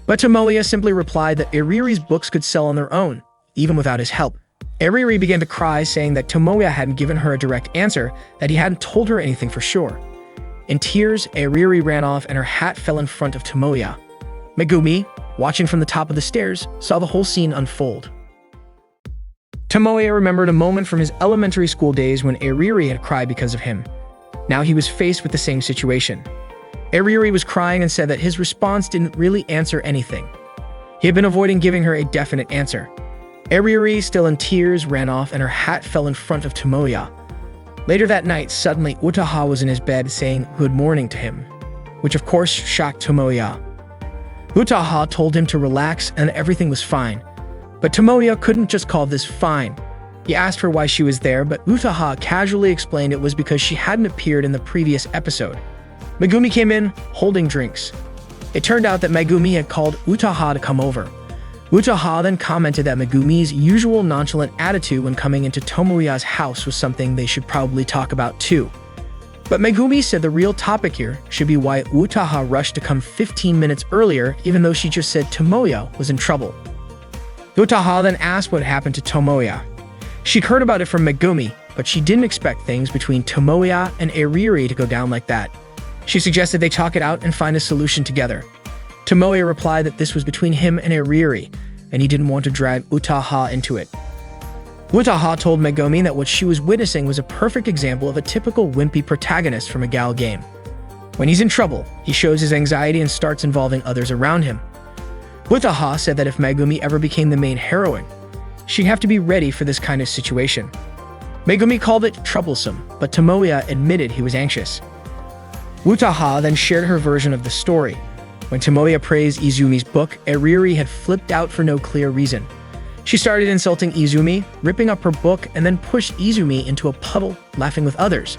But Tomoya simply replied that Arieri's books could sell on their own, even without his help. Arieri began to cry, saying that Tomoya hadn't given her a direct answer, that he hadn't told her anything for sure. In tears, Arieri ran off and her hat fell in front of Tomoya. Megumi, watching from the top of the stairs, saw the whole scene unfold. Tomoya remembered a moment from his elementary school days when Arieri had cried because of him. Now he was faced with the same situation. Arieri was crying and said that his response didn't really answer anything. He had been avoiding giving her a definite answer. Eriri, still in tears, ran off and her hat fell in front of Tomoya. Later that night, suddenly Utaha was in his bed saying good morning to him, which of course shocked Tomoya. Utaha told him to relax and everything was fine. But Tomoya couldn't just call this fine. He asked her why she was there, but Utaha casually explained it was because she hadn't appeared in the previous episode. Megumi came in, holding drinks. It turned out that Megumi had called Utaha to come over. Utaha then commented that Megumi's usual nonchalant attitude when coming into Tomoya's house was something they should probably talk about too. But Megumi said the real topic here should be why Utaha rushed to come 15 minutes earlier even though she just said Tomoya was in trouble. Utaha then asked what happened to Tomoya. She'd heard about it from Megumi, but she didn't expect things between Tomoya and Eriri to go down like that. She suggested they talk it out and find a solution together. Tomoya replied that this was between him and Eriri, and he didn't want to drag Utaha into it. Utaha told Megumi that what she was witnessing was a perfect example of a typical wimpy protagonist from a gal game. When he's in trouble, he shows his anxiety and starts involving others around him. Utaha said that if Megumi ever became the main heroine, she'd have to be ready for this kind of situation. Megumi called it troublesome, but Tomoya admitted he was anxious. Utaha then shared her version of the story. When Tomoya praised Izumi's book, Eriri had flipped out for no clear reason. She started insulting Izumi, ripping up her book, and then pushed Izumi into a puddle, laughing with others.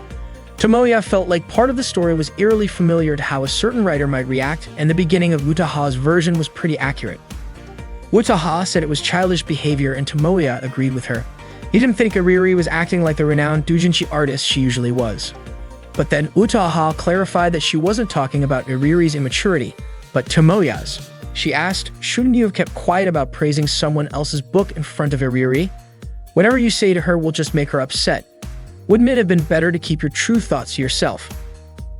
Tomoya felt like part of the story was eerily familiar to how a certain writer might react, and the beginning of Utaha's version was pretty accurate. Utaha said it was childish behavior, and Tomoya agreed with her. He didn't think Eriri was acting like the renowned doujinshi artist she usually was. But then Utaha clarified that she wasn't talking about Eriri's immaturity, but Tomoya's. She asked, shouldn't you have kept quiet about praising someone else's book in front of Eriri? Whatever you say to her will just make her upset. Wouldn't it have been better to keep your true thoughts to yourself?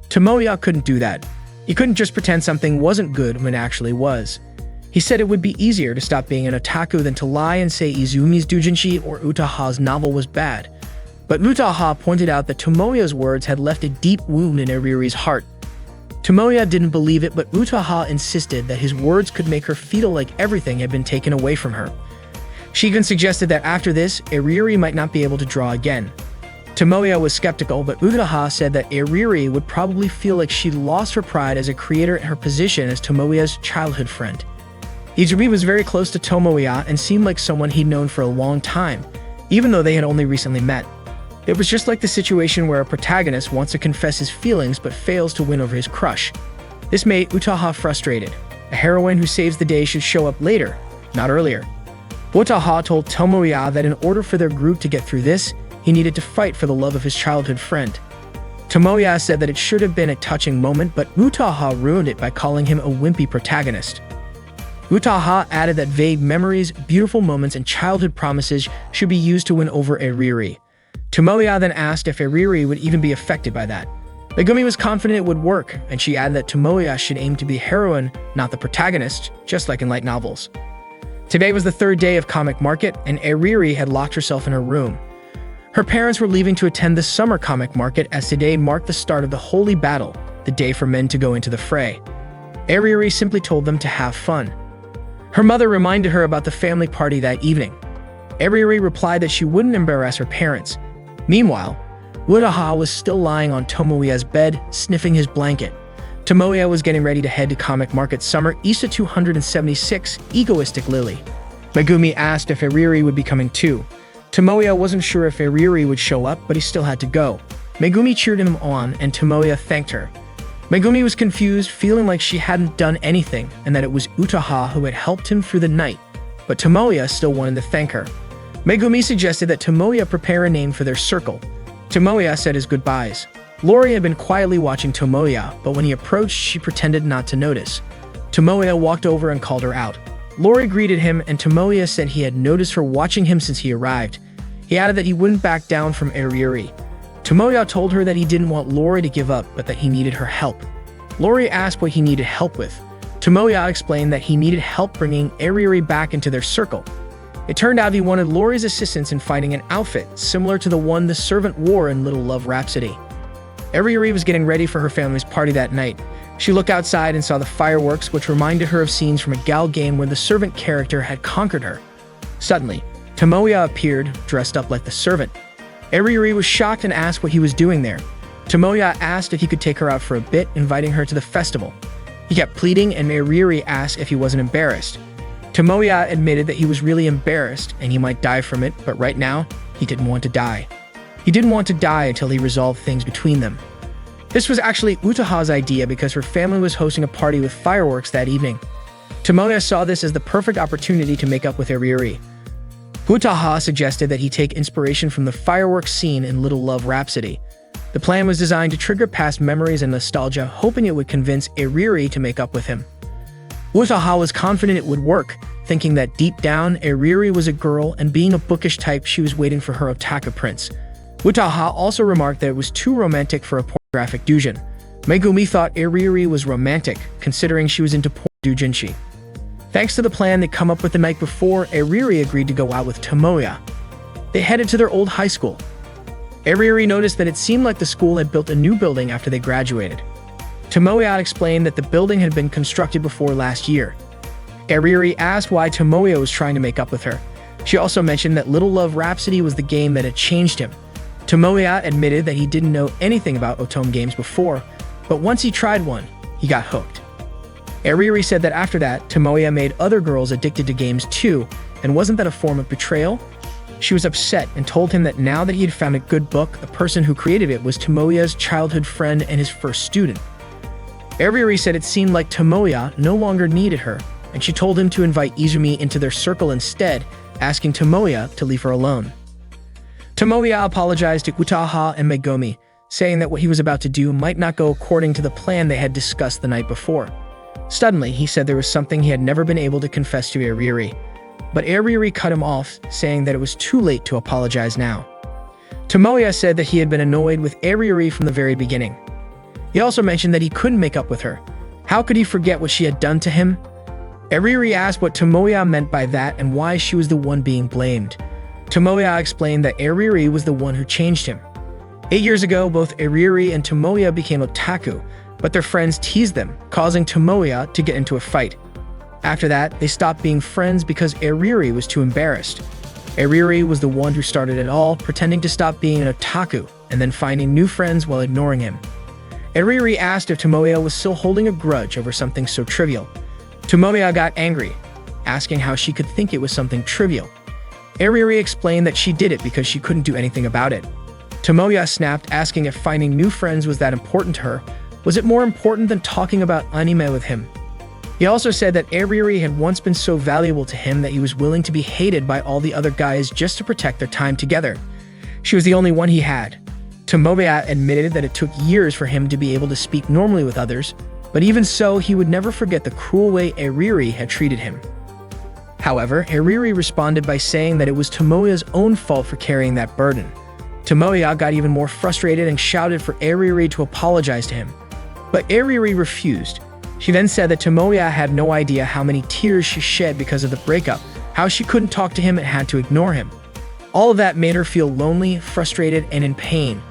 Tomoya couldn't do that. He couldn't just pretend something wasn't good when it actually was. He said it would be easier to stop being an otaku than to lie and say Izumi's doujinshi or Utaha's novel was bad. But Utaha pointed out that Tomoya's words had left a deep wound in Eriri's heart. Tomoya didn't believe it, but Utaha insisted that his words could make her feel like everything had been taken away from her. She even suggested that after this, Eriri might not be able to draw again. Tomoya was skeptical, but Utaha said that Eriri would probably feel like she'd lost her pride as a creator and her position as Tomoya's childhood friend. Izumi was very close to Tomoya and seemed like someone he'd known for a long time, even though they had only recently met. It was just like the situation where a protagonist wants to confess his feelings but fails to win over his crush. This made Utaha frustrated. A heroine who saves the day should show up later, not earlier. Utaha told Tomoya that in order for their group to get through this, he needed to fight for the love of his childhood friend. Tomoya said that it should have been a touching moment, but Utaha ruined it by calling him a wimpy protagonist. Utaha added that vague memories, beautiful moments, and childhood promises should be used to win over Eriri. Tomoya then asked if Eriri would even be affected by that. Megumi was confident it would work, and she added that Tomoya should aim to be the heroine, not the protagonist, just like in light novels. Today was the third day of Comic Market, and Eriri had locked herself in her room. Her parents were leaving to attend the summer comic market as today marked the start of the Holy Battle, the day for men to go into the fray. Eriri simply told them to have fun. Her mother reminded her about the family party that evening. Eriri replied that she wouldn't embarrass her parents. Meanwhile, Utaha was still lying on Tomoya's bed, sniffing his blanket. Tomoya was getting ready to head to Comic Market Summer Issa 276, Egoistic Lily. Megumi asked if Eriri would be coming too. Tomoya wasn't sure if Eriri would show up, but he still had to go. Megumi cheered him on, and Tomoya thanked her. Megumi was confused, feeling like she hadn't done anything, and that it was Utaha who had helped him through the night. But Tomoya still wanted to thank her. Megumi suggested that Tomoya prepare a name for their circle. Tomoya said his goodbyes. Lori had been quietly watching Tomoya, but when he approached, she pretended not to notice. Tomoya walked over and called her out. Lori greeted him, and Tomoya said he had noticed her watching him since he arrived. He added that he wouldn't back down from Eriri. Tomoya told her that he didn't want Lori to give up, but that he needed her help. Lori asked what he needed help with. Tomoya explained that he needed help bringing Eriri back into their circle. It turned out he wanted Lori's assistance in finding an outfit similar to the one the servant wore in Little Love Rhapsody. Eriri was getting ready for her family's party that night. She looked outside and saw the fireworks, which reminded her of scenes from a gal game where the servant character had conquered her. Suddenly, Tomoya appeared, dressed up like the servant. Eriri was shocked and asked what he was doing there. Tomoya asked if he could take her out for a bit, inviting her to the festival. He kept pleading, and Eriri asked if he wasn't embarrassed. Tomoya admitted that he was really embarrassed and he might die from it, but right now, he didn't want to die. He didn't want to die until he resolved things between them. This was actually Utaha's idea because her family was hosting a party with fireworks that evening. Tomoya saw this as the perfect opportunity to make up with Eriri. Utaha suggested that he take inspiration from the fireworks scene in Little Love Rhapsody. The plan was designed to trigger past memories and nostalgia, hoping it would convince Eriri to make up with him. Utaha was confident it would work, thinking that deep down, Eriri was a girl and being a bookish type, she was waiting for her otaku prince. Utaha also remarked that it was too romantic for a pornographic doujin. Megumi thought Eriri was romantic, considering she was into porn doujinshi. Thanks to the plan they'd come up with the night before, Eriri agreed to go out with Tomoya. They headed to their old high school. Eriri noticed that it seemed like the school had built a new building after they graduated. Tomoya explained that the building had been constructed before last year. Eriri asked why Tomoya was trying to make up with her. She also mentioned that Little Love Rhapsody was the game that had changed him. Tomoya admitted that he didn't know anything about Otome games before, but once he tried one, he got hooked. Eriri said that after that, Tomoya made other girls addicted to games too, and wasn't that a form of betrayal? She was upset and told him that now that he had found a good book, the person who created it was Tomoya's childhood friend and his first student. Eriri said it seemed like Tomoya no longer needed her, and she told him to invite Izumi into their circle instead, asking Tomoya to leave her alone. Tomoya apologized to Utaha and Megumi, saying that what he was about to do might not go according to the plan they had discussed the night before. Suddenly, he said there was something he had never been able to confess to Eriri, but Eriri cut him off, saying that it was too late to apologize now. Tomoya said that he had been annoyed with Eriri from the very beginning. He also mentioned that he couldn't make up with her. How could he forget what she had done to him? Eriri asked what Tomoya meant by that and why she was the one being blamed. Tomoya explained that Eriri was the one who changed him. 8 years ago, both Eriri and Tomoya became otaku, but their friends teased them, causing Tomoya to get into a fight. After that, they stopped being friends because Eriri was too embarrassed. Eriri was the one who started it all, pretending to stop being an otaku and then finding new friends while ignoring him. Eriri asked if Tomoya was still holding a grudge over something so trivial. Tomoya got angry, asking how she could think it was something trivial. Eriri explained that she did it because she couldn't do anything about it. Tomoya snapped, asking if finding new friends was that important to her. Was it more important than talking about anime with him? He also said that Eriri had once been so valuable to him that he was willing to be hated by all the other guys just to protect their time together. She was the only one he had. Tomoya admitted that it took years for him to be able to speak normally with others, but even so, he would never forget the cruel way Eriri had treated him. However, Eriri responded by saying that it was Tomoya's own fault for carrying that burden. Tomoya got even more frustrated and shouted for Eriri to apologize to him. But Eriri refused. She then said that Tomoya had no idea how many tears she shed because of the breakup, how she couldn't talk to him and had to ignore him. All of that made her feel lonely, frustrated, and in pain.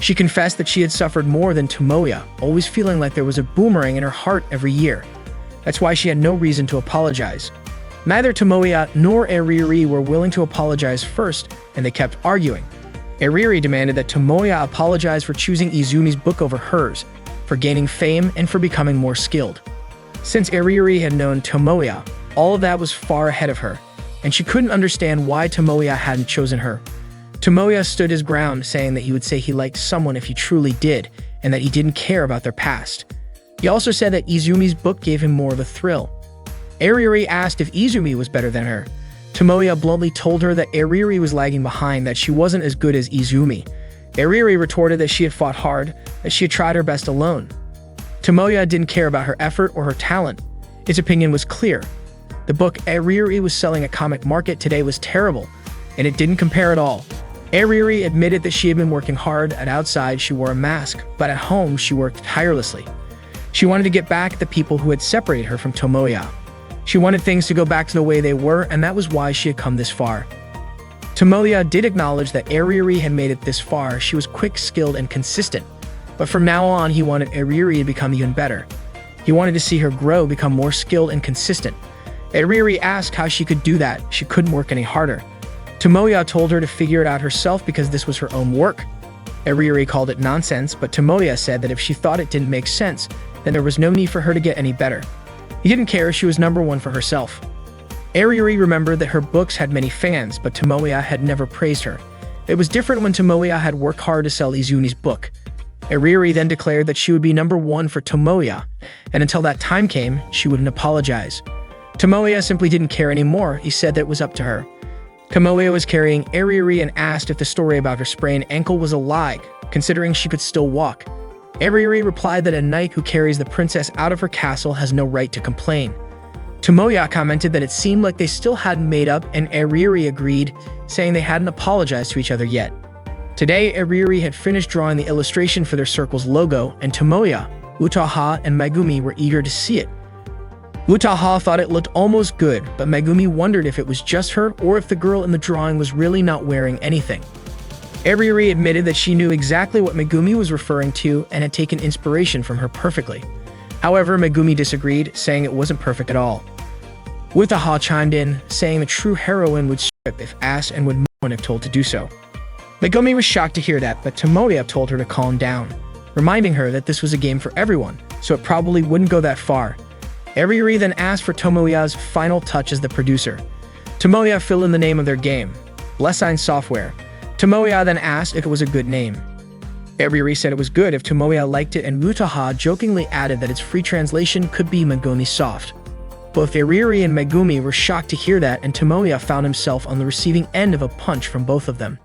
She confessed that she had suffered more than Tomoya, always feeling like there was a boomerang in her heart every year. That's why she had no reason to apologize. Neither Tomoya nor Eriri were willing to apologize first, and they kept arguing. Eriri demanded that Tomoya apologize for choosing Izumi's book over hers, for gaining fame, and for becoming more skilled. Since Eriri had known Tomoya, all of that was far ahead of her, and she couldn't understand why Tomoya hadn't chosen her. Tomoya stood his ground, saying that he would say he liked someone if he truly did, and that he didn't care about their past. He also said that Izumi's book gave him more of a thrill. Eriri asked if Izumi was better than her. Tomoya bluntly told her that Eriri was lagging behind, that she wasn't as good as Izumi. Eriri retorted that she had fought hard, that she had tried her best alone. Tomoya didn't care about her effort or her talent. His opinion was clear. The book Eriri was selling at Comic Market today was terrible, and it didn't compare at all. Eriri admitted that she had been working hard, and outside she wore a mask, but at home she worked tirelessly. She wanted to get back at the people who had separated her from Tomoya. She wanted things to go back to the way they were, and that was why she had come this far. Tomoya did acknowledge that Eriri had made it this far. She was quick, skilled, and consistent. But from now on, he wanted Eriri to become even better. He wanted to see her grow, become more skilled and consistent. Eriri asked how she could do that. She couldn't work any harder. Tomoya told her to figure it out herself because this was her own work. Iriri called it nonsense, but Tomoya said that if she thought it didn't make sense, then there was no need for her to get any better. He didn't care if she was number one for herself. Iriri remembered that her books had many fans, but Tomoya had never praised her. It was different when Tomoya had worked hard to sell Izuni's book. Iriri then declared that she would be number one for Tomoya, and until that time came, she wouldn't apologize. Tomoya simply didn't care anymore. He said that it was up to her. Tomoya was carrying Iriri and asked if the story about her sprained ankle was a lie, considering she could still walk. Iriri replied that a knight who carries the princess out of her castle has no right to complain. Tomoya commented that it seemed like they still hadn't made up, and Iriri agreed, saying they hadn't apologized to each other yet. Today, Iriri had finished drawing the illustration for their circle's logo, and Tomoya, Utaha, and Megumi were eager to see it. Utaha thought it looked almost good, but Megumi wondered if it was just her or if the girl in the drawing was really not wearing anything. Iriri admitted that she knew exactly what Megumi was referring to and had taken inspiration from her perfectly. However, Megumi disagreed, saying it wasn't perfect at all. Utaha chimed in, saying the true heroine would strip if asked and would moan if told to do so. Megumi was shocked to hear that, but Tomoya told her to calm down, reminding her that this was a game for everyone, so it probably wouldn't go that far. Iriri then asked for Tomoya's final touch as the producer. Tomoya filled in the name of their game, Blessine Software. Tomoya then asked if it was a good name. Iriri said it was good if Tomoya liked it, and Utaha jokingly added that its free translation could be Megumi Soft. Both Iriri and Megumi were shocked to hear that, and Tomoya found himself on the receiving end of a punch from both of them.